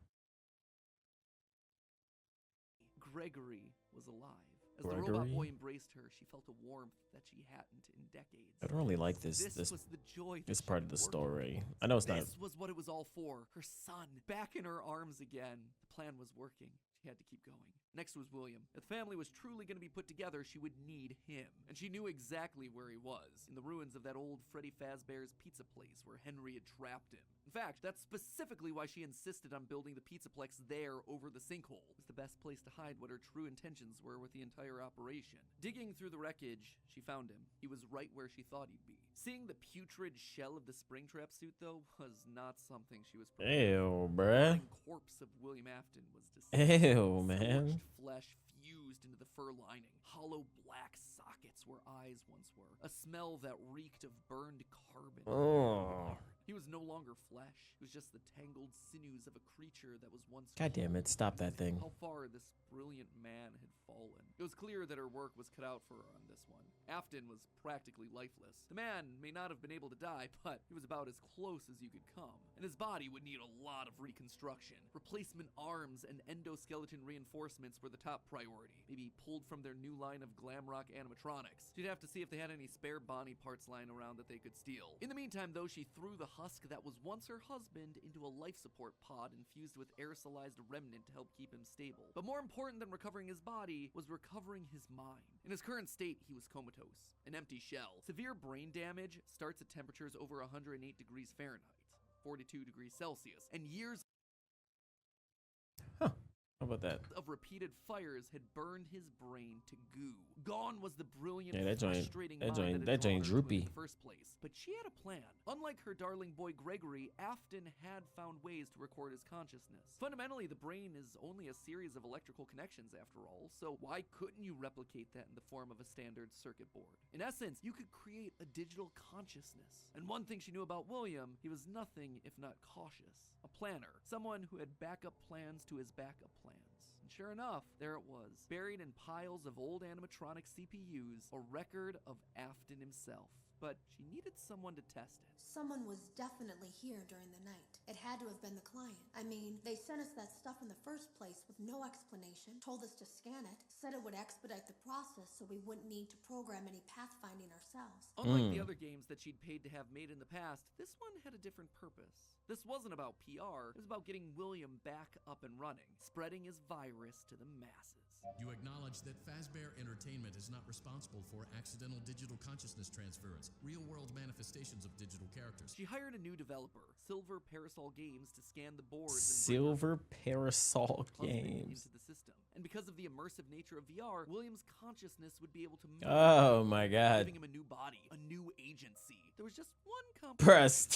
Gregory was alive. As the robot Gregory? boy embraced her, she felt a warmth that she hadn't in decades. I don't really like this was the joy this that part she of the worked story. I know it's not. This was what it was all for. Her son, back in her arms again. The plan was working. She had to keep going. Next was William. If the family was truly going to be put together, she would need him. And she knew exactly where he was, in the ruins of that old Freddy Fazbear's pizza place where Henry had trapped him. In fact, that's specifically why she insisted on building the Pizzaplex there over the sinkhole. It was the best place to hide what her true intentions were with the entire operation. Digging through the wreckage, she found him. He was right where she thought he'd be. Seeing the putrid shell of the Springtrap suit, though, was not something she was prepared Ew, for. bruh. The corpse of William Afton was disgusting. Ew, man. Scorched flesh fused into the fur lining. Hollow black sockets where eyes once were. A smell that reeked of burned carbon. Oh. He was no longer flesh. It was just the tangled sinews of a creature that was once. God damn it! Stop that thing. How far this brilliant man had fallen. It was clear that her work was cut out for her on this one. Afton was practically lifeless. The man may not have been able to die, but he was about as close as you could come. And his body would need a lot of reconstruction. Replacement arms and endoskeleton reinforcements were the top priority. Maybe pulled from their new line of glam rock animatronics. She'd have to see if they had any spare Bonnie parts lying around that they could steal. In the meantime, though, she threw the husk that was once her husband into a life support pod infused with aerosolized remnant to help keep him stable. But more important than recovering his body was recovering his mind. In his current state, he was comatose, an empty shell. Severe brain damage starts at temperatures over 108 degrees Fahrenheit, 42 degrees Celsius, and years How about that? Of repeated fires had burned his brain to goo. Gone was the brilliant, Yeah, that joint- frustrating that mind joint- had that joint drawn her to it droopy. in the first place. But she had a plan. Unlike her darling boy Gregory, Afton had found ways to record his consciousness. Fundamentally, the brain is only a series of electrical connections after all, so why couldn't you replicate that in the form of a standard circuit board? In essence, you could create a digital consciousness. And one thing she knew about William, he was nothing if not cautious. A planner. Someone who had backup plans to his backup plans. And sure enough, there it was, buried in piles of old animatronic CPUs, a record of Afton himself. But she needed someone to test it. Someone was definitely here during the night. It had to have been the client. I mean, they sent us that stuff in the first place with no explanation, told us to scan it, said it would expedite the process so we wouldn't need to program any pathfinding ourselves. Unlike the other games that she'd paid to have made in the past, this one had a different purpose. This wasn't about PR, it was about getting William back up and running, spreading his virus to the masses. You acknowledge that Fazbear Entertainment is not responsible for accidental digital consciousness transference, real-world manifestations of digital characters. She hired a new developer, Silver Parasol Games, to scan the boards and bring Silver Parasol husband Games. into the system. And because of the immersive nature of VR, William's consciousness would be able to move, Oh my god. giving him a new body, a new agency. There was just one Press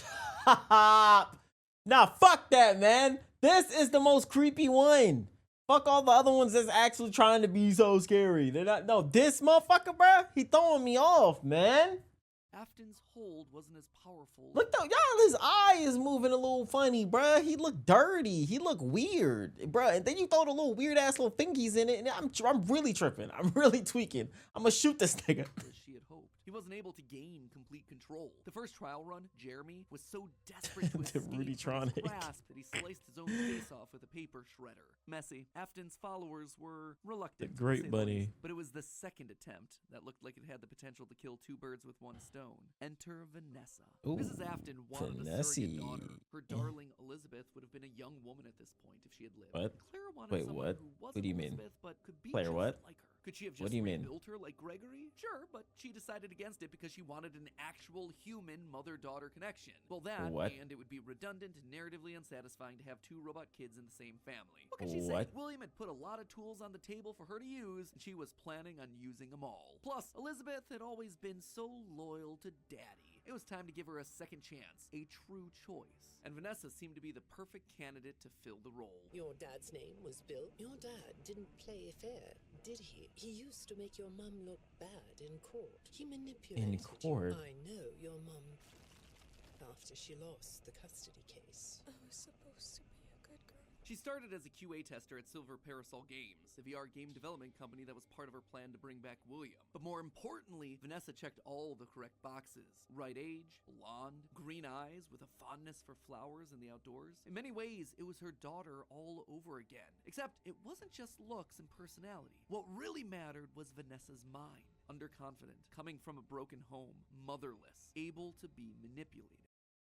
stop. Nah, fuck that, man. This is the most creepy one. Fuck all the other ones that's actually trying to be so scary. They're not. No, this motherfucker, bruh, he throwing me off, man. Afton's hold wasn't as powerful. Look though, y'all, his eye is moving a little funny, bruh. He look dirty. He look weird, bruh. And then you throw the little weird ass little thingies in it, and I'm really tripping. I'm really tweaking. I'm gonna shoot this nigga. As she had hoped. He wasn't able to gain complete control. The first trial run, Jeremy, was so desperate to escape from his Rudytronic. grasp that he sliced his own face off with a paper shredder. Messy. Afton's followers were reluctant. The Great to say the Bunny. least, but it was the second attempt that looked like it had the potential to kill two birds with one stone. Enter Vanessa. Ooh, Mrs. Afton wanted a Vanessa. surrogate daughter. Her darling Elizabeth would have been a young woman at this point if she had lived. What? Clara wanted Wait, someone what? who What wasn't do you mean? Elizabeth, but could be Claire, just what? like her. Could she have What just do you mean? rebuilt her like Gregory? Sure, but she decided against it because she wanted an actual human mother-daughter connection. Well, that, What? and it would be redundant and narratively unsatisfying to have two robot kids in the same family. What could she What? say? William had put a lot of tools on the table for her to use, and she was planning on using them all. Plus, Elizabeth had always been so loyal to Daddy. It was time to give her a second chance, a true choice. And Vanessa seemed to be the perfect candidate to fill the role. Your dad's name was Bill? Your dad didn't play fair, did he? He used to make your mum look bad in court. He manipulated court? you. I know your mum after she lost the custody case. I was supposed to be a good girl. She started as a QA tester at Silver Parasol Games, the VR game development company that was part of her plan to bring back William. But more importantly, Vanessa checked all the correct boxes. Right age, blonde, green eyes with a fondness for flowers and the outdoors. In many ways, it was her daughter all over again. Except it wasn't just looks and personality. What really mattered was Vanessa's mind. Underconfident, coming from a broken home, motherless, able to be manipulated.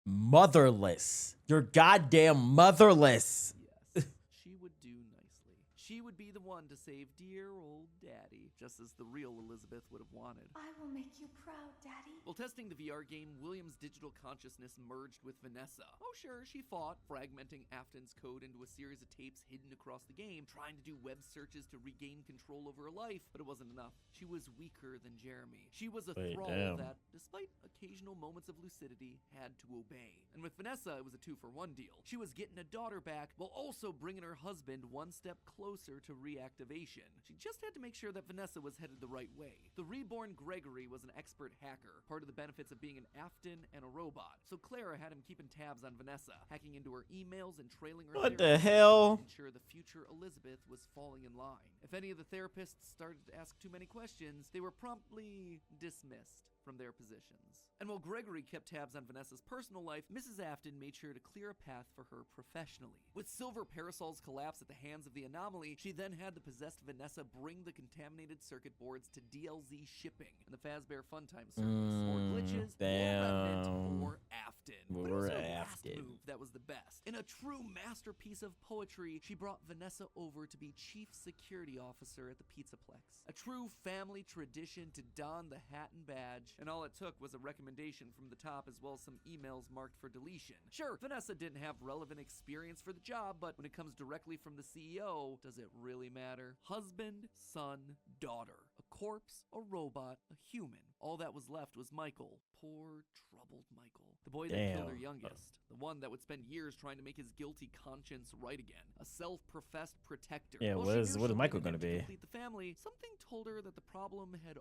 Motherless. You're goddamn motherless. Yes, she would do nicely. She would be the one to save dear old Daddy, just as the real Elizabeth would have wanted. I will make you proud, Daddy. While testing the VR game, William's digital consciousness merged with Vanessa. Oh sure, she fought, fragmenting Afton's code into a series of tapes hidden across the game, trying to do web searches to regain control over her life, but it wasn't enough. She was weaker than Jeremy. She was a thrall damn. that, despite occasional moments of lucidity, had to obey. And with Vanessa, it was a 2-for-1 deal. She was getting a daughter back, while also bringing her husband one step closer to reactivation. She just had to make sure that Vanessa was headed the right way. The reborn Gregory was an expert hacker, part of the benefits of being an Afton and a robot. So Clara had him keeping tabs on Vanessa, hacking into her emails and trailing her What the therapists hell? to ensure the future Elizabeth was falling in line. If any of the therapists started to ask too many questions, they were promptly dismissed from their positions. And while Gregory kept tabs on Vanessa's personal life, Mrs. Afton made sure to clear a path for her professionally. With Silver Parasol's collapse at the hands of the Anomaly, she then had the possessed Vanessa bring the contaminated circuit boards to DLZ shipping and the Fazbear Funtime service. More glitches, more Remnant, more Afton. But it More also lasted last move that was the best. In a true masterpiece of poetry, she brought Vanessa over to be chief security officer at the Pizzaplex. A true family tradition to don the hat and badge, and all it took was a recommendation from the top as well as some emails marked for deletion. Sure, Vanessa didn't have relevant experience for the job, but when it comes directly from the CEO, does it really matter? Husband, son, daughter. A corpse, a robot, a human. All that was left was Michael. Poor, troubled Michael. The boy that killed her youngest. The one that would spend years trying to make his guilty conscience right again. A self-professed protector. Yeah, Well, what is Michael gonna be? complete the family, something told her that the problem had...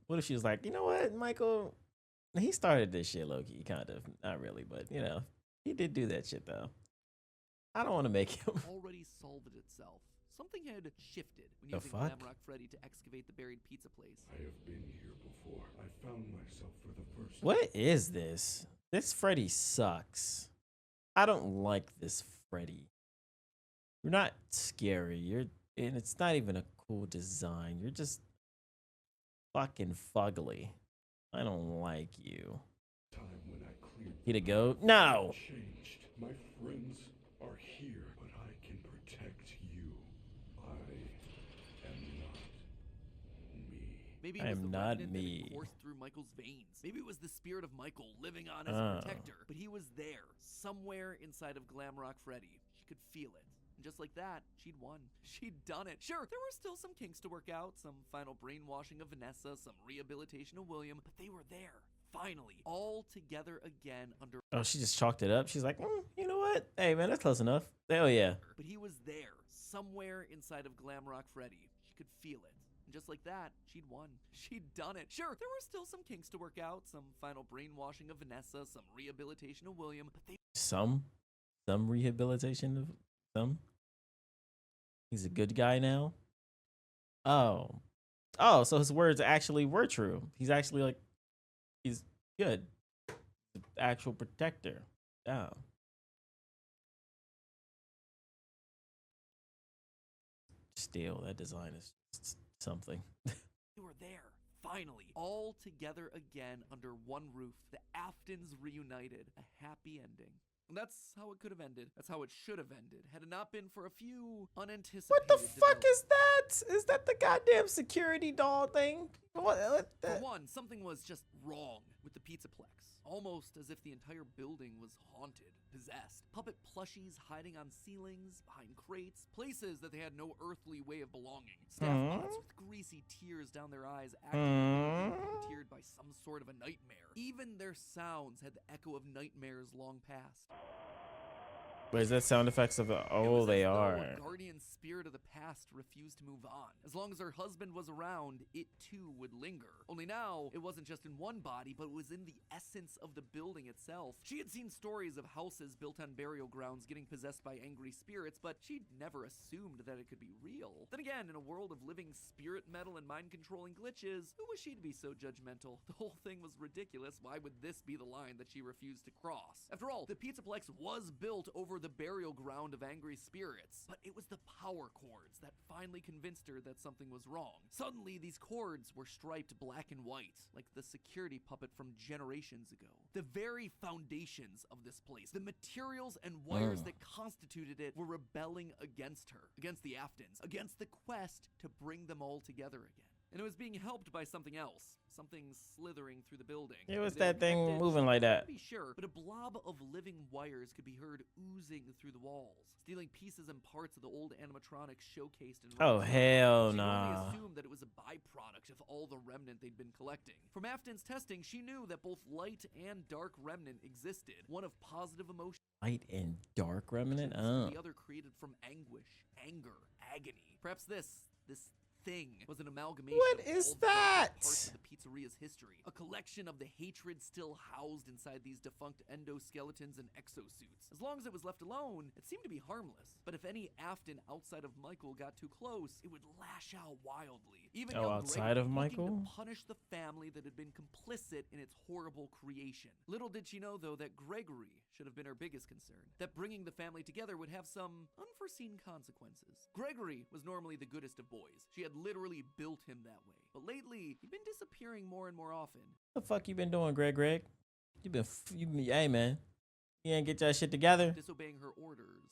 What if she was like, you know what, Michael? He started this shit, low-key, kind of. Not really, but, you know, he did do that shit, though. I don't want to make him. already solved itself. Something had shifted when The using fuck? Glamrock Freddy to excavate the buried pizza place. I have been here before. I found myself for the first time. What is this? This Freddy sucks. I don't like this Freddy. You're not scary. And it's not even a cool design. You're just fucking fugly. I don't like you. Time when I cleared He to go? No. changed. My friends are here, but I can protect you. I am not me. Maybe I it was am the not remnant that had me. coursed through Michael's veins. Maybe it was the spirit of Michael living on as a Oh. protector. But he was there, somewhere inside of Glamrock Freddy. She could feel it. And just like that, she'd won. She'd done it. Sure, there were still some kinks to work out, some final brainwashing of Vanessa, some rehabilitation of William, but they were there. Finally, all together again under... Oh, she just chalked it up. She's like, you know what? Hey, man, that's close enough. Hell yeah. But he was there, somewhere inside of Glamrock Freddy. She could feel it. And just like that, she'd won. She'd done it. Sure, there were still some kinks to work out, some final brainwashing of Vanessa, some rehabilitation of William, but they... Some rehabilitation of some. He's a good guy now. Oh, so his words actually were true. He's actually like, he's good. The actual protector. Oh. Still, that design is just something. They were there, finally, all together again under one roof. The Aftons reunited. A happy ending. And that's how it could have ended. That's how it should have ended, had it not been for a few unanticipated... What the fuck is that? Is that the goddamn security doll thing? What For one, something was just wrong with the Pizzaplex. Almost as if the entire building was haunted, possessed. Puppet plushies hiding on ceilings, behind crates, places that they had no earthly way of belonging. Staff bots with greasy tears down their eyes, acting teared by some sort of a nightmare. Even their sounds had the echo of nightmares long past. Wait, is that sound effects of oh, they are. A guardian spirit of the past refused to move on. As long as her husband was around, it too would linger. Only now, it wasn't just in one body, but it was in the essence of the building itself. She had seen stories of houses built on burial grounds getting possessed by angry spirits, but she'd never assumed that it could be real. Then again, in a world of living spirit metal and mind-controlling glitches, who was she to be so judgmental? The whole thing was ridiculous. Why would this be the line that she refused to cross? After all, the Pizzaplex was built over the burial ground of angry spirits, but it was the power cords that finally convinced her that something was wrong. Suddenly, these cords were striped black and white, like the security puppet from generations ago. The very foundations of this place, the materials and wires that constituted it, were rebelling against her, against the Aftons, against the quest to bring them all together again. And it was being helped by something else. Something slithering through the building. It was that thing moving like that. To be sure, but a blob of living wires could be heard oozing through the walls, stealing pieces and parts of the old animatronics showcased in... Oh, hell she nah. only assumed that it was a byproduct of all the remnant they'd been collecting. From Afton's testing, she knew that both light and dark remnant existed, one of positive emotion. Light and dark remnant? The other created from anguish, anger, agony. Perhaps this thing was an amalgamation What of is all the that? parts of the pizzeria's history, a collection of the hatred still housed inside these defunct endoskeletons and exosuits. As long as it was left alone, it seemed to be harmless. But if any Afton outside of Michael got too close, it would lash out wildly. Even young outside of Gregory, looking Michael? to punish the family that had been complicit in its horrible creation. Little did she know, though, that Gregory should have been her biggest concern. That bringing the family together would have some unforeseen consequences. Gregory was normally the goodest of boys. She had literally built him that way. But lately, he'd been disappearing more and more often. What the fuck you been doing, Greg? Hey, man. You ain't get that shit together. Disobeying her orders.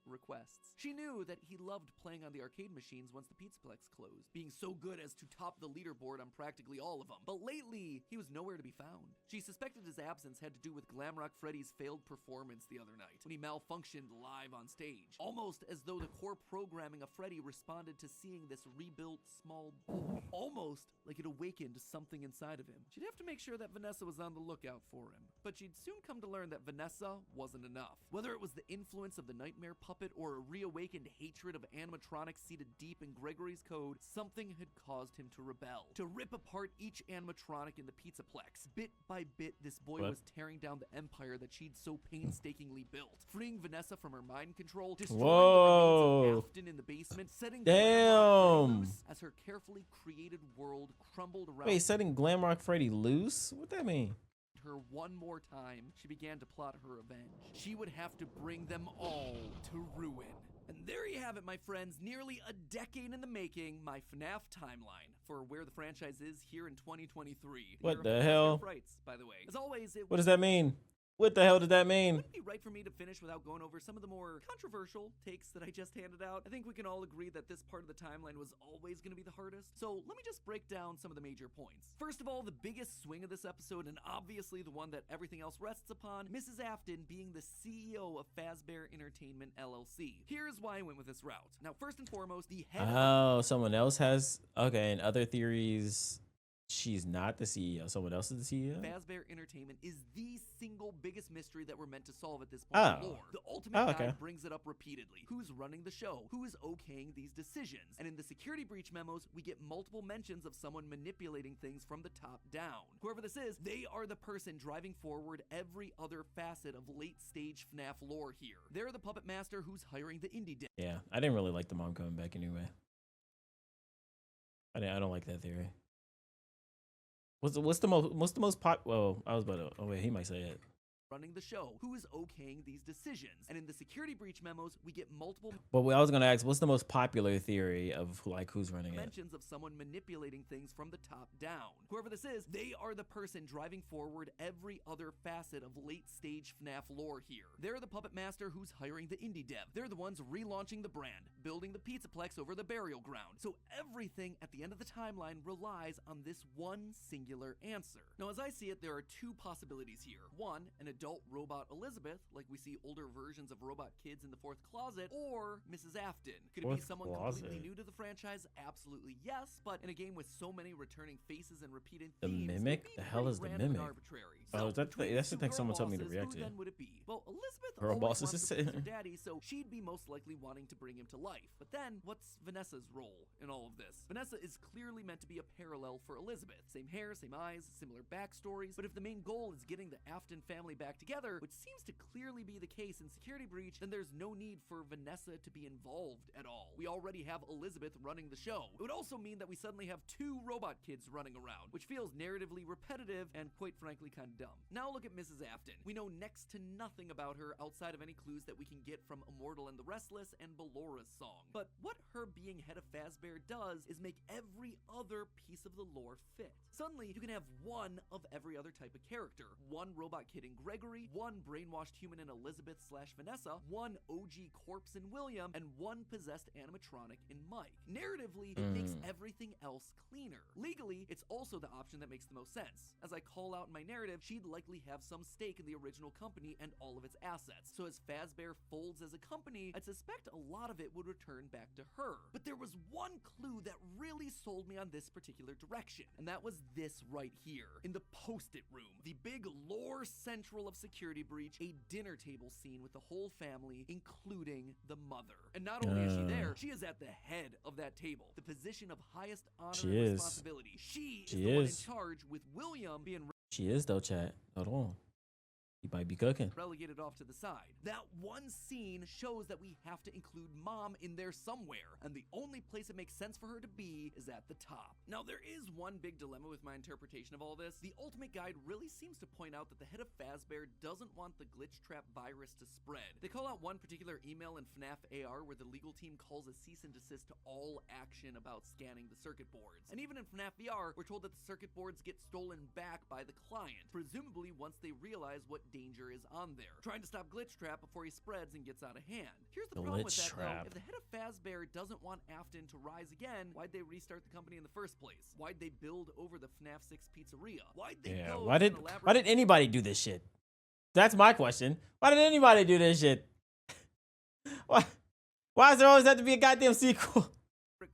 Requests. She knew that he loved playing on the arcade machines once the Pizzaplex closed, being so good as to top the leaderboard on practically all of them. But lately, he was nowhere to be found. She suspected his absence had to do with Glamrock Freddy's failed performance the other night, when he malfunctioned live on stage. Almost as though the core programming of Freddy responded to seeing this rebuilt small boy. Almost like it awakened something inside of him. She'd have to make sure that Vanessa was on the lookout for him. But she'd soon come to learn that Vanessa wasn't enough. Whether it was the influence of the nightmare puppet or a reawakened hatred of animatronics seated deep in Gregory's code, something had caused him to rebel, to rip apart each animatronic in the Pizzaplex. Bit by bit, this boy was tearing down the empire that she'd so painstakingly built, freeing Vanessa from her mind control, destroying the remains of Afton in the basement, setting Glamrock loose as her carefully created world crumbled around. Wait, setting Glamrock Freddy loose? What that mean? Her one more time, she began to plot her revenge. She would have to bring them all to ruin. And there you have it, my friends, nearly a decade in the making, my FNAF timeline for where the franchise is here in 2023. What the hell? Frights, by the way. As always, what does that mean? What the hell does that mean? It wouldn't be right for me to finish without going over some of the more controversial takes that I just handed out. I think we can all agree that this part of the timeline was always going to be the hardest. So let me just break down some of the major points. First of all, the biggest swing of this episode, and obviously the one that everything else rests upon, Mrs. Afton being the CEO of Fazbear Entertainment LLC. Here's why I went with this route. Now, first and foremost, the head someone else has, okay, and other theories, she's not the CEO. Someone else is the CEO? Fazbear Entertainment is the single biggest mystery that we're meant to solve at this point in lore. The ultimate guide brings it up repeatedly. Who's running the show? Who is okaying these decisions? And in the security breach memos, we get multiple mentions of someone manipulating things from the top down. Whoever this is, they are the person driving forward every other facet of late-stage FNAF lore here. They're the puppet master who's hiring the indie dev. Yeah, I didn't really like the mom coming back anyway. I don't like that theory. What's the most pop? Well, I was about to. Oh wait, he might say it. Running the show, who is okaying these decisions, and in the security breach memos, we get multiple. But I was gonna ask, what's the most popular theory of like who's running it? Mentions of someone manipulating things from the top down. Whoever this is, they are the person driving forward every other facet of late-stage FNAF lore here. They're the puppet master who's hiring the indie dev. They're the ones relaunching the brand, building the Pizzaplex over the burial ground. So everything at the end of the timeline relies on this one singular answer. Now, as I see it, there are two possibilities here. One, an adult robot Elizabeth, like we see older versions of robot kids in the fourth closet, or Mrs. Afton. Could it be someone completely new to the franchise? Absolutely yes, but in a game with so many returning faces and repeating themes, the Mimic? The hell is the Mimic? Oh, that's the thing someone told me to react to. Who then would it be? Well, Elizabeth Girl always bosses wanted to please her daddy, so she'd be most likely wanting to bring him to life. But then, what's Vanessa's role in all of this? Vanessa is clearly meant to be a parallel for Elizabeth. Same hair, same eyes, similar backstories, but if the main goal is getting the Afton family back together, which seems to clearly be the case in Security Breach, then there's no need for Vanessa to be involved at all. We already have Elizabeth running the show. It would also mean that we suddenly have two robot kids running around, which feels narratively repetitive and quite frankly kind of dumb. Now look at Mrs. Afton. We know next to nothing about her outside of any clues that we can get from Immortal and the Restless and Bellora's song. But what her being head of Fazbear does is make every other piece of the lore fit. Suddenly, you can have one of every other type of character. One robot kid in Gregory, one brainwashed human in Elizabeth/Vanessa, one OG corpse in William, and one possessed animatronic in Mike. Narratively, it makes everything else cleaner. Legally, it's also the option that makes the most sense. As I call out in my narrative, she'd likely have some stake in the original company and all of its assets. So as Fazbear folds as a company, I'd suspect a lot of it would return back to her. But there was one clue that really sold me on this particular direction, and that was this right here, in the post-it room. The big lore central of Security Breach, a dinner table scene with the whole family, including the mother. And not only is she there, she is at the head of that table, the position of highest honor and responsibility. She is the one in charge, with William being She is though, chat. Hold on. He might be cooking. relegated off to the side. That one scene shows that we have to include Mom in there somewhere, and the only place it makes sense for her to be is at the top. Now, there is one big dilemma with my interpretation of all this. The Ultimate Guide really seems to point out that the head of Fazbear doesn't want the glitch trap virus to spread. They call out one particular email in FNAF AR where the legal team calls a cease and desist to all action about scanning the circuit boards. And even in FNAF VR, we're told that the circuit boards get stolen back by the client, presumably once they realize what danger is on there, trying to stop Glitch Trap before he spreads and gets out of hand. Here's the problem with that, though. If the head of Fazbear doesn't want Afton to rise again, why'd they restart the company in the first place? Why'd they build over the FNAF 6 pizzeria? Why'd they go why did anybody do this shit? That's my question. Why did anybody do this shit? Why does there always have to be a goddamn sequel?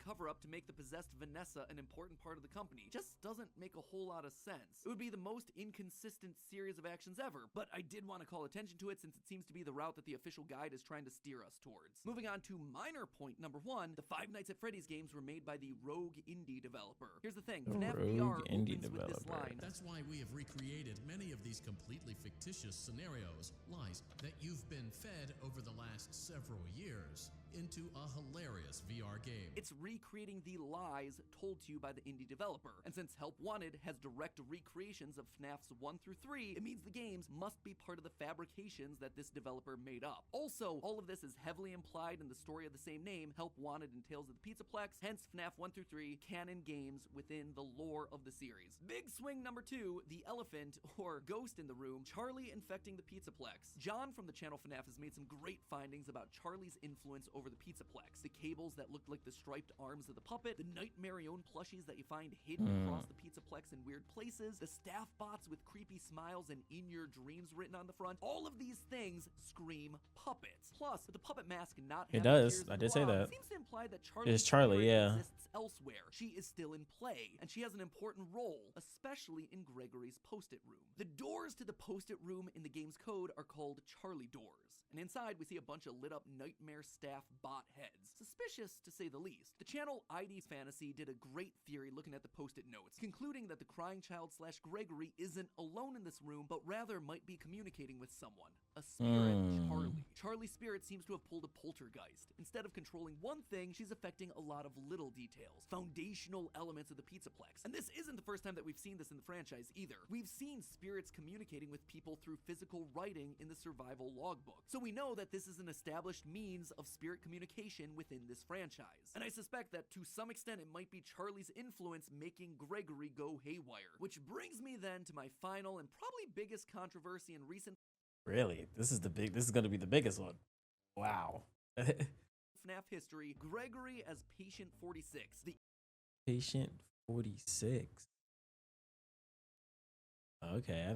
Cover up to make the possessed Vanessa an important part of the company just doesn't make a whole lot of sense. It would be the most inconsistent series of actions ever, but I did want to call attention to it since it seems to be the route that the official guide is trying to steer us towards. Moving on to minor point number 1, the Five Nights at Freddy's games were made by the Rogue indie developer. Here's the thing, FNAF VR opens with this line. That's why we have recreated many of these completely fictitious scenarios, lies that you've been fed over the last several years, into a hilarious VR game. It's recreating the lies told to you by the indie developer. And since Help Wanted has direct recreations of FNAFs 1 through 3, it means the games must be part of the fabrications that this developer made up. Also, all of this is heavily implied in the story of the same name, Help Wanted and Tales of the Pizzaplex, hence FNAF 1 through 3, canon games within the lore of the series. Big swing number 2, the elephant, or ghost in the room, Charlie infecting the Pizzaplex. John from the channel FNAF has made some great findings about Charlie's influence over the Pizzaplex. The cables that looked like the striped arms of the puppet, the Nightmarion plushies that you find hidden across the Pizzaplex in weird places, the staff bots with creepy smiles and in your dreams written on the front. All of these things scream puppets. Plus, with the puppet mask not having tears I did say that. seems to imply that It's Charlie, yeah. exists elsewhere. She is still in play, and she has an important role, especially in Gregory's post-it room. The doors to the post-it room in the game's code are called Charlie doors. And inside, we see a bunch of lit-up nightmare staff bot heads. Suspicious, to say the least. The channel ID Fantasy did a great theory looking at the post-it notes, concluding that the crying child / Gregory isn't alone in this room, but rather might be communicating with someone. A spirit, Charlie. Charlie's spirit seems to have pulled a poltergeist. Instead of controlling one thing, she's affecting a lot of little details, foundational elements of the Pizzaplex. And this isn't the first time that we've seen this in the franchise either. We've seen spirits communicating with people through physical writing in the survival logbook. So we know that this is an established means of spirit communication within this franchise. And I suspect that to some extent it might be Charlie's influence making Gregory go haywire. Which brings me then to my final and probably biggest controversy in recent Really? This is gonna be the biggest one. Wow. FNAF history, Gregory as Patient 46. The Patient 46. Okay, I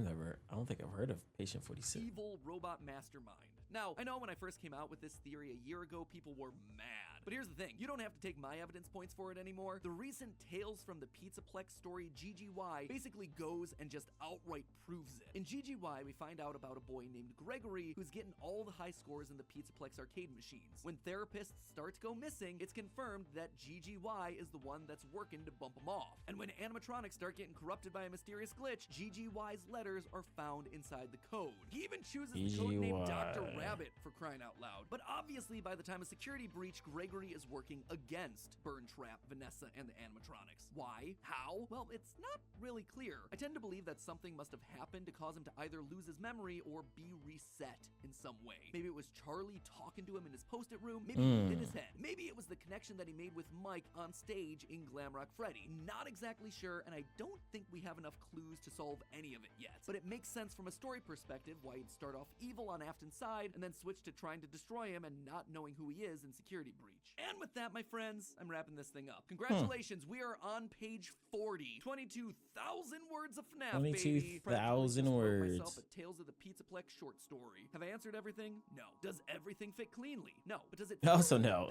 don't think I've heard of Patient 46. evil robot mastermind. Now, I know when I first came out with this theory a year ago, people were mad. But here's the thing, you don't have to take my evidence points for it anymore. The recent Tales from the Pizzaplex story, GGY, basically goes and just outright proves it. In GGY, we find out about a boy named Gregory who's getting all the high scores in the Pizzaplex arcade machines. When therapists start to go missing, it's confirmed that GGY is the one that's working to bump them off. And when animatronics start getting corrupted by a mysterious glitch, GGY's letters are found inside the code. He even chooses the code name Dr. Rabbit, for crying out loud. But obviously, by the time of security breach, Gregory is working against Burn Trap, Vanessa, and the animatronics. Why? How? Well, it's not really clear. I tend to believe that something must have happened to cause him to either lose his memory or be reset in some way. Maybe it was Charlie talking to him in his post-it room. Maybe he hit his head. Maybe it was the connection that he made with Mike on stage in Glamrock Freddy. Not exactly sure, and I don't think we have enough clues to solve any of it yet. But it makes sense from a story perspective why he'd start off evil on Afton's side and then switch to trying to destroy him and not knowing who he is in security breach. And with that, my friends, I'm wrapping this thing up. Congratulations, we are on page 40. 22,000 words of FNAF, baby. 22,000 words. Myself a Tales of the Pizzaplex short story. Have I answered everything? No. Does everything fit cleanly? No. But does it Also no.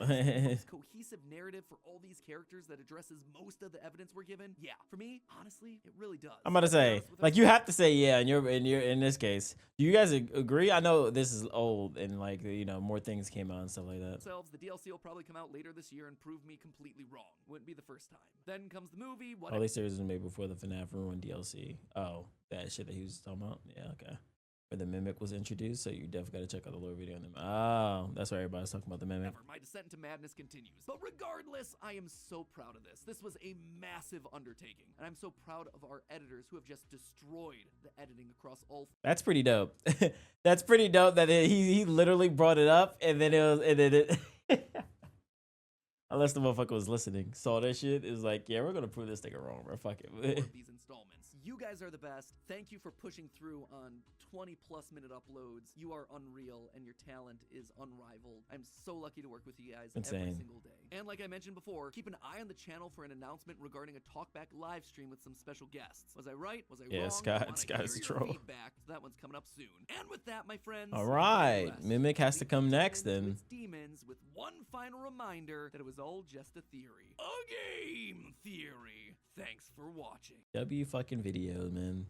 cohesive narrative for all these characters that addresses most of the evidence we're given? Yeah. For me, honestly, it really does. I'm about to say, like, you have to say yeah in this case. Do you guys agree? I know this is old and, like, you know, more things came out and stuff like that. The DLC will probably come out later this year and prove me completely wrong. Wouldn't be the first time. Then comes the movie. Oh, these series was made before the FNAF Ruin DLC. Oh, that shit that he was talking about? Yeah, okay. Where the Mimic was introduced, so you definitely gotta check out the lore video on them. Oh, that's why everybody's talking about the Mimic. My descent into madness continues. But regardless, I am so proud of this. This was a massive undertaking, and I'm so proud of our editors who have just destroyed the editing across all. That's pretty dope. That's pretty dope that he literally brought it up, and then it unless the motherfucker was listening, saw that shit, is like, yeah, we're gonna prove this nigga wrong, bro. Fuck it. These installments. You guys are the best. Thank you for pushing through on 20+ minute uploads. You are unreal and your talent is unrivaled. I'm so lucky to work with you guys every single day. And like I mentioned before, keep an eye on the channel for an announcement regarding a talkback live stream with some special guests. Was I right? Was I wrong? Yeah, Scott's a troll. Feedback. So that one's coming up soon. And with that, my friends, all right, Mimic has to come next then. Demons, with one final reminder that it was all just a theory. A game theory. Thanks for watching. W fucking video, man.